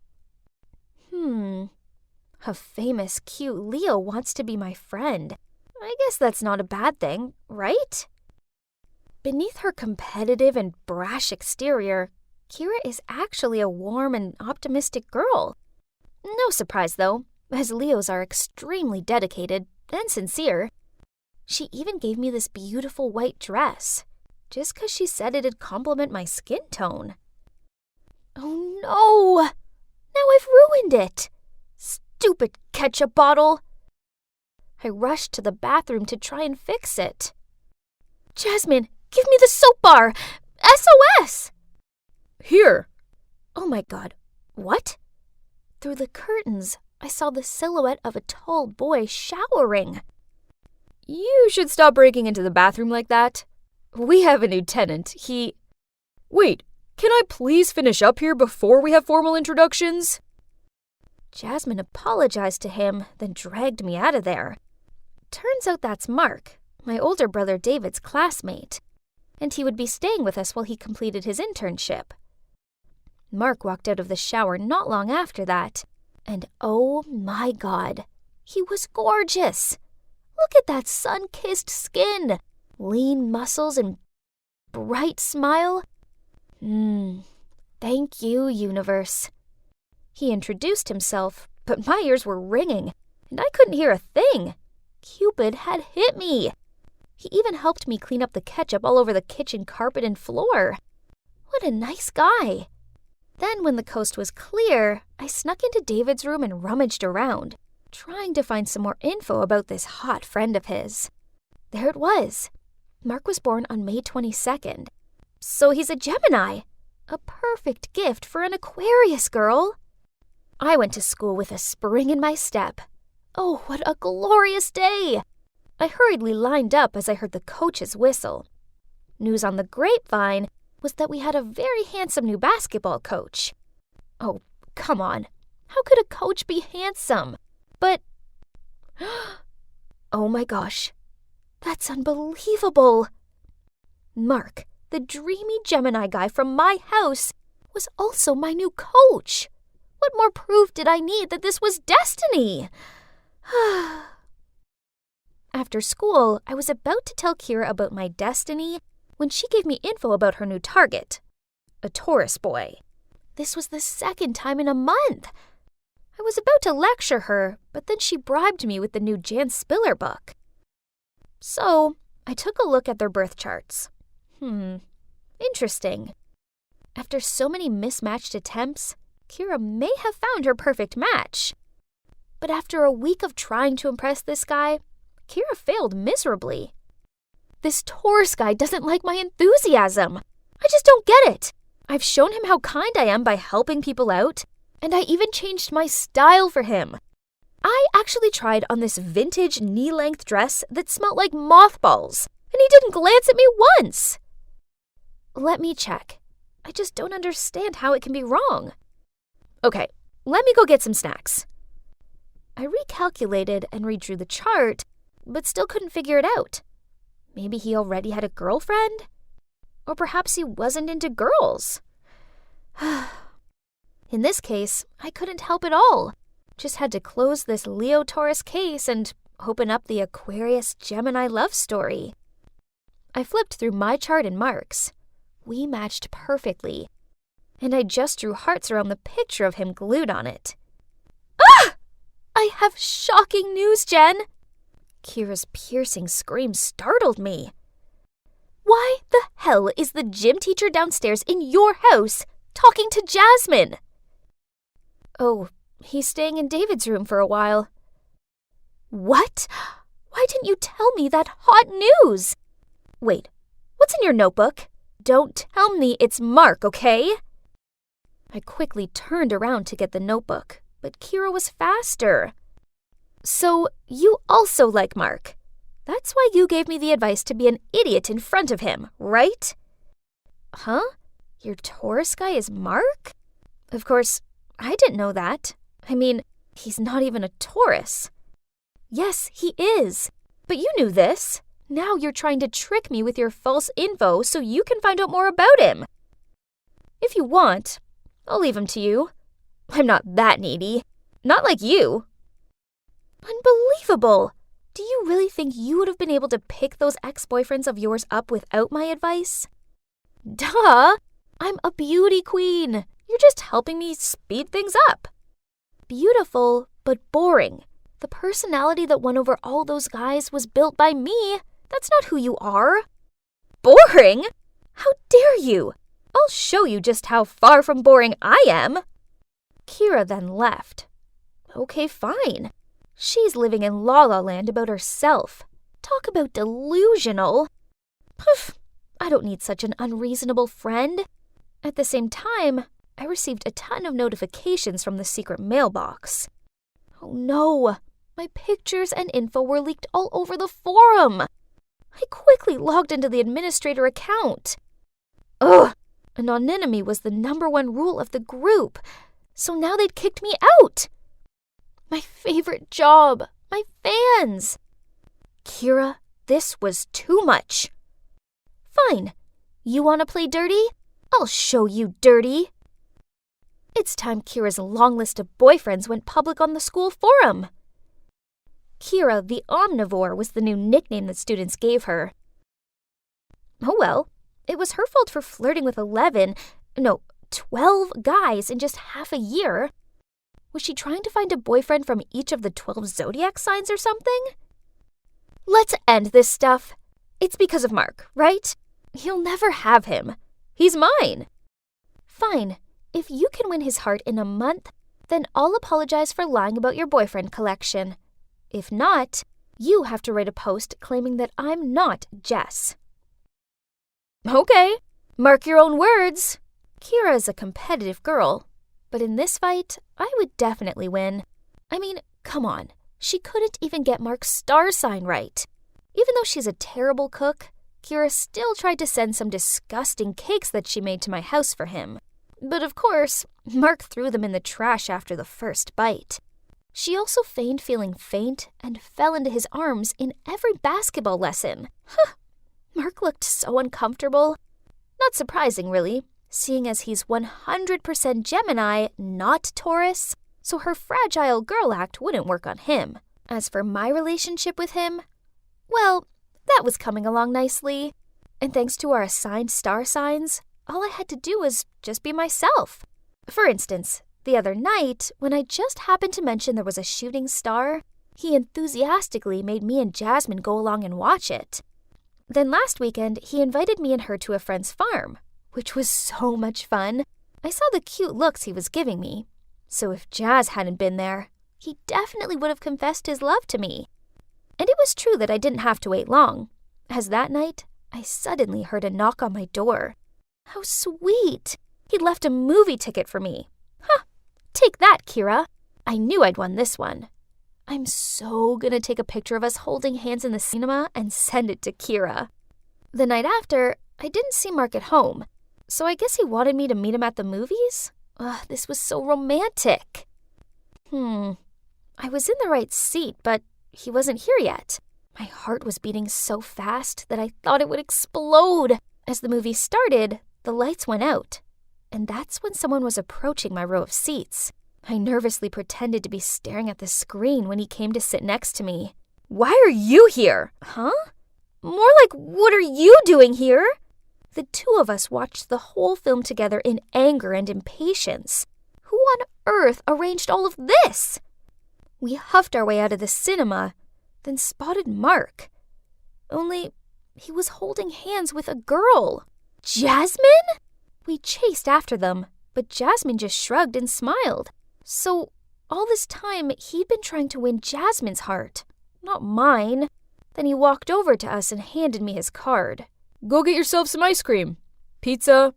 A famous, cute Leo wants to be my friend. I guess that's not a bad thing, right? Beneath her competitive and brash exterior, Kira is actually a warm and optimistic girl. No surprise, though, as Leos are extremely dedicated and sincere. She even gave me this beautiful white dress, just 'cause she said it'd complement my skin tone. Oh no! Now I've ruined it! Stupid ketchup bottle! I rushed to the bathroom to try and fix it. Jasmine, give me the soap bar! SOS! Here! Oh my God, what? Through the curtains, I saw the silhouette of a tall boy showering. You should stop breaking into the bathroom like that. We have a new tenant. Wait, can I please finish up here before we have formal introductions? Jasmine apologized to him, then dragged me out of there. Turns out that's Mark, my older brother David's classmate, and he would be staying with us while he completed his internship. Mark walked out of the shower not long after that, and oh my God, he was gorgeous. Look at that sun-kissed skin, lean muscles, and bright smile. Thank you, universe. He introduced himself, but my ears were ringing, and I couldn't hear a thing. Cupid had hit me. He even helped me clean up the ketchup all over the kitchen carpet and floor. What a nice guy. Then when the coast was clear, I snuck into David's room and rummaged around, trying to find some more info about this hot friend of his. There it was. Mark was born on May 22nd. So he's a Gemini. A perfect gift for an Aquarius girl. I went to school with a spring in my step. Oh, what a glorious day! I hurriedly lined up as I heard the coach's whistle. News on the grapevine was that we had a very handsome new basketball coach. Oh, come on. How could a coach be handsome? But, oh my gosh, That's unbelievable. Mark, the dreamy Gemini guy from my house, was also my new coach. What more proof did I need that this was destiny? After school, I was about to tell Kira about my destiny when she gave me info about her new target, a Taurus boy. This was the second time in a month. I was about to lecture her, but then she bribed me with the new Jan Spiller book. So, I took a look at their birth charts. Interesting. After so many mismatched attempts, Kira may have found her perfect match. But after a week of trying to impress this guy, Kira failed miserably. This Taurus guy doesn't like my enthusiasm. I just don't get it. I've shown him how kind I am by helping people out, and I even changed my style for him. I actually tried on this vintage knee-length dress that smelled like mothballs, and he didn't glance at me once. Let me check. I just don't understand how it can be wrong. Okay, let me go get some snacks. I recalculated and redrew the chart, but still couldn't figure it out. Maybe he already had a girlfriend? Or perhaps he wasn't into girls. In this case, I couldn't help at all. Just had to close this Leo-Taurus case and open up the Aquarius-Gemini love story. I flipped through my chart and Mark's. We matched perfectly, and I just drew hearts around the picture of him glued on it. Ah! I have shocking news, Jen! Kira's piercing scream startled me. Why the hell is the gym teacher downstairs in your house talking to Jasmine? Oh, he's staying in David's room for a while. What? Why didn't you tell me that hot news? Wait, what's in your notebook? Don't tell me it's Mark, okay? I quickly turned around to get the notebook, but Kira was faster. So, you also like Mark. That's why you gave me the advice to be an idiot in front of him, right? Huh? Your Taurus guy is Mark? Of course, I didn't know that. I mean, he's not even a Taurus. Yes, he is. But you knew this. Now you're trying to trick me with your false info so you can find out more about him. If you want, I'll leave him to you. I'm not that needy. Not like you. Unbelievable! Do you really think you would have been able to pick those ex-boyfriends of yours up without my advice? Duh! I'm a beauty queen. You're just helping me speed things up. Beautiful, but boring. The personality that won over all those guys was built by me. That's not who you are. Boring? How dare you? I'll show you just how far from boring I am. Kira then left. Okay, fine. She's living in La La Land about herself. Talk about delusional. Poof, I don't need such an unreasonable friend. At the same time, I received a ton of notifications from the secret mailbox. Oh no, my pictures and info were leaked all over the forum. I quickly logged into the administrator account. Ugh, anonymity was the #1 rule of the group, so now they'd kicked me out. My favorite job, my fans. Kira, this was too much. Fine, you want to play dirty? I'll show you dirty. It's time Kira's long list of boyfriends went public on the school forum. Kira the Omnivore was the new nickname that students gave her. Oh well, it was her fault for flirting with 12 guys in just half a year. Was she trying to find a boyfriend from each of the 12 zodiac signs or something? Let's end this stuff. It's because of Mark, right? You'll never have him. He's mine. Fine. If you can win his heart in a month, then I'll apologize for lying about your boyfriend collection. If not, you have to write a post claiming that I'm not Jess. Okay, mark your own words. Kira is a competitive girl, but in this fight, I would definitely win. I mean, come on, she couldn't even get Mark's star sign right. Even though she's a terrible cook, Kira still tried to send some disgusting cakes that she made to my house for him. But of course, Mark threw them in the trash after the first bite. She also feigned feeling faint and fell into his arms in every basketball lesson. Huh. Mark looked so uncomfortable. Not surprising, really, seeing as he's 100% Gemini, not Taurus, so her fragile girl act wouldn't work on him. As for my relationship with him, well, that was coming along nicely. And thanks to our assigned star signs, all I had to do was just be myself. For instance, the other night, when I just happened to mention there was a shooting star, he enthusiastically made me and Jasmine go along and watch it. Then last weekend, he invited me and her to a friend's farm, which was so much fun. I saw the cute looks he was giving me, so if Jazz hadn't been there, he definitely would have confessed his love to me. And it was true that I didn't have to wait long, as that night, I suddenly heard a knock on my door. How sweet! He'd left a movie ticket for me. Huh! Take that, Kira! I knew I'd won this one. I'm so gonna take a picture of us holding hands in the cinema and send it to Kira. The night after, I didn't see Mark at home, so I guess he wanted me to meet him at the movies? This was so romantic. I was in the right seat, but he wasn't here yet. My heart was beating so fast that I thought it would explode. As the movie started, the lights went out, and that's when someone was approaching my row of seats. I nervously pretended to be staring at the screen when he came to sit next to me. Why are you here? Huh? More like, what are you doing here? The two of us watched the whole film together in anger and impatience. Who on earth arranged all of this? We huffed our way out of the cinema, then spotted Mark. Only he was holding hands with a girl. Jasmine? We chased after them, but Jasmine just shrugged and smiled. So all this time, he'd been trying to win Jasmine's heart, not mine. Then he walked over to us and handed me his card. Go get yourself some ice cream, pizza,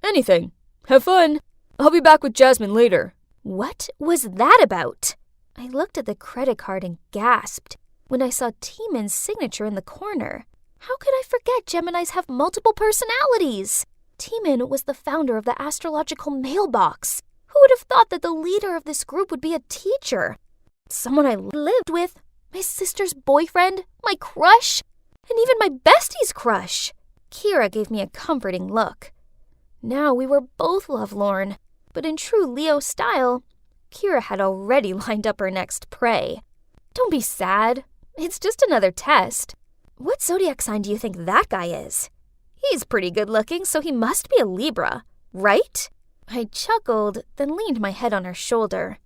anything. Have fun. I'll be back with Jasmine later. What was that about? I looked at the credit card and gasped when I saw Timon's signature in the corner. How could I forget Geminis have multiple personalities? Timon was the founder of the astrological mailbox. Who would have thought that the leader of this group would be a teacher? Someone I lived with, my sister's boyfriend, my crush, and even my bestie's crush. Kira gave me a comforting look. Now we were both lovelorn, but in true Leo style, Kira had already lined up her next prey. Don't be sad. It's just another test. What zodiac sign do you think that guy is? He's pretty good looking, so he must be a Libra, right? I chuckled, then leaned my head on her shoulder.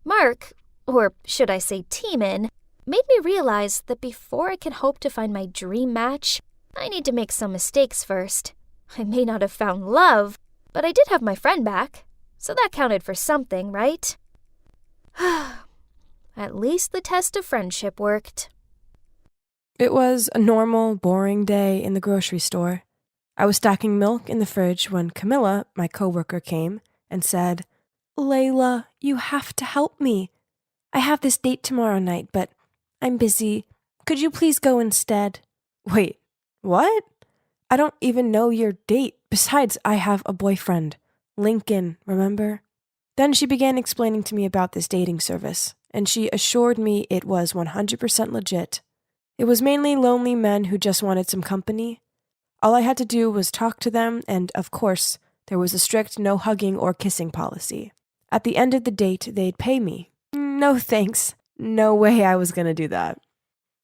Mark, or should I say Timon, made me realize that before I can hope to find my dream match, I need to make some mistakes first. I may not have found love, but I did have my friend back, so that counted for something, right? At least the test of friendship worked. It was a normal, boring day in the grocery store. I was stacking milk in the fridge when Camilla, my coworker, came and said, "Layla, you have to help me. I have this date tomorrow night, but I'm busy. Could you please go instead?" Wait, what? I don't even know your date. Besides, I have a boyfriend. Lincoln, remember? Then she began explaining to me about this dating service, and she assured me it was 100% legit. It was mainly lonely men who just wanted some company. All I had to do was talk to them, and of course, there was a strict no hugging or kissing policy. At the end of the date, they'd pay me. No thanks. No way I was gonna do that.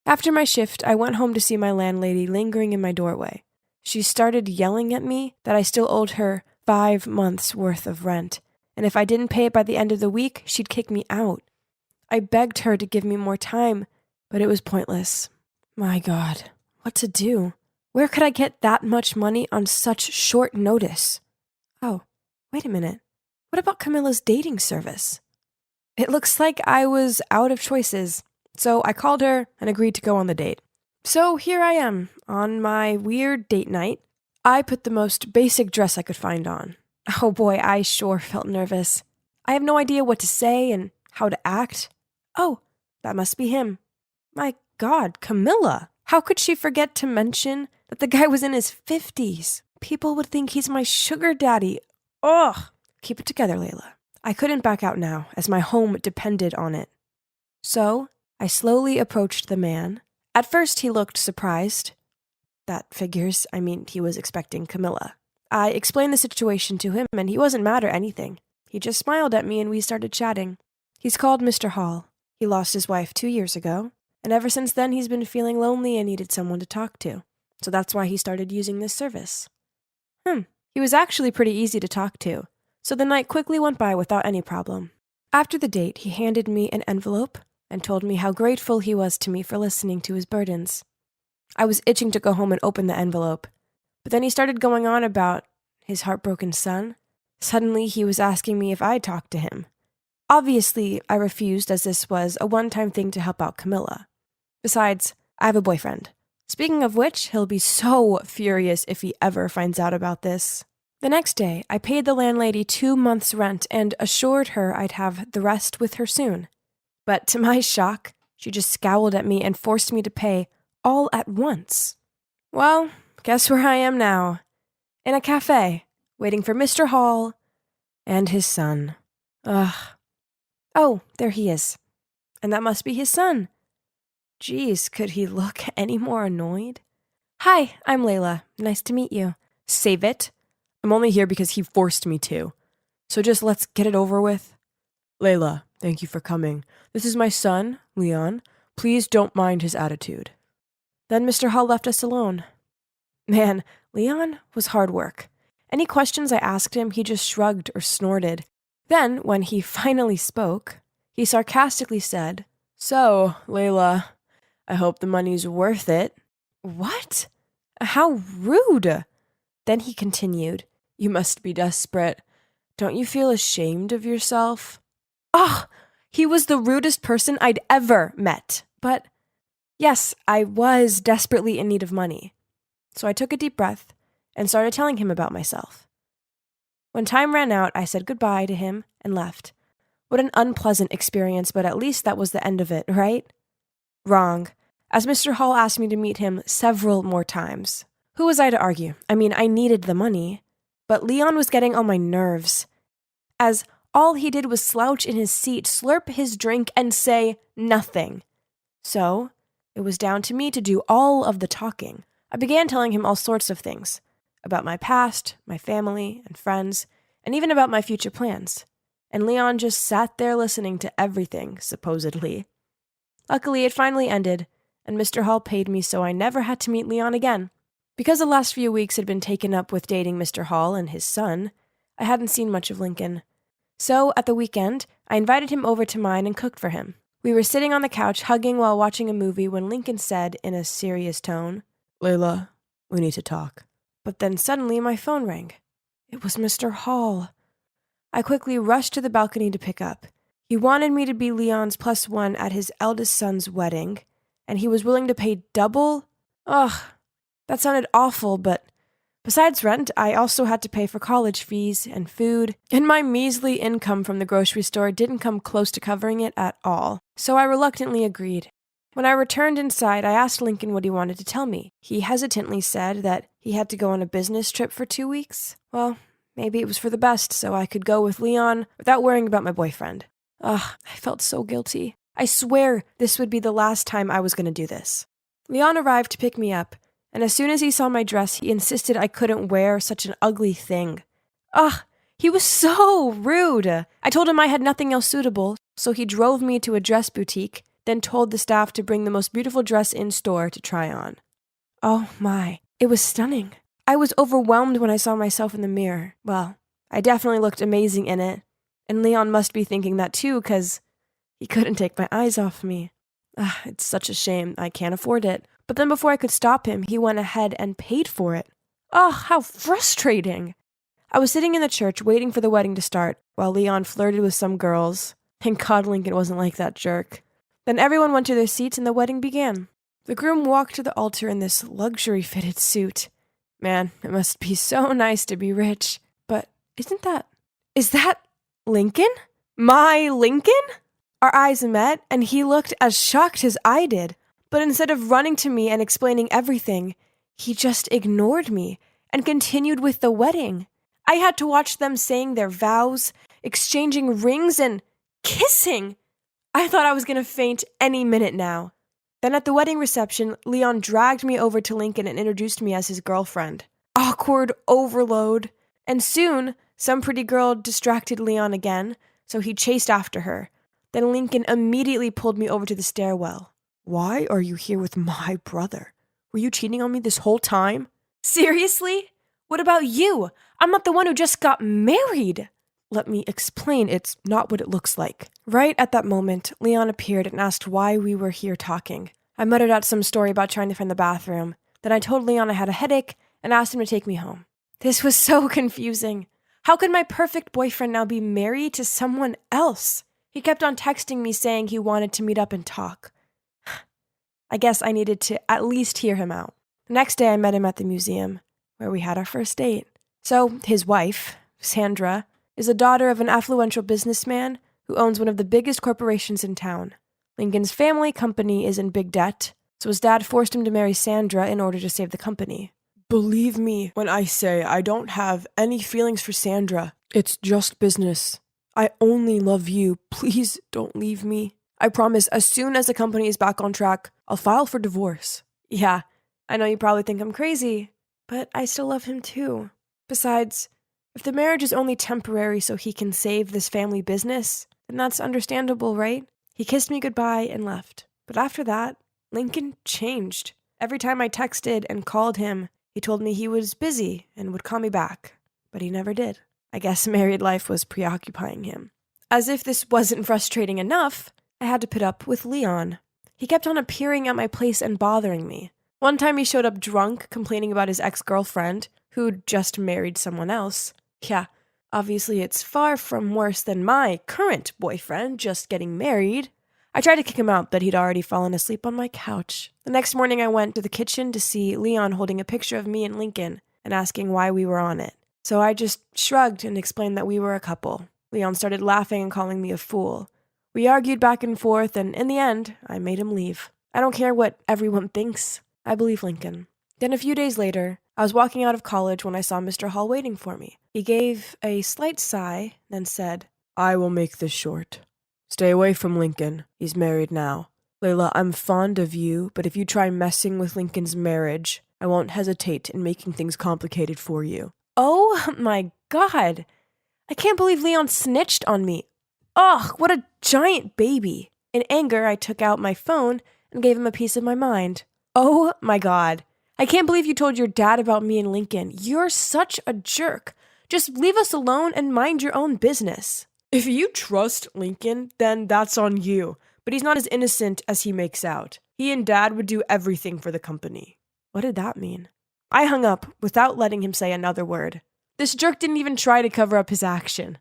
After my shift, I went home to see my landlady lingering in my doorway. She started yelling at me that I still owed her 5 months' worth of rent, and if I didn't pay it by the end of the week, she'd kick me out. I begged her to give me more time, but it was pointless. My God, what to do? Where could I get that much money on such short notice? Oh, wait a minute. What about Camilla's dating service? It looks like I was out of choices, so I called her and agreed to go on the date. So here I am, on my weird date night. I put the most basic dress I could find on. Oh boy, I sure felt nervous. I have no idea what to say and how to act. Oh, that must be him. My God, Camilla! How could she forget to mention that the guy was in his 50s? People would think he's my sugar daddy. Ugh! Keep it together, Layla. I couldn't back out now, as my home depended on it. So, I slowly approached the man. At first, he looked surprised. That figures, he was expecting Camilla. I explained the situation to him, and he wasn't mad or anything. He just smiled at me, and we started chatting. He's called Mr. Hall. He lost his wife 2 years ago, and ever since then he's been feeling lonely and needed someone to talk to. So that's why he started using this service. He was actually pretty easy to talk to, so the night quickly went by without any problem. After the date, he handed me an envelope and told me how grateful he was to me for listening to his burdens. I was itching to go home and open the envelope, but then he started going on about his heartbroken son. Suddenly, he was asking me if I'd talk to him. Obviously, I refused, as this was a one-time thing to help out Camilla. Besides, I have a boyfriend. Speaking of which, he'll be so furious if he ever finds out about this. The next day, I paid the landlady 2 months' rent and assured her I'd have the rest with her soon. But to my shock, she just scowled at me and forced me to pay all at once. Well, guess where I am now? In a cafe, waiting for Mr. Hall and his son. Ugh. Oh, there he is. And that must be his son. Geez, could he look any more annoyed? Hi, I'm Layla. Nice to meet you. Save it. I'm only here because he forced me to. So just let's get it over with. Layla, thank you for coming. This is my son, Leon. Please don't mind his attitude. Then Mr. Hall left us alone. Man, Leon was hard work. Any questions I asked him, he just shrugged or snorted. Then, when he finally spoke, he sarcastically said, "So, Layla, I hope the money's worth it." What? How rude! Then he continued, "You must be desperate. Don't you feel ashamed of yourself?" Ah! He was the rudest person I'd ever met. But, yes, I was desperately in need of money. So I took a deep breath and started telling him about myself. When time ran out, I said goodbye to him and left. What an unpleasant experience, but at least that was the end of it, right? Wrong, as Mr. Hall asked me to meet him several more times. Who was I to argue? I needed the money. But Leon was getting on my nerves, as all he did was slouch in his seat, slurp his drink, and say nothing. So, it was down to me to do all of the talking. I began telling him all sorts of things. About my past, my family, and friends, and even about my future plans. And Leon just sat there listening to everything, supposedly. Luckily, it finally ended, and Mr. Hall paid me so I never had to meet Leon again. Because the last few weeks had been taken up with dating Mr. Hall and his son, I hadn't seen much of Lincoln. So, at the weekend, I invited him over to mine and cooked for him. We were sitting on the couch hugging while watching a movie when Lincoln said, in a serious tone, "Layla, we need to talk." But then suddenly my phone rang. It was Mr. Hall. I quickly rushed to the balcony to pick up. He wanted me to be Leon's +1 at his eldest son's wedding, and he was willing to pay double? Ugh, that sounded awful, but besides rent, I also had to pay for college fees and food, and my measly income from the grocery store didn't come close to covering it at all, so I reluctantly agreed. When I returned inside, I asked Lincoln what he wanted to tell me. He hesitantly said that he had to go on a business trip for 2 weeks. Well, maybe it was for the best, so I could go with Leon without worrying about my boyfriend. Ugh, I felt so guilty. I swear this would be the last time I was going to do this. Leon arrived to pick me up, and as soon as he saw my dress, he insisted I couldn't wear such an ugly thing. Ugh, he was so rude. I told him I had nothing else suitable, so he drove me to a dress boutique, then told the staff to bring the most beautiful dress in store to try on. Oh my, it was stunning. I was overwhelmed when I saw myself in the mirror. Well, I definitely looked amazing in it, and Leon must be thinking that too, 'cause he couldn't take my eyes off me. It's such a shame I can't afford it. But then before I could stop him, he went ahead and paid for it. How frustrating. I was sitting in the church waiting for the wedding to start, while Leon flirted with some girls. Thank God Lincoln wasn't like that jerk. Then everyone went to their seats and the wedding began. The groom walked to the altar in this luxury-fitted suit. Man, it must be so nice to be rich. But is that Lincoln? My Lincoln? Our eyes met, and he looked as shocked as I did. But instead of running to me and explaining everything, he just ignored me and continued with the wedding. I had to watch them saying their vows, exchanging rings and kissing. I thought I was going to faint any minute now. Then at the wedding reception, Leon dragged me over to Lincoln and introduced me as his girlfriend. Awkward overload. And soon, some pretty girl distracted Leon again, so he chased after her. Then Lincoln immediately pulled me over to the stairwell. Why are you here with my brother? Were you cheating on me this whole time? Seriously? What about you? I'm not the one who just got married. Let me explain, it's not what it looks like. Right at that moment, Leon appeared and asked why we were here talking. I muttered out some story about trying to find the bathroom. Then I told Leon I had a headache and asked him to take me home. This was so confusing. How could my perfect boyfriend now be married to someone else? He kept on texting me saying he wanted to meet up and talk. I guess I needed to at least hear him out. The next day I met him at the museum, where we had our first date. So, his wife, Sandra, is the daughter of an affluential businessman who owns one of the biggest corporations in town. Lincoln's family company is in big debt, so his dad forced him to marry Sandra in order to save the company. Believe me when I say I don't have any feelings for Sandra. It's just business. I only love you. Please don't leave me. I promise as soon as the company is back on track, I'll file for divorce. Yeah, I know you probably think I'm crazy, but I still love him too. Besides, if the marriage is only temporary so he can save this family business, then that's understandable, right? He kissed me goodbye and left. But after that, Lincoln changed. Every time I texted and called him, he told me he was busy and would call me back. But he never did. I guess married life was preoccupying him. As if this wasn't frustrating enough, I had to put up with Leon. He kept on appearing at my place and bothering me. One time he showed up drunk, complaining about his ex-girlfriend, who'd just married someone else. Yeah, obviously it's far from worse than my current boyfriend just getting married. I tried to kick him out, but he'd already fallen asleep on my couch. The next morning I went to the kitchen to see Leon holding a picture of me and Lincoln and asking why we were on it. So I just shrugged and explained that we were a couple. Leon started laughing and calling me a fool. We argued back and forth, and in the end, I made him leave. I don't care what everyone thinks. I believe Lincoln. Then a few days later, I was walking out of college when I saw Mr. Hall waiting for me. He gave a slight sigh, then said, I will make this short. Stay away from Lincoln. He's married now. Layla, I'm fond of you, but if you try messing with Lincoln's marriage, I won't hesitate in making things complicated for you. Oh my God. I can't believe Leon snitched on me. Ugh, what a giant baby. In anger, I took out my phone and gave him a piece of my mind. Oh my God. I can't believe you told your dad about me and Lincoln. You're such a jerk. Just leave us alone and mind your own business. If you trust Lincoln, then that's on you. But he's not as innocent as he makes out. He and Dad would do everything for the company. What did that mean? I hung up without letting him say another word. This jerk didn't even try to cover up his action.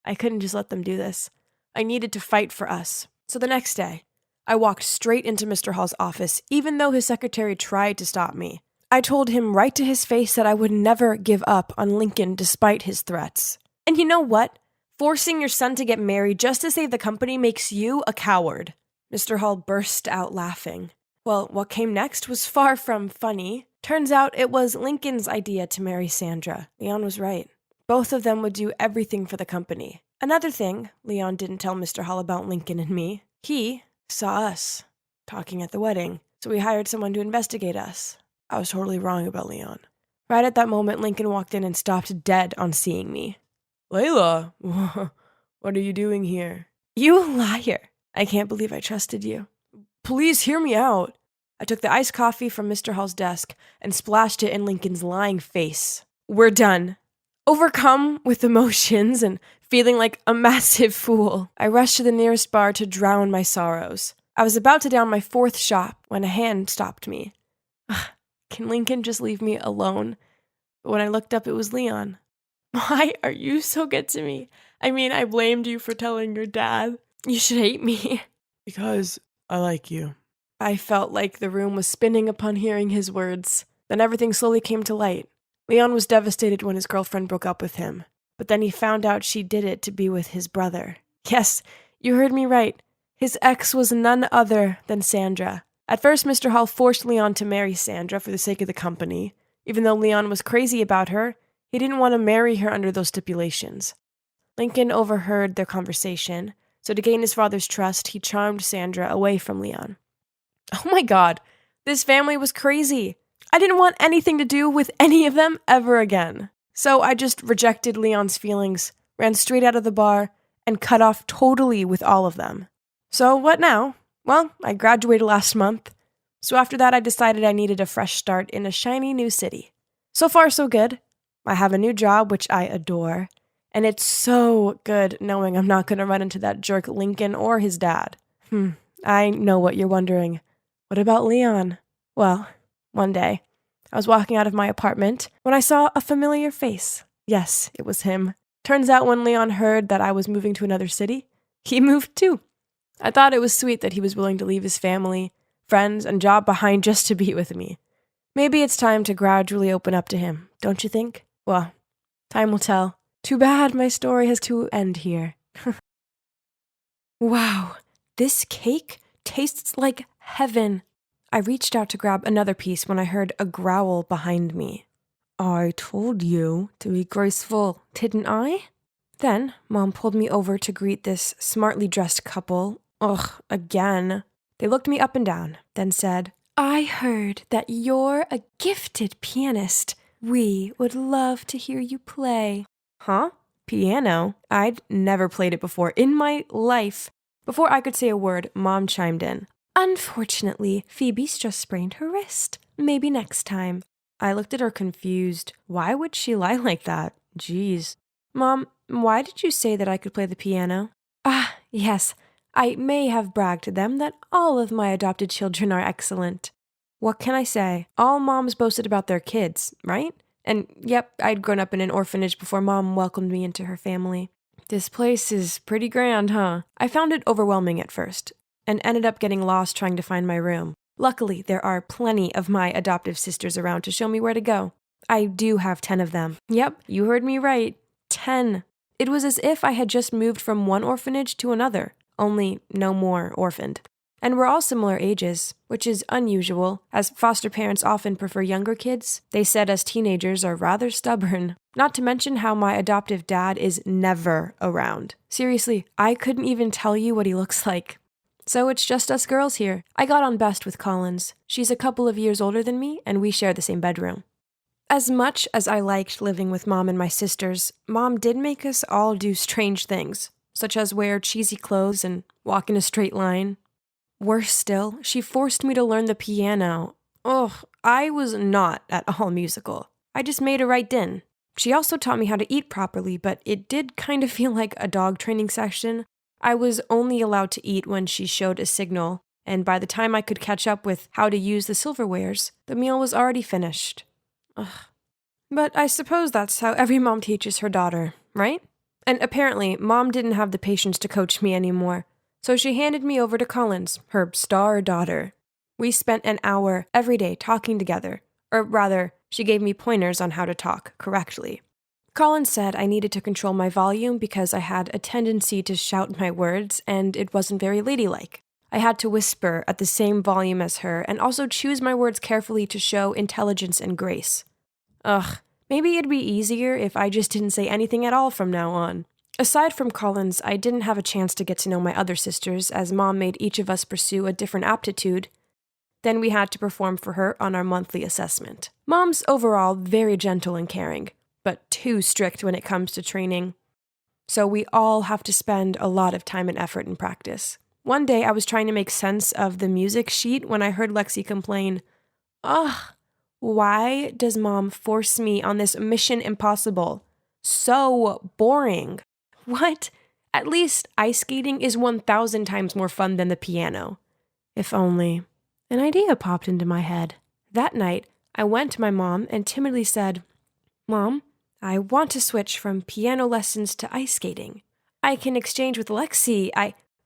I couldn't just let them do this. I needed to fight for us. So the next day, I walked straight into Mr. Hall's office, even though his secretary tried to stop me. I told him right to his face that I would never give up on Lincoln despite his threats. And you know what? Forcing your son to get married just to save the company makes you a coward. Mr. Hall burst out laughing. Well, what came next was far from funny. Turns out it was Lincoln's idea to marry Sandra. Leon was right. Both of them would do everything for the company. Another thing, Leon didn't tell Mr. Hall about Lincoln and me. He saw us talking at the wedding, so we hired someone to investigate us. I was totally wrong about Leon. Right at that moment, Lincoln walked in and stopped dead on seeing me. Layla, what are you doing here? You liar. I can't believe I trusted you. Please hear me out. I took the iced coffee from Mr. Hall's desk and splashed it in Lincoln's lying face. We're done. Overcome with emotions and feeling like a massive fool, I rushed to the nearest bar to drown my sorrows. I was about to down my fourth shot when a hand stopped me. Can Lincoln just leave me alone? But when I looked up, it was Leon. Why are you so good to me? I mean, I blamed you for telling your dad. You should hate me. Because I like you. I felt like the room was spinning upon hearing his words. Then everything slowly came to light. Leon was devastated when his girlfriend broke up with him. But then he found out she did it to be with his brother. Yes, you heard me right. His ex was none other than Sandra. At first, Mr. Hall forced Leon to marry Sandra for the sake of the company. Even though Leon was crazy about her, he didn't want to marry her under those stipulations. Lincoln overheard their conversation, so to gain his father's trust, he charmed Sandra away from Leon. Oh my god, this family was crazy. I didn't want anything to do with any of them ever again. So I just rejected Leon's feelings, ran straight out of the bar, and cut off totally with all of them. So what now? Well, I graduated last month. So after that, I decided I needed a fresh start in a shiny new city. So far, so good. I have a new job, which I adore. And it's so good knowing I'm not going to run into that jerk Lincoln or his dad. I know what you're wondering. What about Leon? Well, one day, I was walking out of my apartment when I saw a familiar face. Yes, it was him. Turns out when Leon heard that I was moving to another city, he moved too. I thought it was sweet that he was willing to leave his family, friends, and job behind just to be with me. Maybe it's time to gradually open up to him, don't you think? Well, time will tell. Too bad my story has to end here. Wow, this cake tastes like heaven. I reached out to grab another piece when I heard a growl behind me. I told you to be graceful, didn't I? Then, Mom pulled me over to greet this smartly dressed couple. Ugh, again. They looked me up and down, then said, I heard that you're a gifted pianist. We would love to hear you play. Huh? Piano? I'd never played it before in my life. Before I could say a word, Mom chimed in. Unfortunately, Phoebe's just sprained her wrist. Maybe next time. I looked at her confused. Why would she lie like that? Jeez. Mom, why did you say that I could play the piano? Yes. I may have bragged to them that all of my adopted children are excellent. What can I say? All moms boasted about their kids, right? And yep, I'd grown up in an orphanage before Mom welcomed me into her family. This place is pretty grand, huh? I found it overwhelming at first, and ended up getting lost trying to find my room. Luckily, there are plenty of my adoptive sisters around to show me where to go. I do have 10 of them. Yep, you heard me right. 10. It was as if I had just moved from one orphanage to another, only no more orphaned. And we're all similar ages, which is unusual, as foster parents often prefer younger kids. They said us teenagers are rather stubborn. Not to mention how my adoptive dad is never around. Seriously, I couldn't even tell you what he looks like. So it's just us girls here. I got on best with Collins. She's a couple of years older than me, and we share the same bedroom. As much as I liked living with Mom and my sisters, Mom did make us all do strange things, such as wear cheesy clothes and walk in a straight line. Worse still, she forced me to learn the piano. Ugh, I was not at all musical. I just made a right din. She also taught me how to eat properly, but it did kind of feel like a dog training session. I was only allowed to eat when she showed a signal, and by the time I could catch up with how to use the silverwares, the meal was already finished. Ugh. But I suppose that's how every mom teaches her daughter, right? And apparently, Mom didn't have the patience to coach me anymore, so she handed me over to Collins, her star daughter. We spent an hour every day talking together, or rather, she gave me pointers on how to talk correctly. Collins said I needed to control my volume because I had a tendency to shout my words, and it wasn't very ladylike. I had to whisper at the same volume as her, and also choose my words carefully to show intelligence and grace. Ugh, maybe it'd be easier if I just didn't say anything at all from now on. Aside from Collins, I didn't have a chance to get to know my other sisters, as Mom made each of us pursue a different aptitude. Then we had to perform for her on our monthly assessment. Mom's overall very gentle and caring, but too strict when it comes to training. So we all have to spend a lot of time and effort in practice. One day I was trying to make sense of the music sheet when I heard Lexi complain, Ugh, why does Mom force me on this mission impossible? So boring. What? At least ice skating is 1,000 times more fun than the piano. If only. An idea popped into my head. That night, I went to my mom and timidly said, Mom, I want to switch from piano lessons to ice skating. I can exchange with Lexi.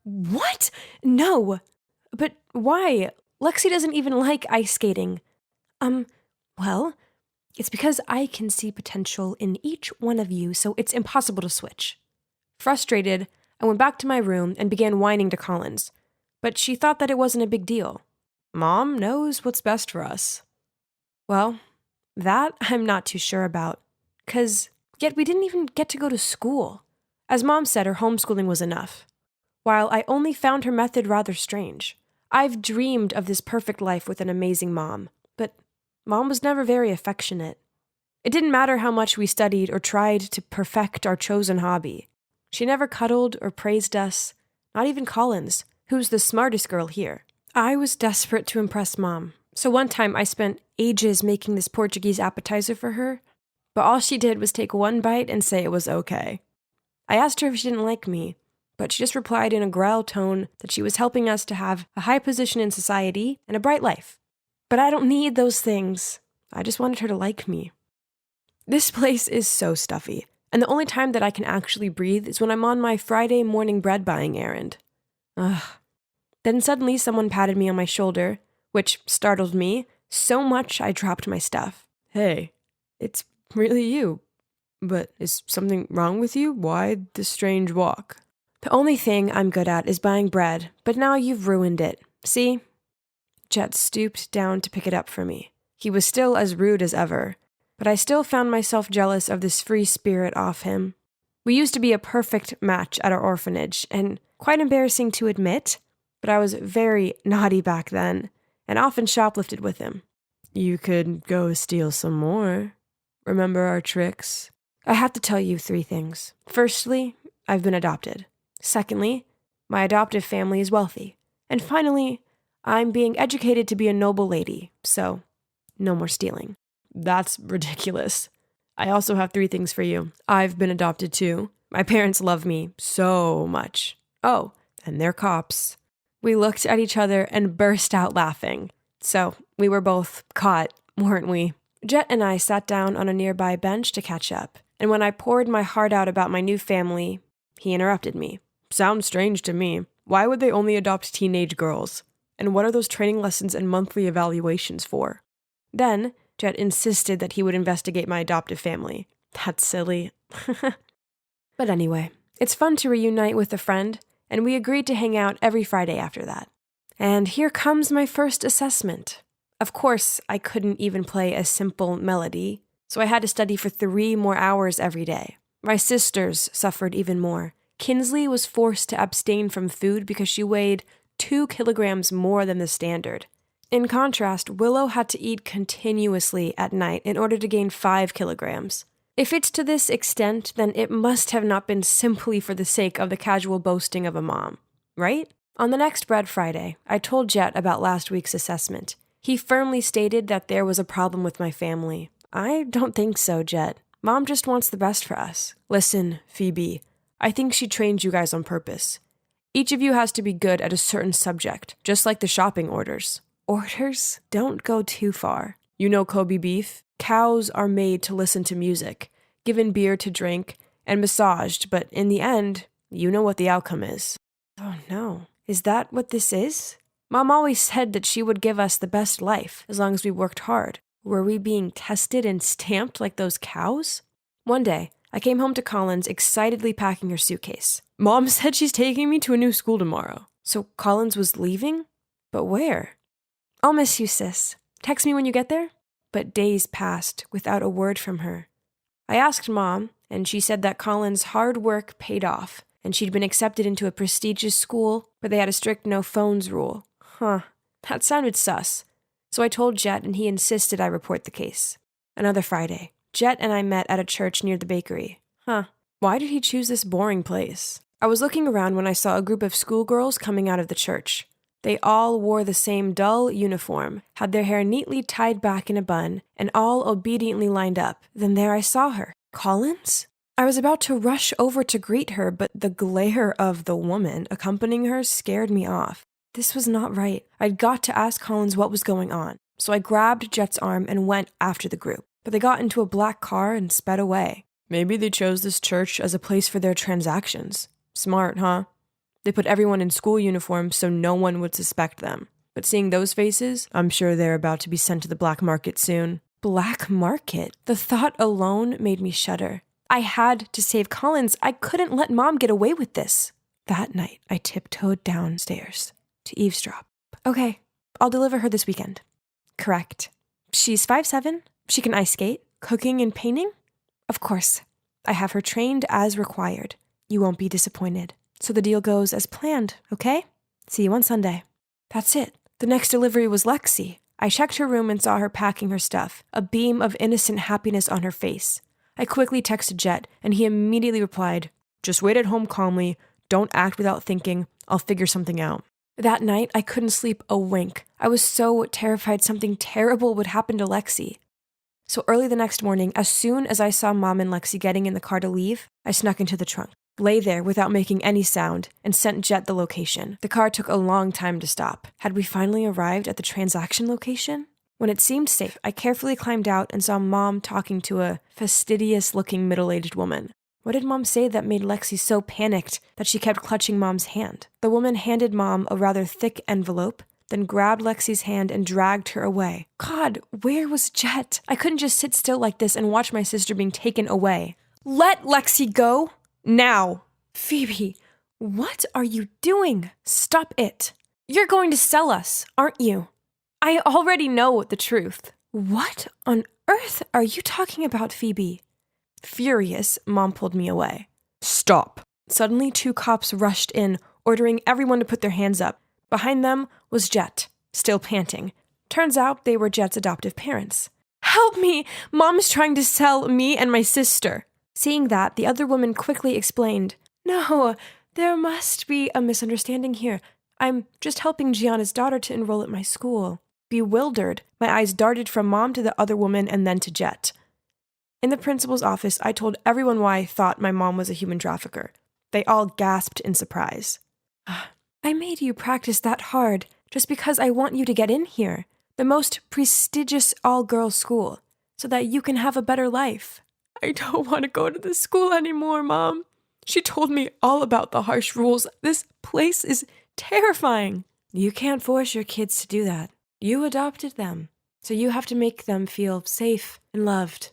What? No. But why? Lexi doesn't even like ice skating. Well, it's because I can see potential in each one of you, so it's impossible to switch. Frustrated, I went back to my room and began whining to Collins, but she thought that it wasn't a big deal. Mom knows what's best for us. Well, that I'm not too sure about, 'cause yet we didn't even get to go to school. As Mom said, her homeschooling was enough. While I only found her method rather strange, I've dreamed of this perfect life with an amazing mom, but Mom was never very affectionate. It didn't matter how much we studied or tried to perfect our chosen hobby. She never cuddled or praised us, not even Collins, who's the smartest girl here. I was desperate to impress Mom, so one time I spent ages making this Portuguese appetizer for her, but all she did was take one bite and say it was okay. I asked her if she didn't like me, but she just replied in a growl tone that she was helping us to have a high position in society and a bright life. But I don't need those things. I just wanted her to like me. This place is so stuffy, and the only time that I can actually breathe is when I'm on my Friday morning bread buying errand. Ugh. Then suddenly someone patted me on my shoulder, which startled me so much I dropped my stuff. Hey, it's really you. But is something wrong with you? Why the strange walk? The only thing I'm good at is buying bread, but now you've ruined it. See? Jet stooped down to pick it up for me. He was still as rude as ever, but I still found myself jealous of this free spirit off him. We used to be a perfect match at our orphanage, and quite embarrassing to admit, but I was very naughty back then, and often shoplifted with him. You could go steal some more. Remember our tricks? I have to tell you 3 things. Firstly, I've been adopted. Secondly, my adoptive family is wealthy. And finally, I'm being educated to be a noble lady, so no more stealing. That's ridiculous. I also have 3 things for you. I've been adopted too. My parents love me so much. Oh, and they're cops. We looked at each other and burst out laughing. So we were both caught, weren't we? Jet and I sat down on a nearby bench to catch up, and when I poured my heart out about my new family, he interrupted me. Sounds strange to me. Why would they only adopt teenage girls? And what are those training lessons and monthly evaluations for? Then, Jet insisted that he would investigate my adoptive family. That's silly. But anyway, it's fun to reunite with a friend, and we agreed to hang out every Friday after that. And here comes my first assessment. Of course, I couldn't even play a simple melody, so I had to study for 3 more hours every day. My sisters suffered even more. Kinsley was forced to abstain from food because she weighed 2 kilograms more than the standard. In contrast, Willow had to eat continuously at night in order to gain 5 kilograms. If it's to this extent, then it must have not been simply for the sake of the casual boasting of a mom, right? On the next Bread Friday, I told Jet about last week's assessment. He firmly stated that there was a problem with my family. I don't think so, Jet. Mom just wants the best for us. Listen, Phoebe, I think she trained you guys on purpose. Each of you has to be good at a certain subject, just like the shopping orders. Orders? Don't go too far. You know Kobe beef? Cows are made to listen to music, given beer to drink, and massaged, but in the end, you know what the outcome is. Oh no. Is that what this is? Mom always said that she would give us the best life, as long as we worked hard. Were we being tested and stamped like those cows? One day, I came home to Collins excitedly packing her suitcase. Mom said she's taking me to a new school tomorrow. So Collins was leaving? But where? I'll miss you, sis. Text me when you get there? But days passed without a word from her. I asked Mom, and she said that Collins' hard work paid off, and she'd been accepted into a prestigious school, but they had a strict no phones rule. Huh, that sounded sus. So I told Jet, and he insisted I report the case. Another Friday, Jet and I met at a church near the bakery. Why did he choose this boring place? I was looking around when I saw a group of schoolgirls coming out of the church. They all wore the same dull uniform, had their hair neatly tied back in a bun, and all obediently lined up. Then there I saw her. Collins? I was about to rush over to greet her, but the glare of the woman accompanying her scared me off. This was not right. I'd got to ask Collins what was going on. So I grabbed Jet's arm and went after the group. But they got into a black car and sped away. Maybe they chose this church as a place for their transactions. Smart, huh? They put everyone in school uniforms so no one would suspect them. But seeing those faces, I'm sure they're about to be sent to the black market soon. Black market? The thought alone made me shudder. I had to save Collins. I couldn't let Mom get away with this. That night, I tiptoed downstairs to eavesdrop. Okay, I'll deliver her this weekend. Correct. She's 5'7". She can ice skate, cooking and painting. Of course, I have her trained as required. you won't be disappointed. So the deal goes as planned, okay? See you on Sunday. That's it. The next delivery was Lexi. I checked her room and saw her packing her stuff, a beam of innocent happiness on her face. I quickly texted Jet, and he immediately replied, "Just wait at home calmly. Don't act without thinking. I'll figure something out." That night, I couldn't sleep a wink. I was so terrified something terrible would happen to Lexi. So early the next morning, as soon as I saw Mom and Lexi getting in the car to leave, I snuck into the trunk, lay there without making any sound, and sent Jet the location. The car took a long time to stop. Had we finally arrived at the transaction location? When it seemed safe, I carefully climbed out and saw Mom talking to a fastidious-looking middle-aged woman. What did Mom say that made Lexi so panicked that she kept clutching Mom's hand? The woman handed Mom a rather thick envelope, then grabbed Lexi's hand and dragged her away. God, where was Jet? I couldn't just sit still like this and watch my sister being taken away. Let Lexi go! Now! Phoebe, what are you doing? Stop it. You're going to sell us, aren't you? I already know the truth. What on earth are you talking about, Phoebe? Furious, Mom pulled me away. Stop. Suddenly, 2 cops rushed in, ordering everyone to put their hands up. Behind them was Jet, still panting. Turns out they were Jet's adoptive parents. Help me! Mom is trying to sell me and my sister. Seeing that, the other woman quickly explained, "No, there must be a misunderstanding here. I'm just helping Gianna's daughter to enroll at my school." Bewildered, my eyes darted from Mom to the other woman and then to Jet. In the principal's office, I told everyone why I thought my mom was a human trafficker. They all gasped in surprise. I made you practice that hard just because I want you to get in here, the most prestigious all-girls school, so that you can have a better life. I don't want to go to this school anymore, Mom. She told me all about the harsh rules. This place is terrifying. You can't force your kids to do that. You adopted them, so you have to make them feel safe and loved.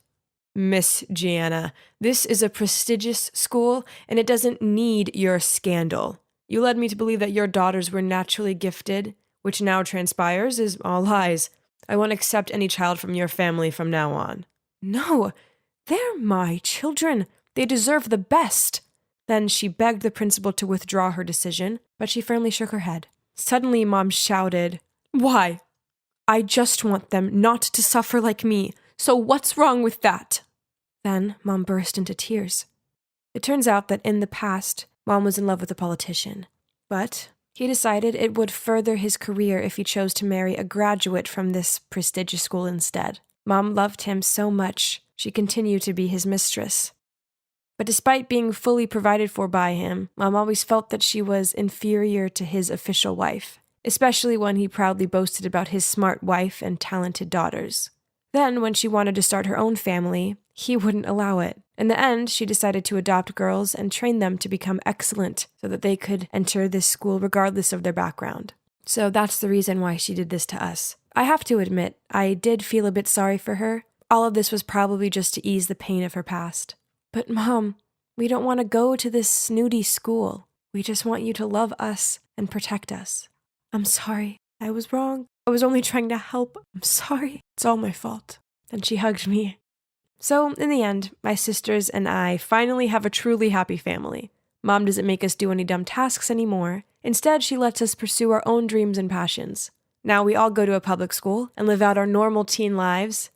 Miss Gianna, this is a prestigious school, and it doesn't need your scandal. You led me to believe that your daughters were naturally gifted, which now transpires is all lies. I won't accept any child from your family from now on. No, they're my children. They deserve the best. Then she begged the principal to withdraw her decision, but she firmly shook her head. Suddenly, Mom shouted, "Why? I just want them not to suffer like me, so what's wrong with that?" Then Mom burst into tears. It turns out that in the past, Mom was in love with a politician, but he decided it would further his career if he chose to marry a graduate from this prestigious school instead. Mom loved him so much, she continued to be his mistress. But despite being fully provided for by him, Mom always felt that she was inferior to his official wife, especially when he proudly boasted about his smart wife and talented daughters. Then, when she wanted to start her own family, he wouldn't allow it. In the end, she decided to adopt girls and train them to become excellent so that they could enter this school regardless of their background. So that's the reason why she did this to us. I have to admit, I did feel a bit sorry for her. All of this was probably just to ease the pain of her past. But Mom, we don't want to go to this snooty school. We just want you to love us and protect us. I'm sorry. I was wrong. I was only trying to help. I'm sorry. It's all my fault. Then she hugged me. So, in the end, my sisters and I finally have a truly happy family. Mom doesn't make us do any dumb tasks anymore. Instead, she lets us pursue our own dreams and passions. Now we all go to a public school and live out our normal teen lives.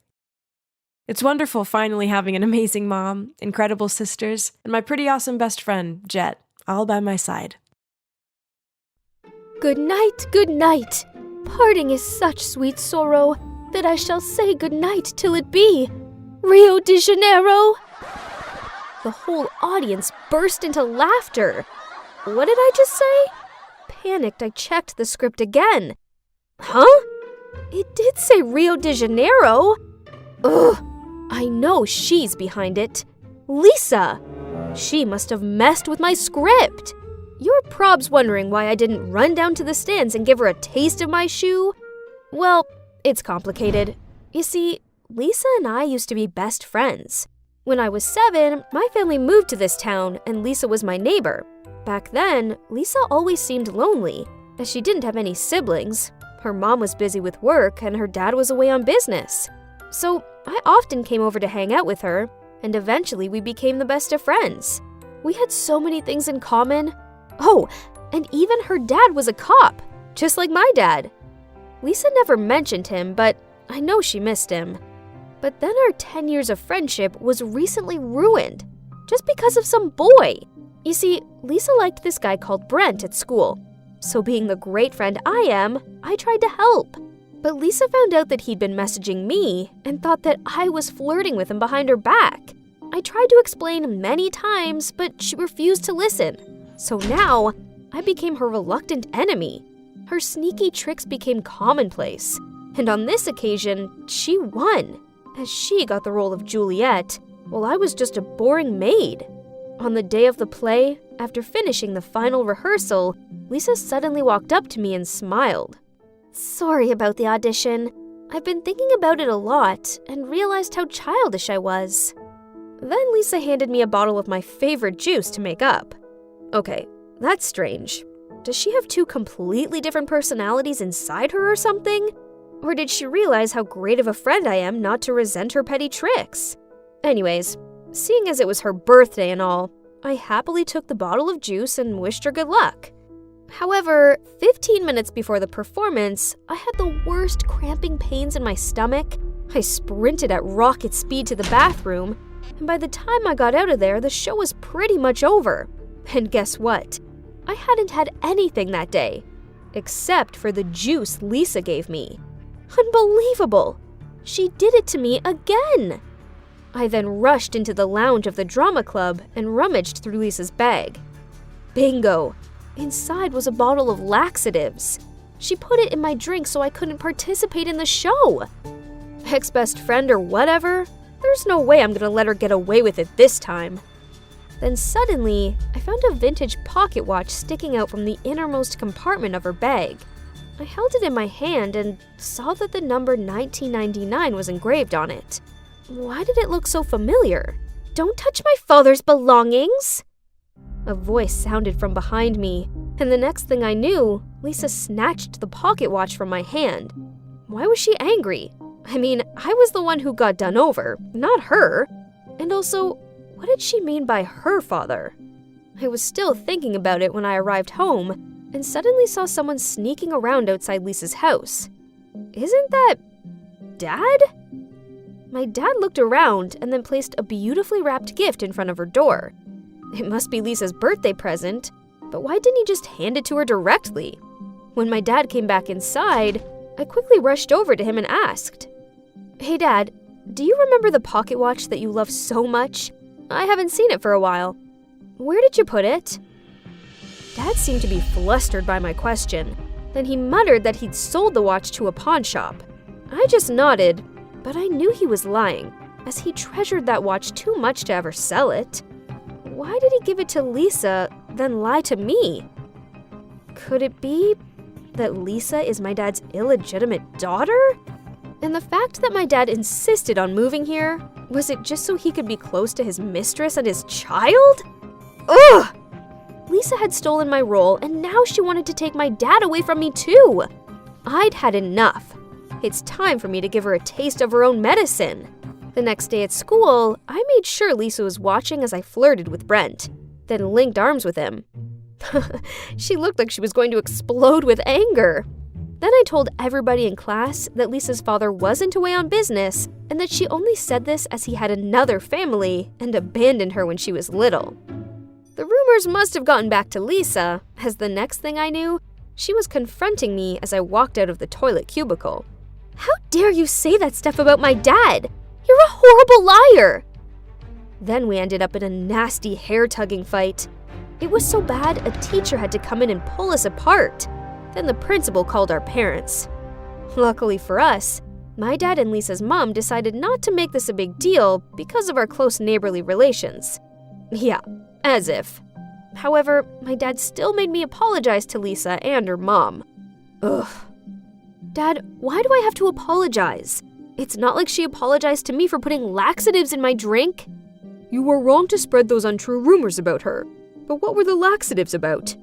It's wonderful finally having an amazing mom, incredible sisters, and my pretty awesome best friend, Jet, all by my side. Good night, good night. Parting is such sweet sorrow that I shall say good night till it be Rio de Janeiro. The whole audience burst into laughter. What did I just say? Panicked, I checked the script again. Huh? It did say Rio de Janeiro. Ugh, I know she's behind it. Lisa! She must have messed with my script. You're probs wondering why I didn't run down to the stands and give her a taste of my shoe? Well, it's complicated. You see, Lisa and I used to be best friends. When I was 7, my family moved to this town, and Lisa was my neighbor. Back then, Lisa always seemed lonely, as she didn't have any siblings. Her mom was busy with work, and her dad was away on business. So I often came over to hang out with her, and eventually we became the best of friends. We had so many things in common. Oh, and even her dad was a cop, just like my dad. Lisa never mentioned him, but I know she missed him. But then our 10 years of friendship was recently ruined, just because of some boy. You see, Lisa liked this guy called Brent at school. So being the great friend I am, I tried to help. But Lisa found out that he'd been messaging me and thought that I was flirting with him behind her back. I tried to explain many times, but she refused to listen. So now, I became her reluctant enemy. Her sneaky tricks became commonplace. And on this occasion, she won, as she got the role of Juliet, while I was just a boring maid. On the day of the play, after finishing the final rehearsal, Lisa suddenly walked up to me and smiled. "Sorry about the audition. I've been thinking about it a lot and realized how childish I was." Then Lisa handed me a bottle of my favorite juice to make up. Okay, that's strange. Does she have two completely different personalities inside her or something? Or did she realize how great of a friend I am not to resent her petty tricks? Anyways, seeing as it was her birthday and all, I happily took the bottle of juice and wished her good luck. However, 15 minutes before the performance, I had the worst cramping pains in my stomach. I sprinted at rocket speed to the bathroom, and by the time I got out of there, the show was pretty much over. And guess what? I hadn't had anything that day, except for the juice Lisa gave me. Unbelievable! She did it to me again! I then rushed into the lounge of the drama club and rummaged through Lisa's bag. Bingo! Inside was a bottle of laxatives. She put it in my drink so I couldn't participate in the show. Ex-best friend or whatever, there's no way I'm gonna let her get away with it this time. Then suddenly, I found a vintage pocket watch sticking out from the innermost compartment of her bag. I held it in my hand and saw that the number 1999 was engraved on it. Why did it look so familiar? "Don't touch my father's belongings!" A voice sounded from behind me, and the next thing I knew, Lisa snatched the pocket watch from my hand. Why was she angry? I mean, I was the one who got done over, not her. And also, what did she mean by her father? I was still thinking about it when I arrived home, and suddenly saw someone sneaking around outside Lisa's house. Isn't that Dad? My dad looked around and then placed a beautifully wrapped gift in front of her door. It must be Lisa's birthday present, but why didn't he just hand it to her directly? When my dad came back inside, I quickly rushed over to him and asked, "Hey Dad, do you remember the pocket watch that you love so much? I haven't seen it for a while. Where did you put it?" Dad seemed to be flustered by my question. Then he muttered that he'd sold the watch to a pawn shop. I just nodded, but I knew he was lying, as he treasured that watch too much to ever sell it. Why did he give it to Lisa, then lie to me? Could it be that Lisa is my dad's illegitimate daughter? And the fact that my dad insisted on moving here, was it just so he could be close to his mistress and his child? Ugh! Lisa had stolen my role, and now she wanted to take my dad away from me too. I'd had enough. It's time for me to give her a taste of her own medicine. The next day at school, I made sure Lisa was watching as I flirted with Brent, then linked arms with him. She looked like she was going to explode with anger. Then I told everybody in class that Lisa's father wasn't away on business and that she only said this as he had another family and abandoned her when she was little. The rumors must have gotten back to Lisa, as the next thing I knew, she was confronting me as I walked out of the toilet cubicle. "How dare you say that stuff about my dad? You're a horrible liar!" Then we ended up in a nasty hair-tugging fight. It was so bad, a teacher had to come in and pull us apart. Then the principal called our parents. Luckily for us, my dad and Lisa's mom decided not to make this a big deal because of our close neighborly relations. Yeah, as if. However, my dad still made me apologize to Lisa and her mom. Ugh. Dad, why do I have to apologize? It's not like she apologized to me for putting laxatives in my drink. "You were wrong to spread those untrue rumors about her. But what were the laxatives about?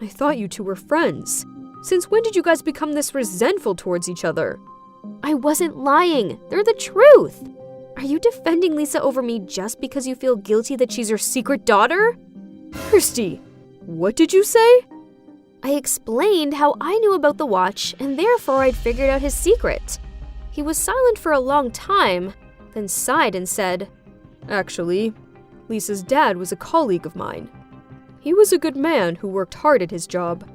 I thought you two were friends. Since when did you guys become this resentful towards each other?" I wasn't lying. They're the truth. Are you defending Lisa over me just because you feel guilty that she's your secret daughter? Kirsty, what did you say? I explained how I knew about the watch and therefore I'd figured out his secret. He was silent for a long time, then sighed and said, Actually, Lisa's dad was a colleague of mine. He was a good man who worked hard at his job.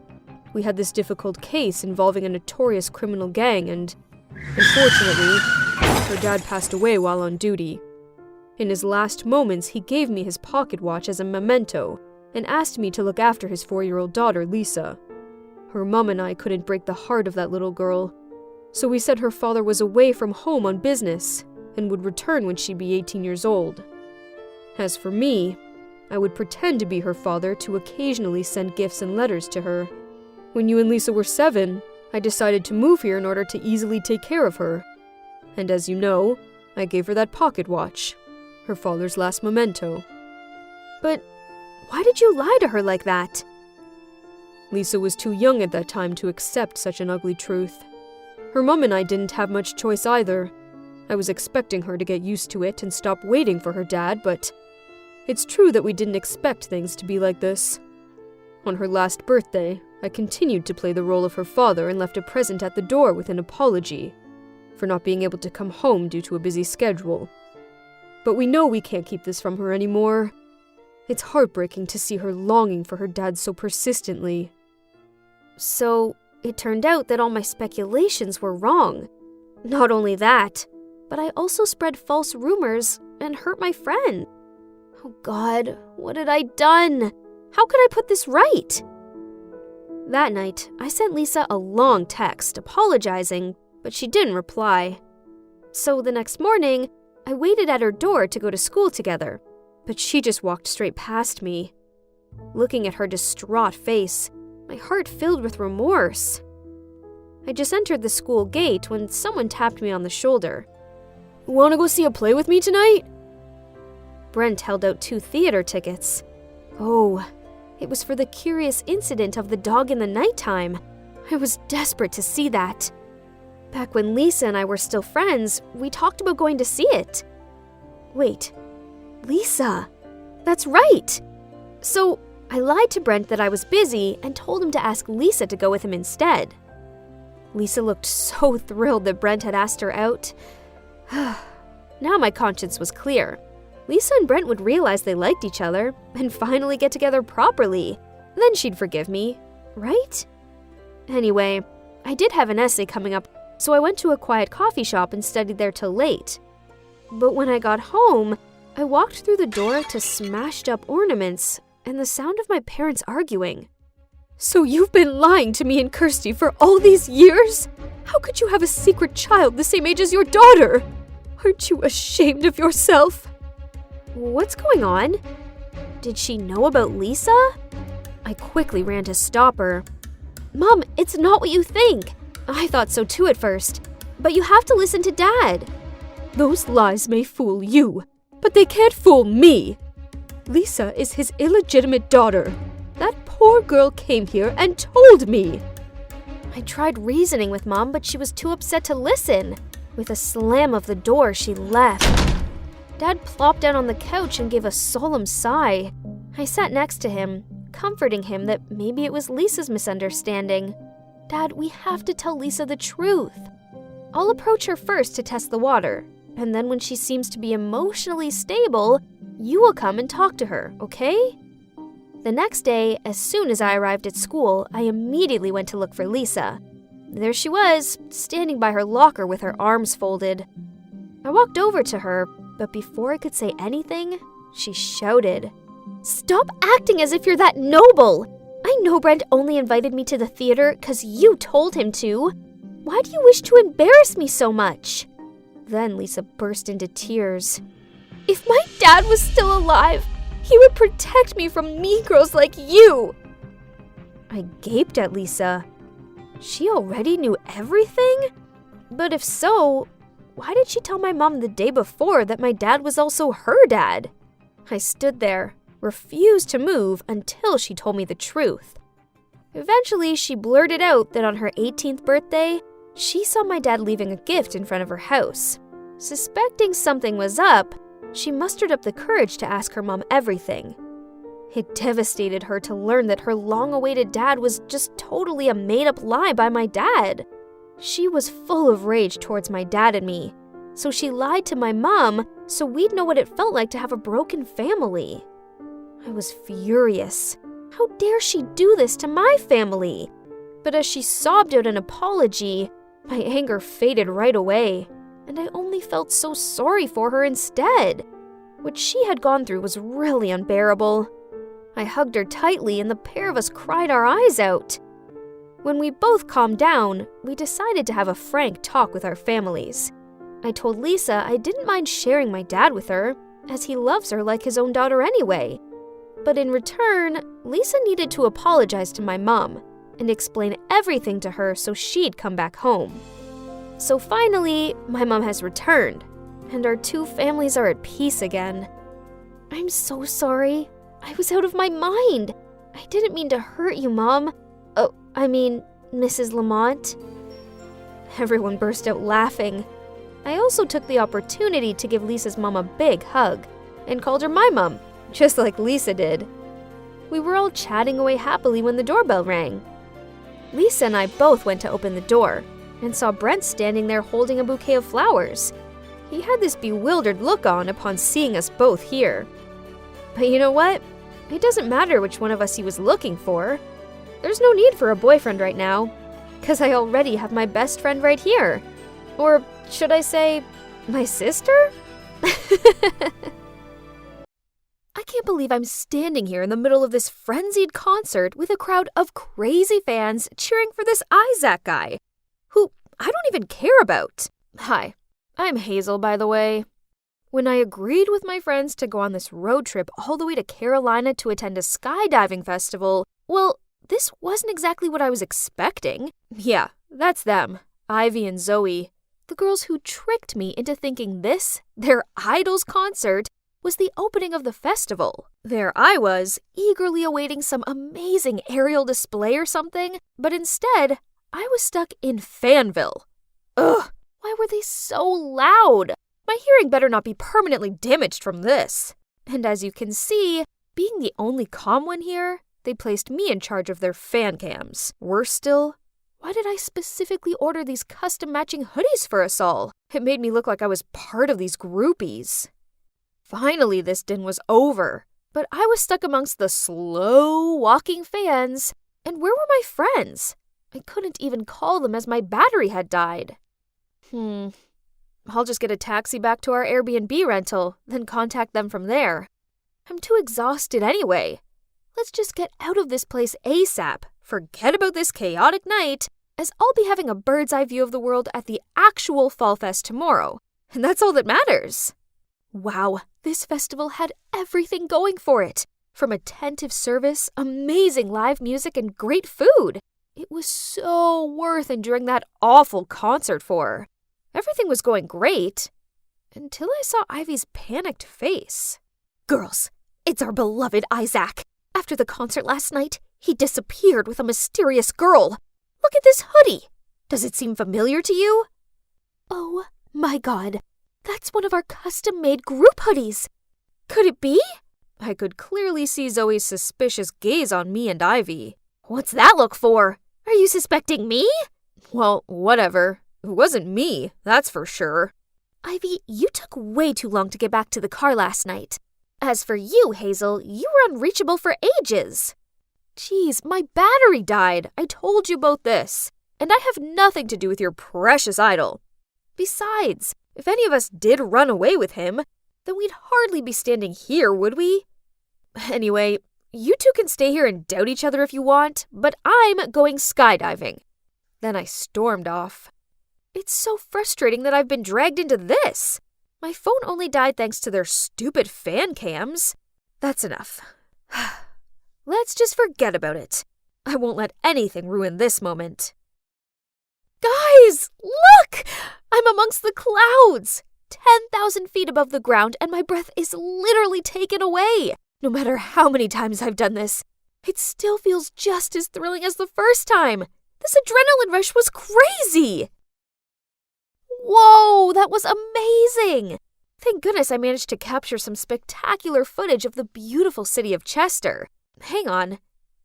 We had this difficult case involving a notorious criminal gang and, unfortunately, her dad passed away while on duty. In his last moments, he gave me his pocket watch as a memento and asked me to look after his 4-year-old daughter, Lisa. Her mom and I couldn't break the heart of that little girl, so we said her father was away from home on business and would return when she'd be 18 years old. As for me, I would pretend to be her father to occasionally send gifts and letters to her. When you and Lisa were 7, I decided to move here in order to easily take care of her. And as you know, I gave her that pocket watch, her father's last memento. But why did you lie to her like that? Lisa was too young at that time to accept such an ugly truth. Her mom and I didn't have much choice either. I was expecting her to get used to it and stop waiting for her dad, but it's true that we didn't expect things to be like this. On her last birthday, I continued to play the role of her father and left a present at the door with an apology for not being able to come home due to a busy schedule. But we know we can't keep this from her anymore. It's heartbreaking to see her longing for her dad so persistently. So, it turned out that all my speculations were wrong. Not only that, but I also spread false rumors and hurt my friend. Oh God, what had I done? How could I put this right? That night, I sent Lisa a long text apologizing, but she didn't reply. So the next morning, I waited at her door to go to school together, but she just walked straight past me. Looking at her distraught face, my heart filled with remorse. I just entered the school gate when someone tapped me on the shoulder. Want to go see a play with me tonight? Brent held out 2 theater tickets. Oh, it was for the curious incident of the dog in the nighttime. I was desperate to see that. Back when Lisa and I were still friends, we talked about going to see it. Wait, Lisa, that's right. So I lied to Brent that I was busy and told him to ask Lisa to go with him instead. Lisa looked so thrilled that Brent had asked her out. Now my conscience was clear. Lisa and Brent would realize they liked each other and finally get together properly. Then she'd forgive me, right? Anyway, I did have an essay coming up, so I went to a quiet coffee shop and studied there till late. But when I got home, I walked through the door to smashed up ornaments and the sound of my parents arguing. So you've been lying to me and Kirsty for all these years? How could you have a secret child the same age as your daughter? Aren't you ashamed of yourself? What's going on? Did she know about Lisa? I quickly ran to stop her. Mom, it's not what you think. I thought so too at first. But you have to listen to Dad. Those lies may fool you, but they can't fool me. Lisa is his illegitimate daughter. That poor girl came here and told me. I tried reasoning with Mom, but she was too upset to listen. With a slam of the door, she left. Dad plopped down on the couch and gave a solemn sigh. I sat next to him, comforting him that maybe it was Lisa's misunderstanding. Dad, we have to tell Lisa the truth. I'll approach her first to test the water, and then when she seems to be emotionally stable, you will come and talk to her, okay? The next day, as soon as I arrived at school, I immediately went to look for Lisa. There she was, standing by her locker with her arms folded. I walked over to her, but before I could say anything, she shouted, "Stop acting as if you're that noble! I know Brent only invited me to the theater because you told him to. Why do you wish to embarrass me so much?" Then Lisa burst into tears. If my dad was still alive, he would protect me from mean girls like you. I gaped at Lisa. She already knew everything? But if so, why did she tell my mom the day before that my dad was also her dad? I stood there, refused to move until she told me the truth. Eventually, she blurted out that on her 18th birthday, she saw my dad leaving a gift in front of her house. Suspecting something was up, she mustered up the courage to ask her mom everything. It devastated her to learn that her long-awaited dad was just totally a made-up lie by my dad. She was full of rage towards my dad and me, so she lied to my mom so we'd know what it felt like to have a broken family. I was furious. How dare she do this to my family? But as she sobbed out an apology, my anger faded right away, and I only felt so sorry for her instead. What she had gone through was really unbearable. I hugged her tightly and the pair of us cried our eyes out. When we both calmed down, we decided to have a frank talk with our families. I told Lisa I didn't mind sharing my dad with her, as he loves her like his own daughter anyway. But in return, Lisa needed to apologize to my mom and explain everything to her so she'd come back home. So finally, my mom has returned, and our two families are at peace again. I'm so sorry. I was out of my mind. I didn't mean to hurt you, Mom. Oh, I mean, Mrs. Lamont. Everyone burst out laughing. I also took the opportunity to give Lisa's mom a big hug and called her my mom, just like Lisa did. We were all chatting away happily when the doorbell rang. Lisa and I both went to open the door and saw Brent standing there holding a bouquet of flowers. He had this bewildered look on upon seeing us both here. But you know what? It doesn't matter which one of us he was looking for. There's no need for a boyfriend right now, because I already have my best friend right here. Or should I say, my sister? I can't believe I'm standing here in the middle of this frenzied concert with a crowd of crazy fans cheering for this Isaac guy, who I don't even care about. Hi, I'm Hazel, by the way. When I agreed with my friends to go on this road trip all the way to Carolina to attend a skydiving festival, well, this wasn't exactly what I was expecting. Yeah, that's them, Ivy and Zoe, the girls who tricked me into thinking this, their idol's concert, was the opening of the festival. There I was, eagerly awaiting some amazing aerial display or something, but instead, I was stuck in Fanville. Ugh, why were they so loud? My hearing better not be permanently damaged from this. And as you can see, being the only calm one here, they placed me in charge of their fan cams. Worse still, why did I specifically order these custom matching hoodies for us all? It made me look like I was part of these groupies. Finally, this din was over, but I was stuck amongst the slow-walking fans. And where were my friends? I couldn't even call them as my battery had died. I'll just get a taxi back to our Airbnb rental, then contact them from there. I'm too exhausted anyway. Let's just get out of this place ASAP. Forget about this chaotic night, as I'll be having a bird's eye view of the world at the actual Fall Fest tomorrow. And that's all that matters. Wow, this festival had everything going for it. From attentive service, amazing live music, and great food. It was so worth enduring that awful concert for. Everything was going great, until I saw Ivy's panicked face. Girls, it's our beloved Isaac. After the concert last night, he disappeared with a mysterious girl. Look at this hoodie. Does it seem familiar to you? Oh my God, that's one of our custom-made group hoodies. Could it be? I could clearly see Zoe's suspicious gaze on me and Ivy. What's that look for? Are you suspecting me? Well, whatever. It wasn't me, that's for sure. Ivy, you took way too long to get back to the car last night. As for you, Hazel, you were unreachable for ages. Geez, my battery died. I told you both this. And I have nothing to do with your precious idol. Besides, if any of us did run away with him, then we'd hardly be standing here, would we? Anyway, you two can stay here and doubt each other if you want, but I'm going skydiving. Then I stormed off. It's so frustrating that I've been dragged into this. My phone only died thanks to their stupid fan cams. That's enough. Let's just forget about it. I won't let anything ruin this moment. Guys, look! I'm amongst the clouds! 10,000 feet above the ground, and my breath is literally taken away. No matter how many times I've done this, it still feels just as thrilling as the first time. This adrenaline rush was crazy! Whoa, that was amazing! Thank goodness I managed to capture some spectacular footage of the beautiful city of Chester. Hang on.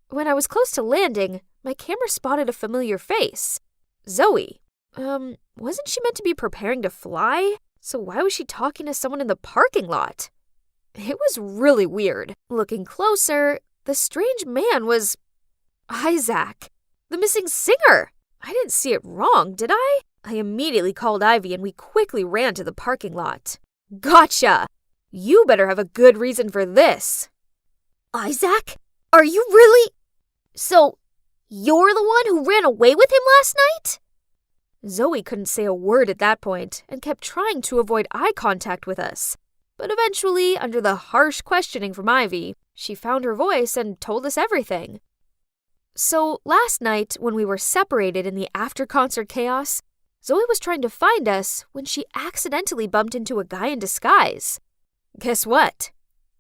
When I was close to landing, my camera spotted a familiar face. Zoe. Wasn't she meant to be preparing to fly? So why was she talking to someone in the parking lot? It was really weird. Looking closer, the strange man was Isaac, the missing singer. I didn't see it wrong, did I? I immediately called Ivy and we quickly ran to the parking lot. Gotcha! You better have a good reason for this. Isaac? Are you really? So, you're the one who ran away with him last night? Zoe couldn't say a word at that point and kept trying to avoid eye contact with us. But eventually, under the harsh questioning from Ivy, she found her voice and told us everything. So, last night, when we were separated in the after-concert chaos, Zoe was trying to find us when she accidentally bumped into a guy in disguise. Guess what?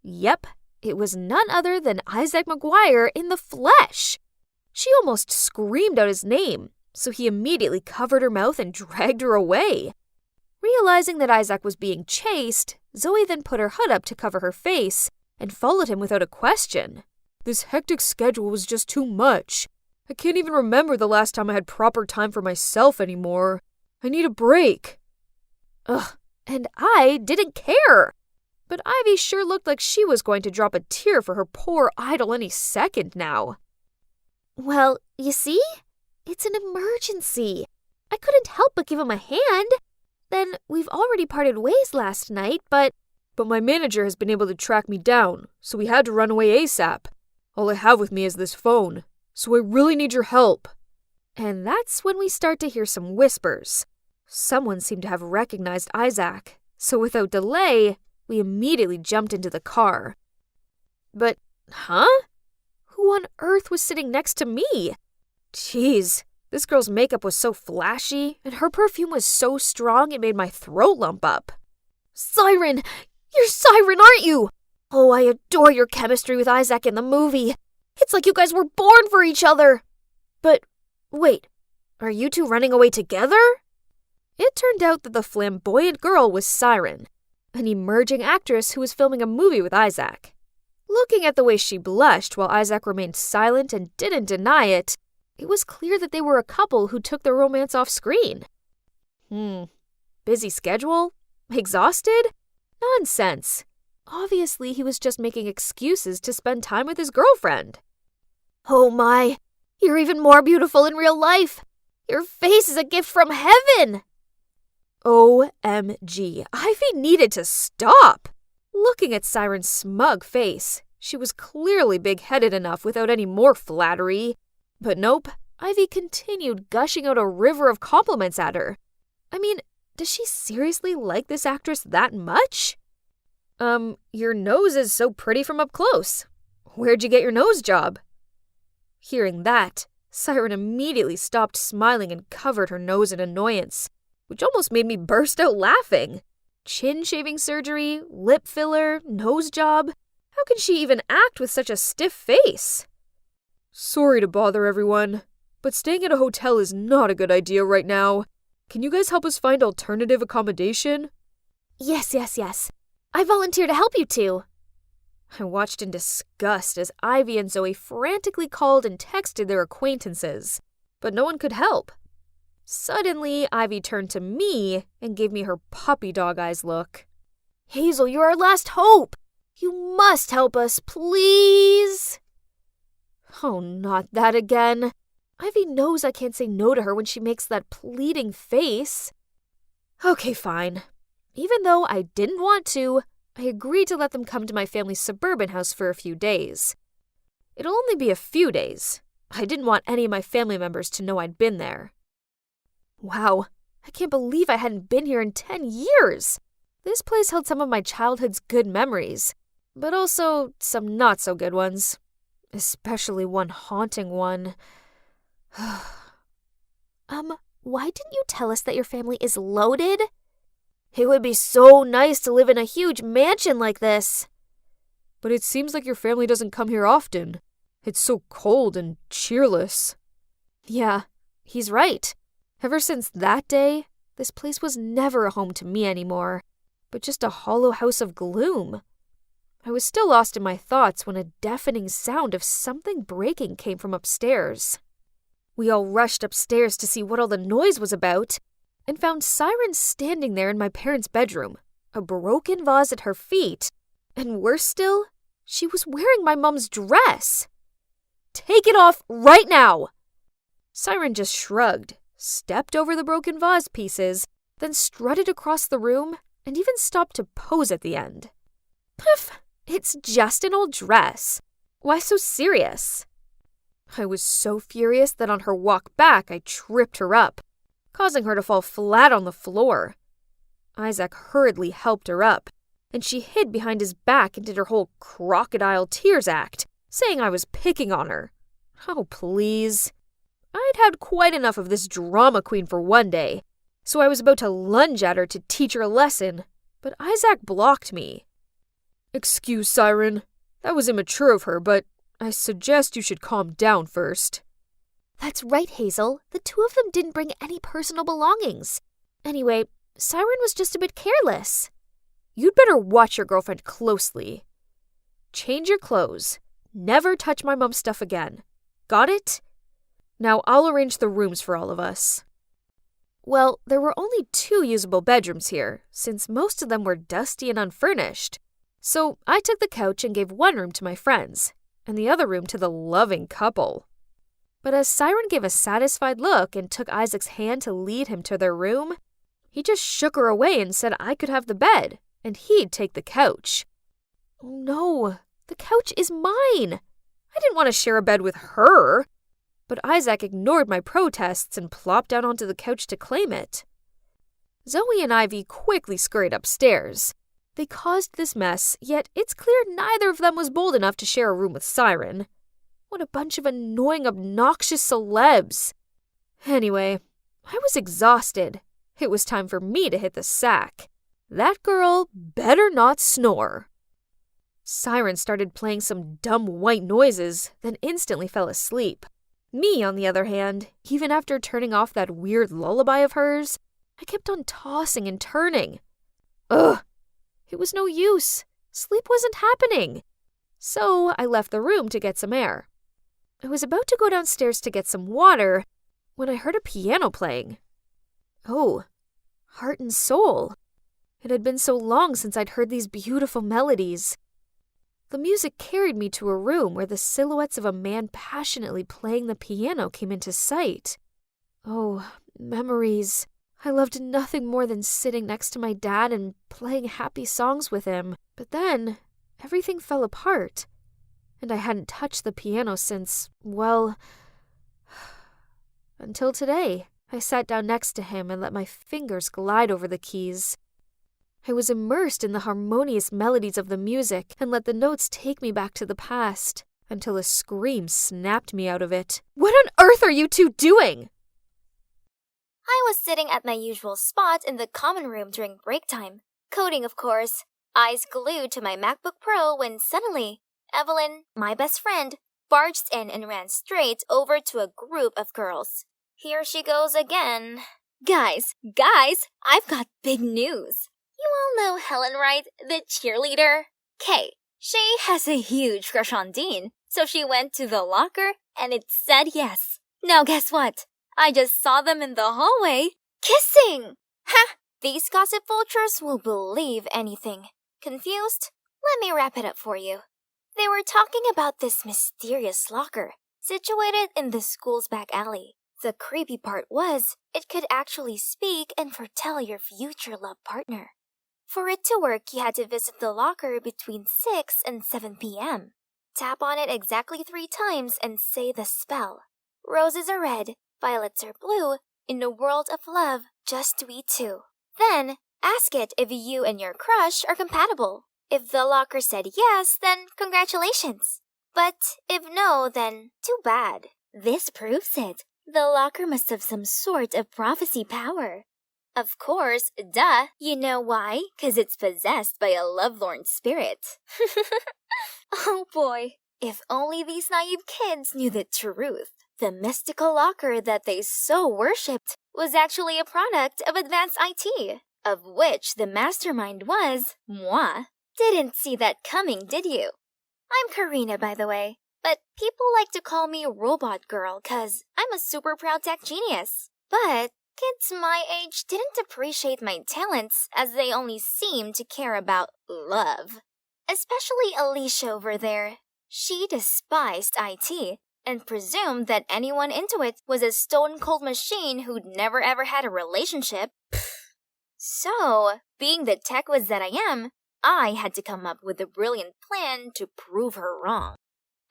Yep, it was none other than Isaac McGuire in the flesh. She almost screamed out his name, so he immediately covered her mouth and dragged her away. Realizing that Isaac was being chased, Zoe then put her hood up to cover her face and followed him without a question. This hectic schedule was just too much. I can't even remember the last time I had proper time for myself anymore. I need a break. Ugh, and I didn't care. But Ivy sure looked like she was going to drop a tear for her poor idol any second now. Well, you see? It's an emergency. I couldn't help but give him a hand. Then we've already parted ways last night, but my manager has been able to track me down, so we had to run away ASAP. All I have with me is this phone, so I really need your help. And that's when we start to hear some whispers. Someone seemed to have recognized Isaac, so without delay, we immediately jumped into the car. But, who on earth was sitting next to me? Jeez, this girl's makeup was so flashy, and her perfume was so strong it made my throat lump up. Siren! You're Siren, aren't you? Oh, I adore your chemistry with Isaac in the movie. It's like you guys were born for each other. But, wait, are you two running away together? It turned out that the flamboyant girl was Siren, an emerging actress who was filming a movie with Isaac. Looking at the way she blushed while Isaac remained silent and didn't deny it, it was clear that they were a couple who took their romance off screen. Busy schedule? Exhausted? Nonsense. Obviously, he was just making excuses to spend time with his girlfriend. Oh my, you're even more beautiful in real life. Your face is a gift from heaven. OMG, Ivy needed to stop. Looking at Siren's smug face, she was clearly big-headed enough without any more flattery. But nope, Ivy continued gushing out a river of compliments at her. I mean, does she seriously like this actress that much? Your nose is so pretty from up close. Where'd you get your nose job? Hearing that, Siren immediately stopped smiling and covered her nose in annoyance, which almost made me burst out laughing. Chin shaving surgery, lip filler, nose job. How can she even act with such a stiff face? Sorry to bother everyone, but staying at a hotel is not a good idea right now. Can you guys help us find alternative accommodation? Yes. I volunteer to help you two. I watched in disgust as Ivy and Zoe frantically called and texted their acquaintances, but no one could help. Suddenly, Ivy turned to me and gave me her puppy dog eyes look. Hazel, you're our last hope. You must help us, please. Oh, not that again. Ivy knows I can't say no to her when she makes that pleading face. Okay, fine. Even though I didn't want to, I agreed to let them come to my family's suburban house for a few days. It'll only be a few days. I didn't want any of my family members to know I'd been there. Wow, I can't believe I hadn't been here in 10 years. This place held some of my childhood's good memories, but also some not-so-good ones. Especially one haunting one. Why didn't you tell us that your family is loaded? It would be so nice to live in a huge mansion like this. But it seems like your family doesn't come here often. It's so cold and cheerless. Yeah, he's right. Ever since that day, this place was never a home to me anymore. but just a hollow house of gloom. I was still lost in my thoughts when a deafening sound of something breaking came from upstairs. We all rushed upstairs to see what all the noise was about, and found Siren standing there in my parents' bedroom, a broken vase at her feet, and worse still, she was wearing my mom's dress. "Take it off right now!" Siren just shrugged, stepped over the broken vase pieces, then strutted across the room and even stopped to pose at the end. Poof! It's just an old dress. Why so serious? I was so furious that on her walk back I tripped her up, causing her to fall flat on the floor. Isaac hurriedly helped her up, and she hid behind his back and did her whole crocodile tears act, saying I was picking on her. Oh, please. I'd had quite enough of this drama queen for one day, so I was about to lunge at her to teach her a lesson, but Isaac blocked me. "Excuse, Siren. That was immature of her, but I suggest you should calm down first." That's right, Hazel. The two of them didn't bring any personal belongings. Anyway, Siren was just a bit careless. You'd better watch your girlfriend closely. Change your clothes. Never touch my mom's stuff again. Got it? Now I'll arrange the rooms for all of us. Well, there were only 2 usable bedrooms here, since most of them were dusty and unfurnished. So I took the couch and gave one room to my friends, and the other room to the loving couple. But as Siren gave a satisfied look and took Isaac's hand to lead him to their room, he just shook her away and said I could have the bed, and he'd take the couch. Oh no, the couch is mine. I didn't want to share a bed with her. But Isaac ignored my protests and plopped down onto the couch to claim it. Zoe and Ivy quickly scurried upstairs. They caused this mess, yet it's clear neither of them was bold enough to share a room with Siren. What a bunch of annoying, obnoxious celebs. Anyway, I was exhausted. It was time for me to hit the sack. That girl better not snore. Siren started playing some dumb white noises, then instantly fell asleep. Me, on the other hand, even after turning off that weird lullaby of hers, I kept on tossing and turning. Ugh! It was no use. Sleep wasn't happening. So I left the room to get some air. I was about to go downstairs to get some water when I heard a piano playing. Oh, Heart and Soul. It had been so long since I'd heard these beautiful melodies. The music carried me to a room where the silhouettes of a man passionately playing the piano came into sight. Oh, memories. I loved nothing more than sitting next to my dad and playing happy songs with him. But then, everything fell apart, and I hadn't touched the piano since, well, until today. I sat down next to him and let my fingers glide over the keys. I was immersed in the harmonious melodies of the music and let the notes take me back to the past, until a scream snapped me out of it. What on earth are you two doing? I was sitting at my usual spot in the common room during break time, coding of course, eyes glued to my MacBook Pro when suddenly, Evelyn, my best friend, barged in and ran straight over to a group of girls. Here she goes again. Guys, I've got big news. You all know Helen, right? The cheerleader? Kay. She has a huge crush on Dean, so she went to the locker and it said yes. Now guess what? I just saw them in the hallway, kissing! Ha! These gossip vultures will believe anything. Confused? Let me wrap it up for you. They were talking about this mysterious locker, situated in the school's back alley. The creepy part was, it could actually speak and foretell your future love partner. For it to work, you had to visit the locker between 6 and 7 p.m. Tap on it exactly 3 times and say the spell. Roses are red, violets are blue, in a world of love, just we two. Then, ask it if you and your crush are compatible. If the locker said yes, then congratulations. But if no, then too bad. This proves it. The locker must have some sort of prophecy power. Of course, duh. You know why? 'Cause it's possessed by a lovelorn spirit. Oh boy. If only these naive kids knew the truth. The mystical locker that they so worshipped was actually a product of advanced IT. of which the mastermind was moi. Didn't see that coming, did you? I'm Karina, by the way, but people like to call me Robot Girl 'cause I'm a super proud tech genius. But kids my age didn't appreciate my talents as they only seemed to care about love. Especially Alicia over there. She despised IT and presumed that anyone into it was a stone-cold machine who'd never ever had a relationship. So, being the tech whiz that I am, I had to come up with a brilliant plan to prove her wrong.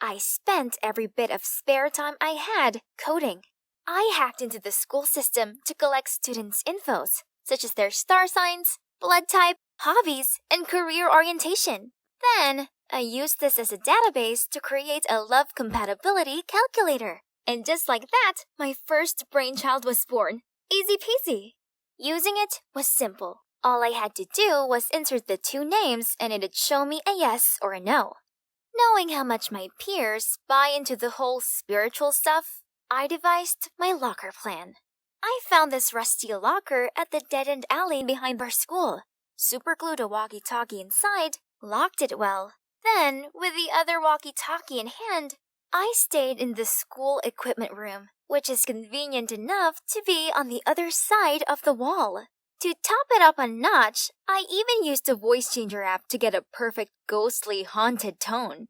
I spent every bit of spare time I had coding. I hacked into the school system to collect students' infos, such as their star signs, blood type, hobbies, and career orientation. Then, I used this as a database to create a love compatibility calculator. And just like that, my first brainchild was born. Easy peasy. Using it was simple. All I had to do was insert the two names and it'd show me a yes or a no. Knowing how much my peers buy into the whole spiritual stuff, I devised my locker plan. I found this rusty locker at the dead-end alley behind our school, superglued a walkie-talkie inside, locked it well. Then, with the other walkie-talkie in hand, I stayed in the school equipment room, which is convenient enough to be on the other side of the wall. To top it up a notch, I even used a voice changer app to get a perfect ghostly haunted tone.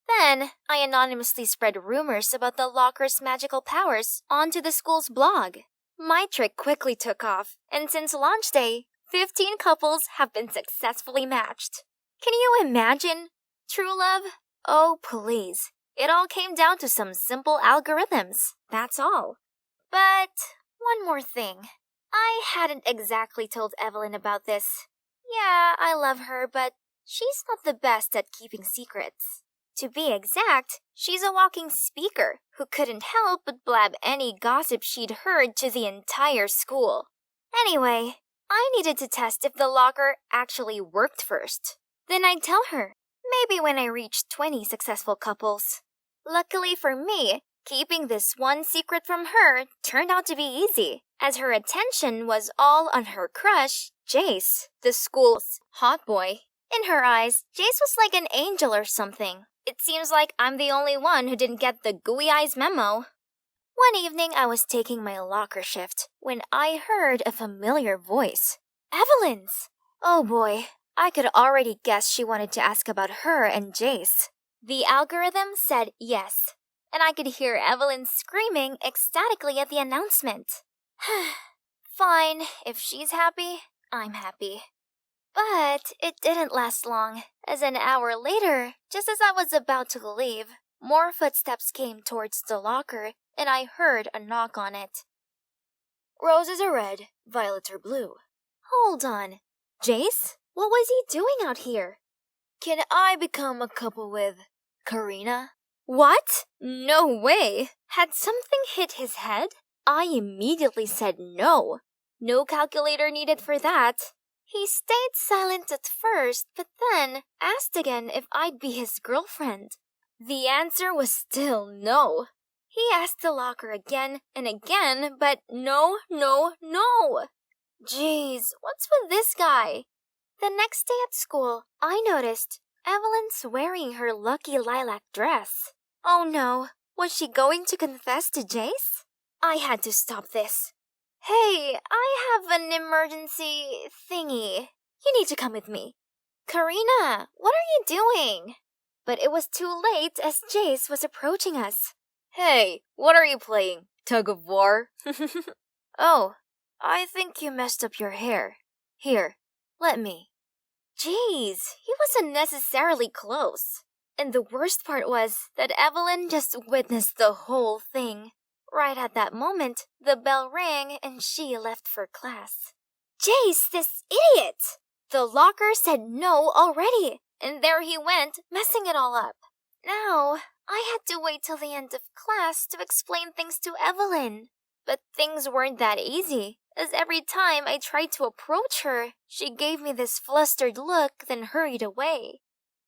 Then, I anonymously spread rumors about the locker's magical powers onto the school's blog. My trick quickly took off, and since launch day, 15 couples have been successfully matched. Can you imagine? True love? Oh, please. It all came down to some simple algorithms, that's all. But one more thing. I hadn't exactly told Evelyn about this. Yeah, I love her, but she's not the best at keeping secrets. To be exact, she's a walking speaker who couldn't help but blab any gossip she'd heard to the entire school. Anyway, I needed to test if the locker actually worked first. Then I'd tell her, maybe when I reached 20 successful couples. Luckily for me, keeping this one secret from her turned out to be easy, as her attention was all on her crush, Jace, the school's hot boy. In her eyes, Jace was like an angel or something. It seems like I'm the only one who didn't get the gooey eyes memo. One evening, I was taking my locker shift when I heard a familiar voice. Evelyn's! Oh boy, I could already guess she wanted to ask about her and Jace. The algorithm said yes, and I could hear Evelyn screaming ecstatically at the announcement. Fine, if she's happy, I'm happy. But it didn't last long, as an hour later, just as I was about to leave, more footsteps came towards the locker, and I heard a knock on it. Roses are red, violets are blue. Hold on. Jace? What was he doing out here? Can I become a couple with Karina? What? No way! Had something hit his head? I immediately said no. No calculator needed for that. He stayed silent at first, but then asked again if I'd be his girlfriend. The answer was still no. He asked the locker again and again, but no. Jeez, what's with this guy? The next day at school, I noticed Evelyn's wearing her lucky lilac dress. Oh no, was she going to confess to Jace? I had to stop this. Hey, I have an emergency thingy. You need to come with me. Karina, what are you doing? But it was too late as Jace was approaching us. Hey, what are you playing? Tug of war? Oh, I think you messed up your hair. Here, let me. Jeez, he wasn't necessarily close. And the worst part was that Evelyn just witnessed the whole thing. Right at that moment, the bell rang and she left for class. Jace, this idiot! The locker said no already, and there he went, messing it all up. Now, I had to wait till the end of class to explain things to Evelyn. But things weren't that easy, as every time I tried to approach her, she gave me this flustered look, then hurried away.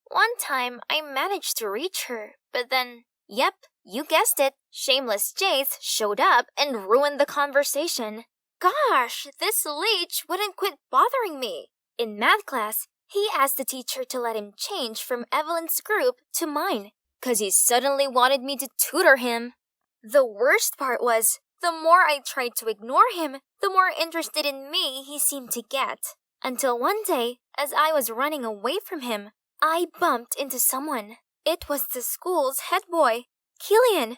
One time, I managed to reach her, but then, yep, you guessed it, shameless Jace showed up and ruined the conversation. Gosh, this leech wouldn't quit bothering me. In math class, he asked the teacher to let him change from Evelyn's group to mine, 'cause he suddenly wanted me to tutor him. The worst part was, the more I tried to ignore him, the more interested in me he seemed to get. Until one day, as I was running away from him, I bumped into someone. It was the school's head boy, Killian.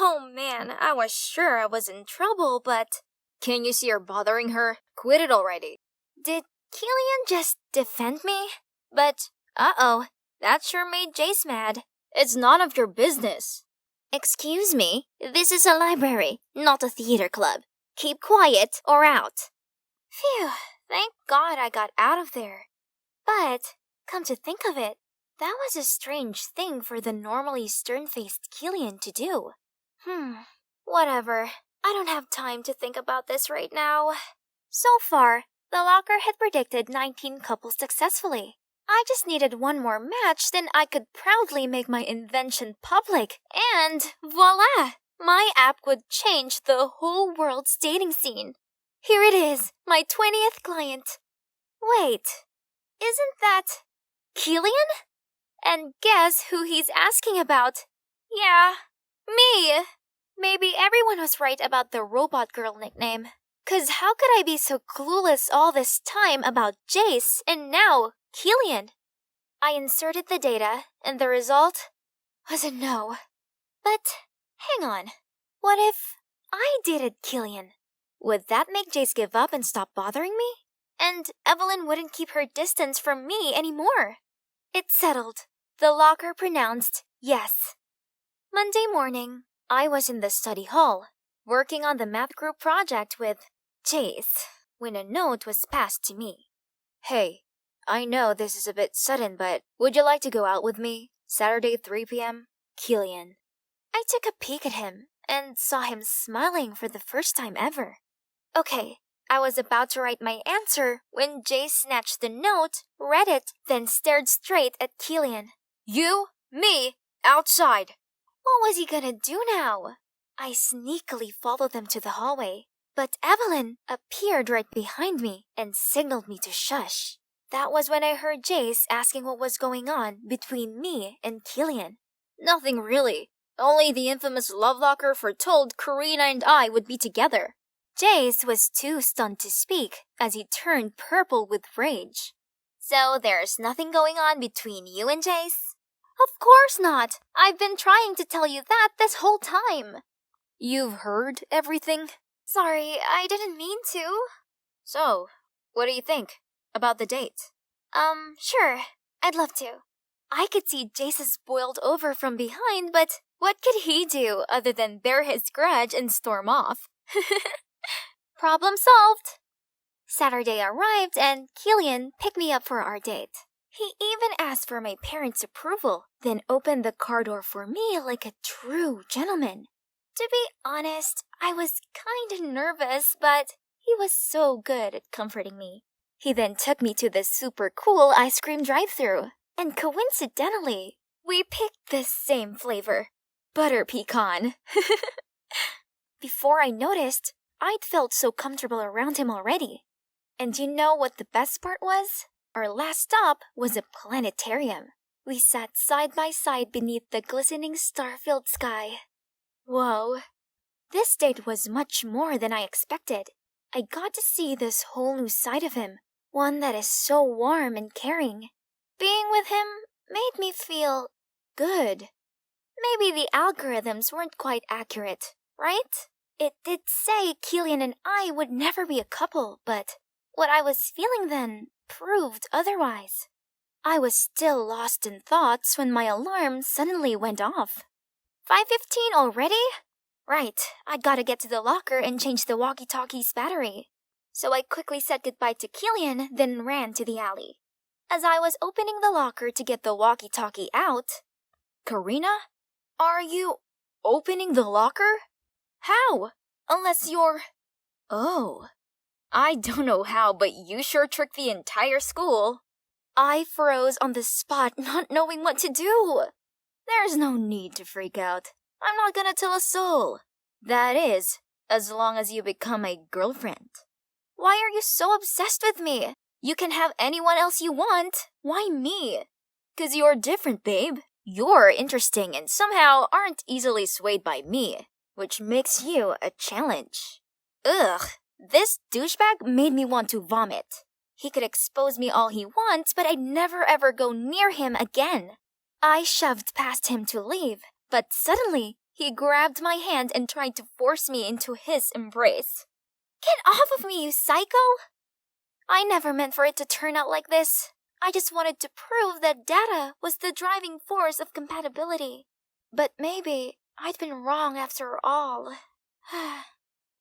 Oh man, I was sure I was in trouble, but... Can you see her bothering her? Quit it already. Did Killian just defend me? But, uh-oh, that sure made Jace mad. It's none of your business. Excuse me, this is a library, not a theater club. Keep quiet or out. Phew, thank God I got out of there. But, come to think of it, that was a strange thing for the normally stern-faced Killian to do. Whatever. I don't have time to think about this right now. So far, the locker had predicted 19 couples successfully. I just needed one more match, then I could proudly make my invention public, and voila! My app would change the whole world's dating scene. Here it is, my 20th client. Wait, isn't that Killian? And guess who he's asking about? Yeah, me! Maybe everyone was right about the Robot Girl nickname. 'Cause how could I be so clueless all this time about Jace and now Killian? I inserted the data, and the result was a no. But hang on, what if I dated Killian? Would that make Jace give up and stop bothering me? And Evelyn wouldn't keep her distance from me anymore. It's settled. The locker pronounced yes. Monday morning, I was in the study hall, working on the math group project with Jace, when a note was passed to me. Hey, I know this is a bit sudden, but would you like to go out with me? Saturday 3 p.m.? Killian. I took a peek at him and saw him smiling for the first time ever. Okay, I was about to write my answer when Jace snatched the note, read it, then stared straight at Killian. You? Me? Outside. What was he gonna do now? I sneakily followed them to the hallway, but Evelyn appeared right behind me and signaled me to shush. That was when I heard Jace asking what was going on between me and Killian. Nothing really. Only the infamous love locker foretold Karina and I would be together. Jace was too stunned to speak as he turned purple with rage. So there's nothing going on between you and Jace? Of course not! I've been trying to tell you that this whole time. You've heard everything? Sorry, I didn't mean to. So, what do you think about the date? Sure. I'd love to. I could see Jace boiled over from behind, but what could he do other than bear his grudge and storm off? Problem solved. Saturday arrived and Killian picked me up for our date. He even asked for my parents' approval, then opened the car door for me like a true gentleman. To be honest, I was kinda nervous, but he was so good at comforting me. He then took me to the super cool ice cream drive-thru, and coincidentally, we picked the same flavor, butter pecan. Before I noticed, I'd felt so comfortable around him already. And you know what the best part was? Our last stop was a planetarium. We sat side by side beneath the glistening star-filled sky. Whoa. This date was much more than I expected. I got to see this whole new side of him, one that is so warm and caring. Being with him made me feel good. Maybe the algorithms weren't quite accurate, right? It did say Killian and I would never be a couple, but what I was feeling then proved otherwise. I was still lost in thoughts when my alarm suddenly went off. 5:15 already? Right, I gotta get to the locker and change the walkie-talkie's battery. So I quickly said goodbye to Killian, then ran to the alley. As I was opening the locker to get the walkie-talkie out... Karina? Are you opening the locker? How? Unless you're... Oh. I don't know how, but you sure tricked the entire school. I froze on the spot, not knowing what to do. There's no need to freak out. I'm not gonna tell a soul. That is, as long as you become my girlfriend. Why are you so obsessed with me? You can have anyone else you want. Why me? 'Cause you're different, babe. You're interesting and somehow aren't easily swayed by me, which makes you a challenge. Ugh, this douchebag made me want to vomit. He could expose me all he wants, but I'd never ever go near him again. I shoved past him to leave, but suddenly he grabbed my hand and tried to force me into his embrace. Get off of me, you psycho! I never meant for it to turn out like this. I just wanted to prove that data was the driving force of compatibility. But maybe I'd been wrong after all.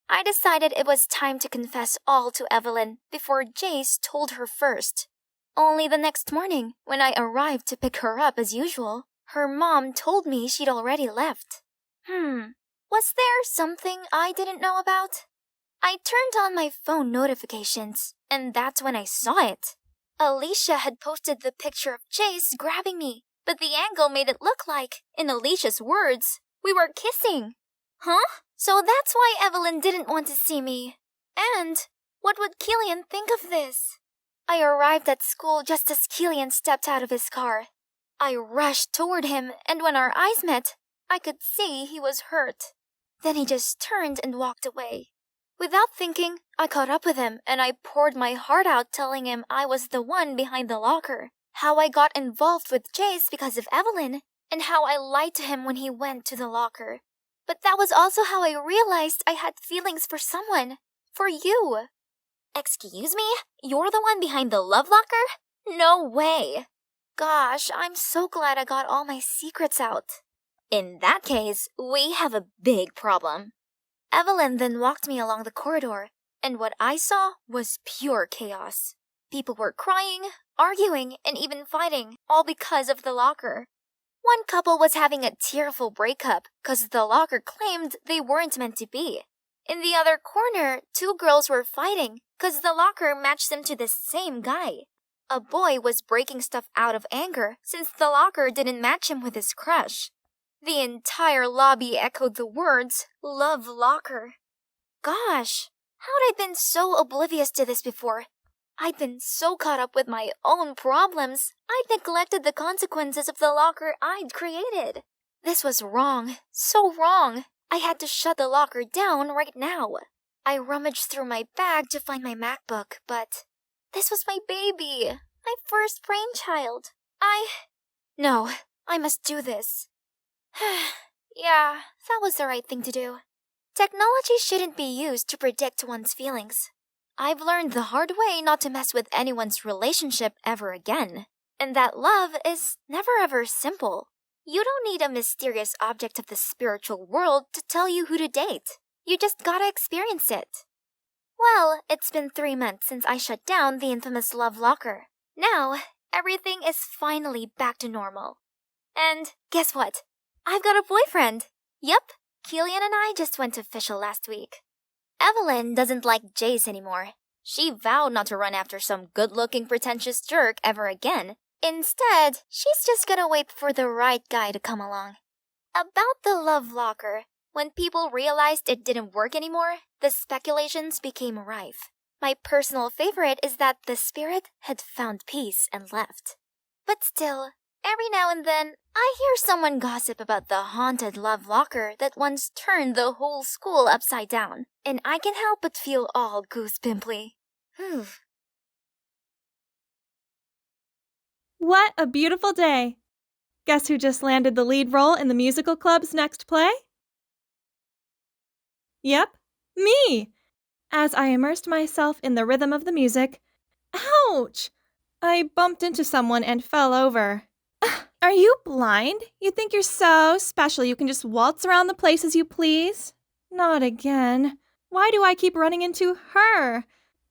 I decided it was time to confess all to Evelyn before Jace told her first. Only the next morning, when I arrived to pick her up as usual, her mom told me she'd already left. Was there something I didn't know about? I turned on my phone notifications, and that's when I saw it. Alicia had posted the picture of Jace grabbing me, but the angle made it look like, in Alicia's words, we were kissing. Huh? So that's why Evelyn didn't want to see me. And what would Killian think of this? I arrived at school just as Killian stepped out of his car. I rushed toward him, and when our eyes met, I could see he was hurt. Then he just turned and walked away. Without thinking, I caught up with him and I poured my heart out telling him I was the one behind the locker, how I got involved with Jace because of Evelyn, and how I lied to him when he went to the locker. But that was also how I realized I had feelings for someone. For you. Excuse me? You're the one behind the love locker? No way. Gosh, I'm so glad I got all my secrets out. In that case, we have a big problem. Evelyn then walked me along the corridor, and what I saw was pure chaos. People were crying, arguing, and even fighting, all because of the locker. One couple was having a tearful breakup because the locker claimed they weren't meant to be. In the other corner, two girls were fighting because the locker matched them to the same guy. A boy was breaking stuff out of anger since the locker didn't match him with his crush. The entire lobby echoed the words, "Love Locker." Gosh, how'd I been so oblivious to this before? I'd been so caught up with my own problems, I'd neglected the consequences of the locker I'd created. This was wrong, so wrong. I had to shut the locker down right now. I rummaged through my bag to find my MacBook, but this was my baby, my first brainchild. No, I must do this. Yeah, that was the right thing to do. Technology shouldn't be used to predict one's feelings. I've learned the hard way not to mess with anyone's relationship ever again, and that love is never ever simple. You don't need a mysterious object of the spiritual world to tell you who to date. You just gotta experience it. Well, it's been 3 months since I shut down the infamous love locker. Now, everything is finally back to normal. And guess what? I've got a boyfriend. Yup, Killian and I just went official last week. Evelyn doesn't like Jace anymore. She vowed not to run after some good-looking pretentious jerk ever again. Instead, she's just gonna wait for the right guy to come along. About the love locker, when people realized it didn't work anymore, the speculations became rife. My personal favorite is that the spirit had found peace and left. But still, every now and then, I hear someone gossip about the haunted love locker that once turned the whole school upside down, and I can't help but feel all goosepimply. What a beautiful day! Guess who just landed the lead role in the musical club's next play? Yep, me! As I immersed myself in the rhythm of the music, ouch! I bumped into someone and fell over. Are you blind? You think you're so special you can just waltz around the place as you please? Not again. Why do I keep running into her?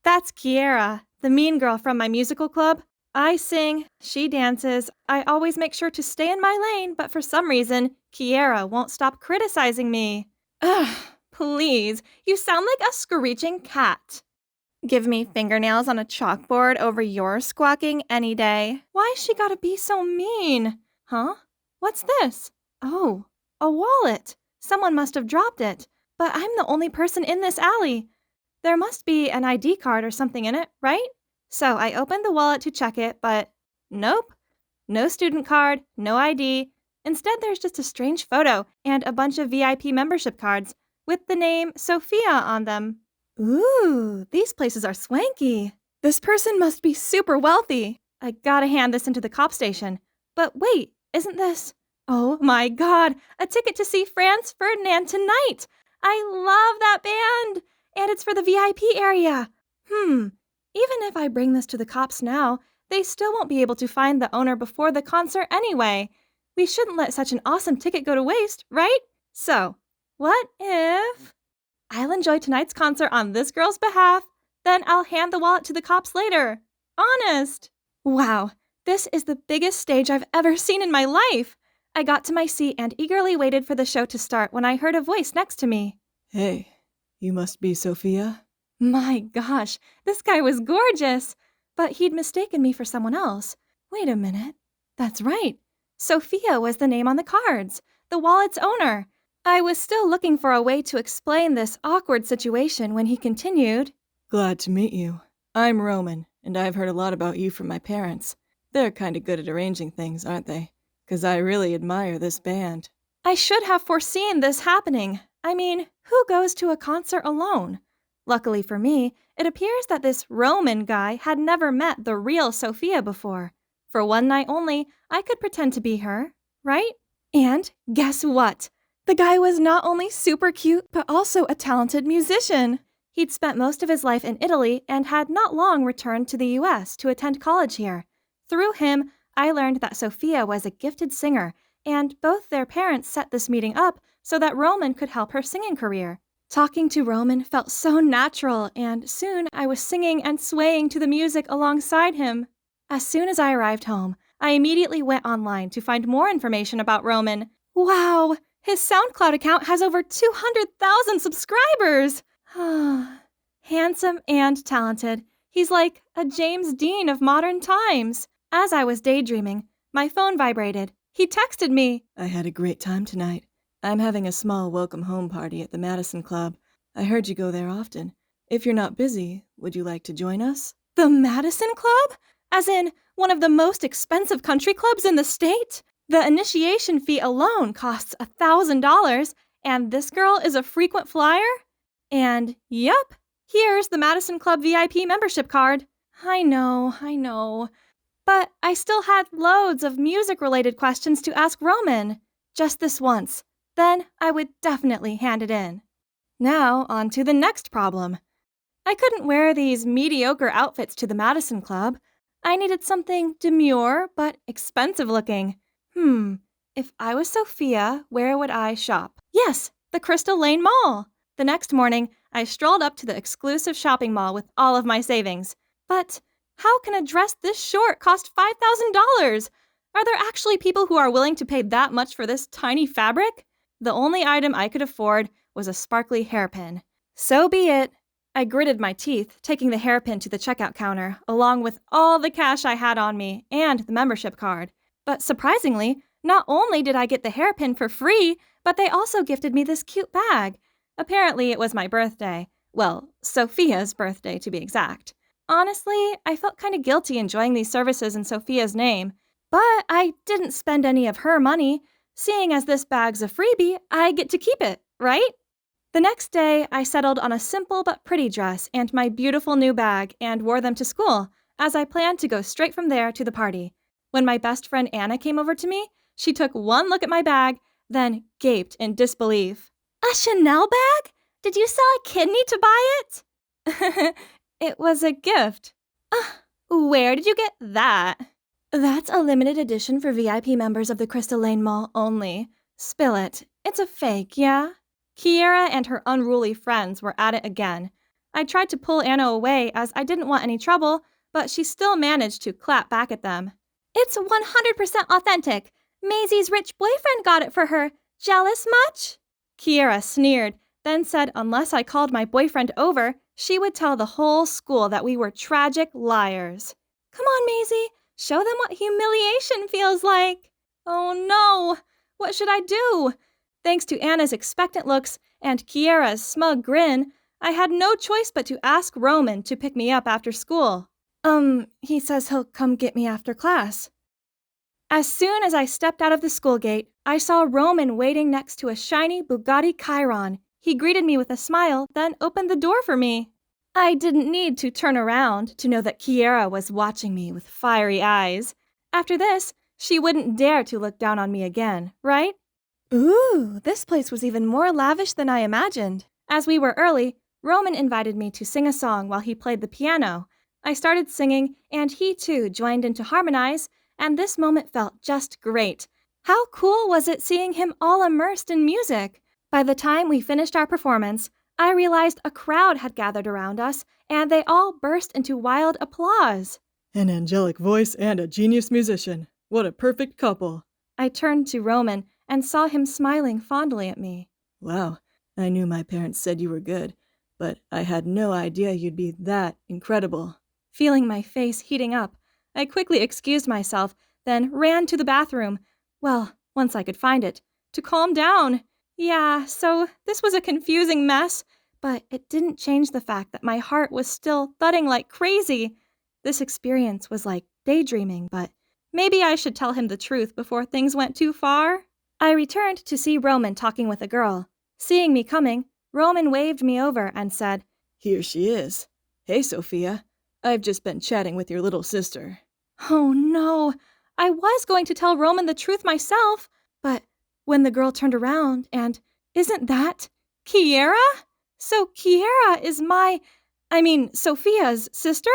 That's Kiera, the mean girl from my musical club. I sing, she dances. I always make sure to stay in my lane, but for some reason, Kiera won't stop criticizing me. Ugh, please, you sound like a screeching cat. Give me fingernails on a chalkboard over your squawking any day. Why she gotta be so mean? Huh? What's this? Oh, a wallet. Someone must have dropped it. But I'm the only person in this alley. There must be an ID card or something in it, right? So I opened the wallet to check it, but nope. No student card, no ID. Instead, there's just a strange photo and a bunch of VIP membership cards with the name Sophia on them. Ooh, these places are swanky. This person must be super wealthy. I gotta hand this into the cop station. But wait, isn't this... Oh my god, a ticket to see Franz Ferdinand tonight! I love that band! And it's for the VIP area. Even if I bring this to the cops now, they still won't be able to find the owner before the concert anyway. We shouldn't let such an awesome ticket go to waste, right? So, what if... I'll enjoy tonight's concert on this girl's behalf, then I'll hand the wallet to the cops later. Honest! Wow, this is the biggest stage I've ever seen in my life. I got to my seat and eagerly waited for the show to start when I heard a voice next to me. Hey, you must be Sophia? My gosh, this guy was gorgeous! But he'd mistaken me for someone else. Wait a minute. That's right. Sophia was the name on the cards, the wallet's owner. I was still looking for a way to explain this awkward situation when he continued. Glad to meet you. I'm Roman, and I've heard a lot about you from my parents. They're kind of good at arranging things, aren't they? 'Cause I really admire this band. I should have foreseen this happening. I mean, who goes to a concert alone? Luckily for me, it appears that this Roman guy had never met the real Sophia before. For one night only, I could pretend to be her, right? And guess what? The guy was not only super cute, but also a talented musician. He'd spent most of his life in Italy and had not long returned to the US to attend college here. Through him, I learned that Sophia was a gifted singer, and both their parents set this meeting up so that Roman could help her singing career. Talking to Roman felt so natural, and soon I was singing and swaying to the music alongside him. As soon as I arrived home, I immediately went online to find more information about Roman. Wow! His SoundCloud account has over 200,000 subscribers! Handsome and talented. He's like a James Dean of modern times. As I was daydreaming, my phone vibrated. He texted me. I had a great time tonight. I'm having a small welcome home party at the Madison Club. I heard you go there often. If you're not busy, would you like to join us? The Madison Club? As in, one of the most expensive country clubs in the state? The initiation fee alone costs $1,000, and this girl is a frequent flyer? And, yep, here's the Madison Club VIP membership card. I know. But I still had loads of music-related questions to ask Roman. Just this once. Then I would definitely hand it in. Now, on to the next problem. I couldn't wear these mediocre outfits to the Madison Club. I needed something demure but expensive looking. If I was Sophia, where would I shop? Yes, the Crystal Lane Mall. The next morning, I strolled up to the exclusive shopping mall with all of my savings. But how can a dress this short cost $5,000? Are there actually people who are willing to pay that much for this tiny fabric? The only item I could afford was a sparkly hairpin. So be it. I gritted my teeth, taking the hairpin to the checkout counter, along with all the cash I had on me and the membership card. But surprisingly, not only did I get the hairpin for free, but they also gifted me this cute bag. Apparently, it was my birthday. Well, Sophia's birthday, to be exact. Honestly, I felt kind of guilty enjoying these services in Sophia's name. But I didn't spend any of her money. Seeing as this bag's a freebie, I get to keep it, right? The next day, I settled on a simple but pretty dress and my beautiful new bag and wore them to school, as I planned to go straight from there to the party. When my best friend Anna came over to me, she took one look at my bag, then gaped in disbelief. A Chanel bag? Did you sell a kidney to buy it? It was a gift. Where did you get that? That's a limited edition for VIP members of the Crystal Lane Mall only. Spill it. It's a fake, yeah? Kiera and her unruly friends were at it again. I tried to pull Anna away as I didn't want any trouble, but she still managed to clap back at them. It's 100% authentic. Maisie's rich boyfriend got it for her. Jealous much? Kiera sneered, then said unless I called my boyfriend over, she would tell the whole school that we were tragic liars. Come on, Maisie. Show them what humiliation feels like. Oh no! What should I do? Thanks to Anna's expectant looks and Kiera's smug grin, I had no choice but to ask Roman to pick me up after school. He says he'll come get me after class. As soon as I stepped out of the school gate, I saw Roman waiting next to a shiny Bugatti Chiron. He greeted me with a smile, then opened the door for me. I didn't need to turn around to know that Kiera was watching me with fiery eyes. After this, she wouldn't dare to look down on me again, right? Ooh, this place was even more lavish than I imagined. As we were early, Roman invited me to sing a song while he played the piano. I started singing, and he too joined in to harmonize, and this moment felt just great. How cool was it seeing him all immersed in music? By the time we finished our performance, I realized a crowd had gathered around us, and they all burst into wild applause. An angelic voice and a genius musician. What a perfect couple. I turned to Roman and saw him smiling fondly at me. Wow, I knew my parents said you were good, but I had no idea you'd be that incredible. Feeling my face heating up, I quickly excused myself, then ran to the bathroom. Well, once I could find it, to calm down. Yeah, so this was a confusing mess, but it didn't change the fact that my heart was still thudding like crazy. This experience was like daydreaming, but maybe I should tell him the truth before things went too far. I returned to see Roman talking with a girl. Seeing me coming, Roman waved me over and said, Here she is. Hey, Sophia. I've just been chatting with your little sister. Oh no, I was going to tell Roman the truth myself, but when the girl turned around and, isn't that Kiera? So Kiera is Sophia's sister?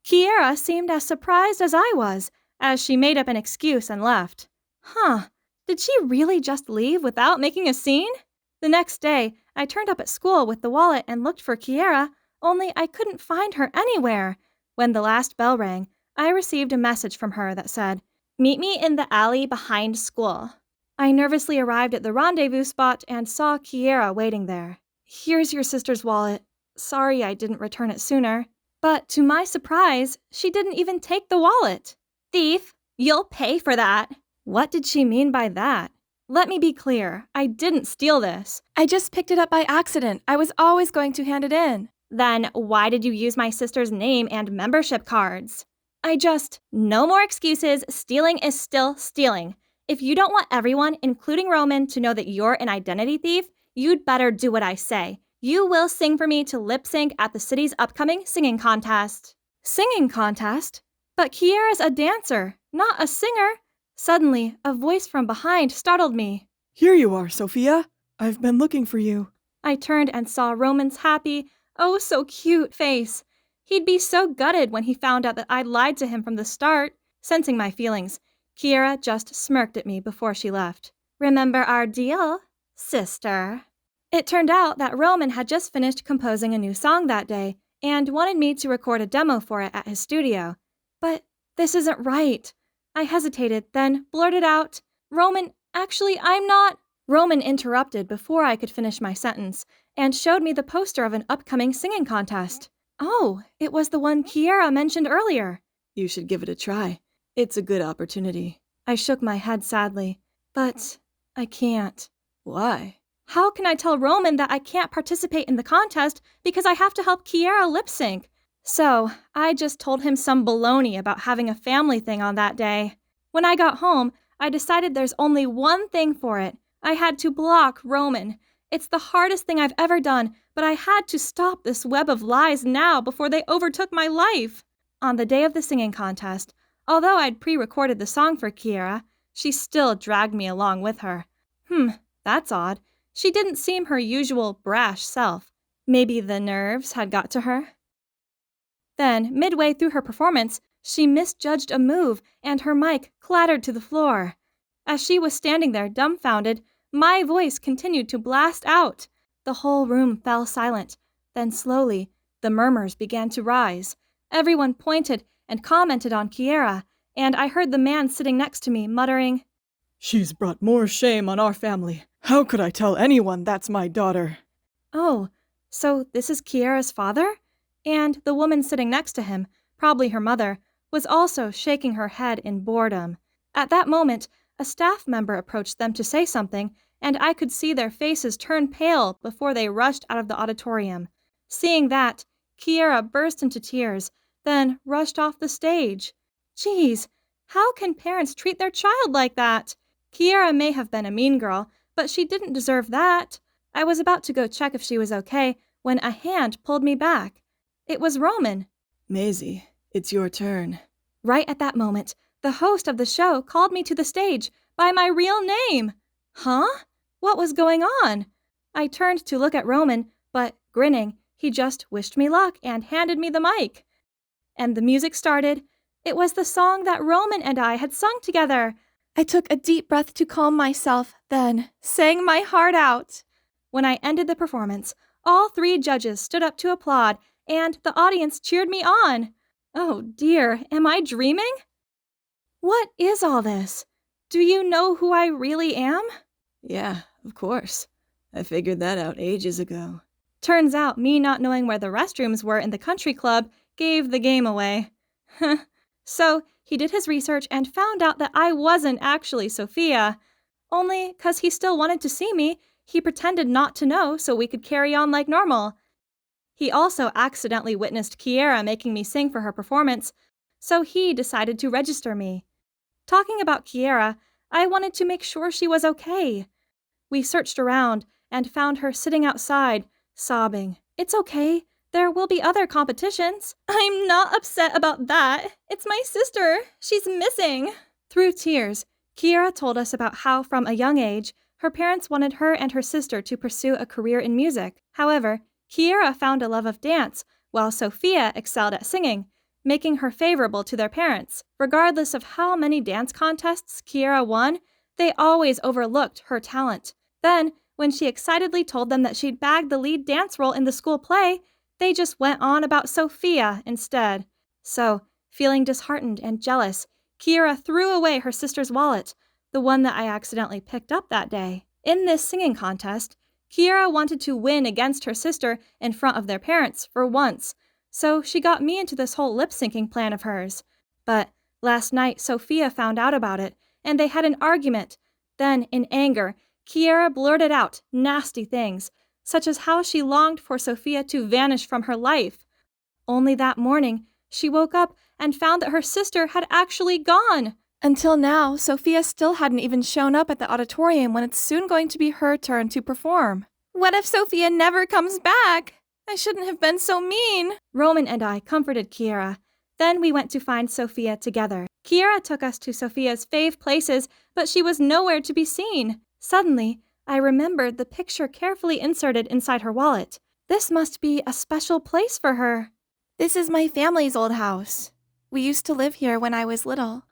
Kiera seemed as surprised as I was, as she made up an excuse and left. Huh, did she really just leave without making a scene? The next day, I turned up at school with the wallet and looked for Kiera, only I couldn't find her anywhere. When the last bell rang, I received a message from her that said, Meet me in the alley behind school. I nervously arrived at the rendezvous spot and saw Kiera waiting there. Here's your sister's wallet. Sorry I didn't return it sooner. But to my surprise, she didn't even take the wallet. Thief, you'll pay for that. What did she mean by that? Let me be clear, I didn't steal this. I just picked it up by accident. I was always going to hand it in. Then why did you use my sister's name and membership cards? No more excuses. Stealing is still stealing. If you don't want everyone, including Roman, to know that you're an identity thief, you'd better do what I say. You will sing for me to lip sync at the city's upcoming singing contest. Singing contest? But Kiera's a dancer, not a singer. Suddenly, a voice from behind startled me. Here you are, Sophia. I've been looking for you. I turned and saw Roman's happy, oh so cute face. He'd be so gutted when he found out that I'd lied to him from the start. Sensing my feelings, Kiera just smirked at me before she left. Remember our deal, sister? It turned out that Roman had just finished composing a new song that day and wanted me to record a demo for it at his studio. But this isn't right. I hesitated, then blurted out, Roman, actually, I'm not. Roman interrupted before I could finish my sentence and showed me the poster of an upcoming singing contest. Oh, it was the one Kiera mentioned earlier. You should give it a try. It's a good opportunity. I shook my head sadly, but I can't. Why? How can I tell Roman that I can't participate in the contest because I have to help Kiera lip sync? So I just told him some baloney about having a family thing on that day. When I got home, I decided there's only one thing for it. I had to block Roman. It's the hardest thing I've ever done, but I had to stop this web of lies now before they overtook my life. On the day of the singing contest, although I'd pre-recorded the song for Kiera, she still dragged me along with her. That's odd. She didn't seem her usual brash self. Maybe the nerves had got to her. Then, midway through her performance, she misjudged a move and her mic clattered to the floor. As she was standing there dumbfounded, my voice continued to blast out. The whole room fell silent. Then slowly, the murmurs began to rise. Everyone pointed and commented on Kiera, and I heard the man sitting next to me muttering, She's brought more shame on our family. How could I tell anyone that's my daughter? Oh, so this is Kiera's father? And the woman sitting next to him, probably her mother, was also shaking her head in boredom. At that moment, a staff member approached them to say something, and I could see their faces turn pale before they rushed out of the auditorium. Seeing that, Kiera burst into tears, then rushed off the stage. Geez, how can parents treat their child like that? Kiera may have been a mean girl, but she didn't deserve that. I was about to go check if she was okay when a hand pulled me back. It was Roman. Maisie, it's your turn. Right at that moment, the host of the show called me to the stage by my real name. Huh? What was going on? I turned to look at Roman, but grinning, he just wished me luck and handed me the mic. And the music started. It was the song that Roman and I had sung together. I took a deep breath to calm myself, then sang my heart out. When I ended the performance, all 3 judges stood up to applaud, and the audience cheered me on. Oh dear, am I dreaming? What is all this? Do you know who I really am? Yeah, of course. I figured that out ages ago. Turns out me not knowing where the restrooms were in the country club gave the game away. So he did his research and found out that I wasn't actually Sophia. Only 'cause he still wanted to see me, he pretended not to know so we could carry on like normal. He also accidentally witnessed Kiera making me sing for her performance, so he decided to register me. Talking about Kiera, I wanted to make sure she was okay. We searched around and found her sitting outside, sobbing. It's okay. There will be other competitions. I'm not upset about that. It's my sister. She's missing. Through tears, Kiera told us about how, from a young age, her parents wanted her and her sister to pursue a career in music. However, Kiera found a love of dance, while Sophia excelled at singing, making her favorable to their parents. Regardless of how many dance contests Kiera won, they always overlooked her talent. Then, when she excitedly told them that she'd bagged the lead dance role in the school play, they just went on about Sophia instead. So, feeling disheartened and jealous, Kiera threw away her sister's wallet, the one that I accidentally picked up that day. In this singing contest, Kiera wanted to win against her sister in front of their parents for once, so she got me into this whole lip-syncing plan of hers. But last night, Sophia found out about it, and they had an argument. Then, in anger, Kiera blurted out nasty things, such as how she longed for Sophia to vanish from her life. Only that morning, she woke up and found that her sister had actually gone. Until now, Sophia still hadn't even shown up at the auditorium when it's soon going to be her turn to perform. What if Sophia never comes back? I shouldn't have been so mean. Roman and I comforted Kiera. Then we went to find Sophia together. Kiera took us to Sophia's fave places, but she was nowhere to be seen. Suddenly, I remembered the picture carefully inserted inside her wallet. This must be a special place for her. This is my family's old house. We used to live here when I was little.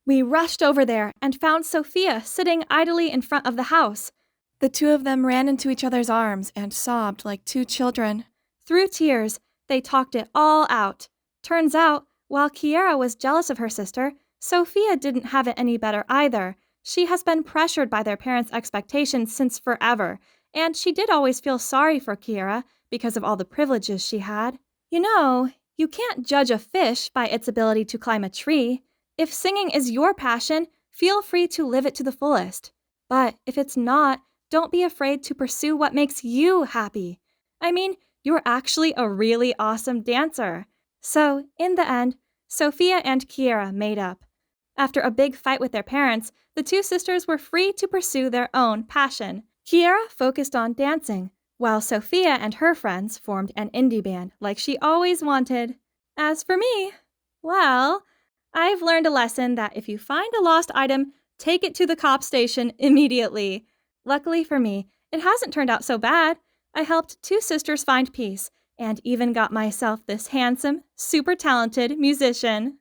We rushed over there and found Sophia sitting idly in front of the house. The 2 of them ran into each other's arms and sobbed like 2 children. Through tears, they talked it all out. Turns out, while Kiera was jealous of her sister, Sophia didn't have it any better either. She has been pressured by their parents' expectations since forever, and she did always feel sorry for Kiera because of all the privileges she had. You know, you can't judge a fish by its ability to climb a tree. If singing is your passion, feel free to live it to the fullest. But if it's not, don't be afraid to pursue what makes you happy. I mean, you're actually a really awesome dancer. So, in the end, Sophia and Kiera made up. After a big fight with their parents, the 2 sisters were free to pursue their own passion. Kiera focused on dancing, while Sophia and her friends formed an indie band like she always wanted. As for me, well, I've learned a lesson that if you find a lost item, take it to the cop station immediately. Luckily for me, it hasn't turned out so bad. I helped 2 sisters find peace, and even got myself this handsome, super talented musician.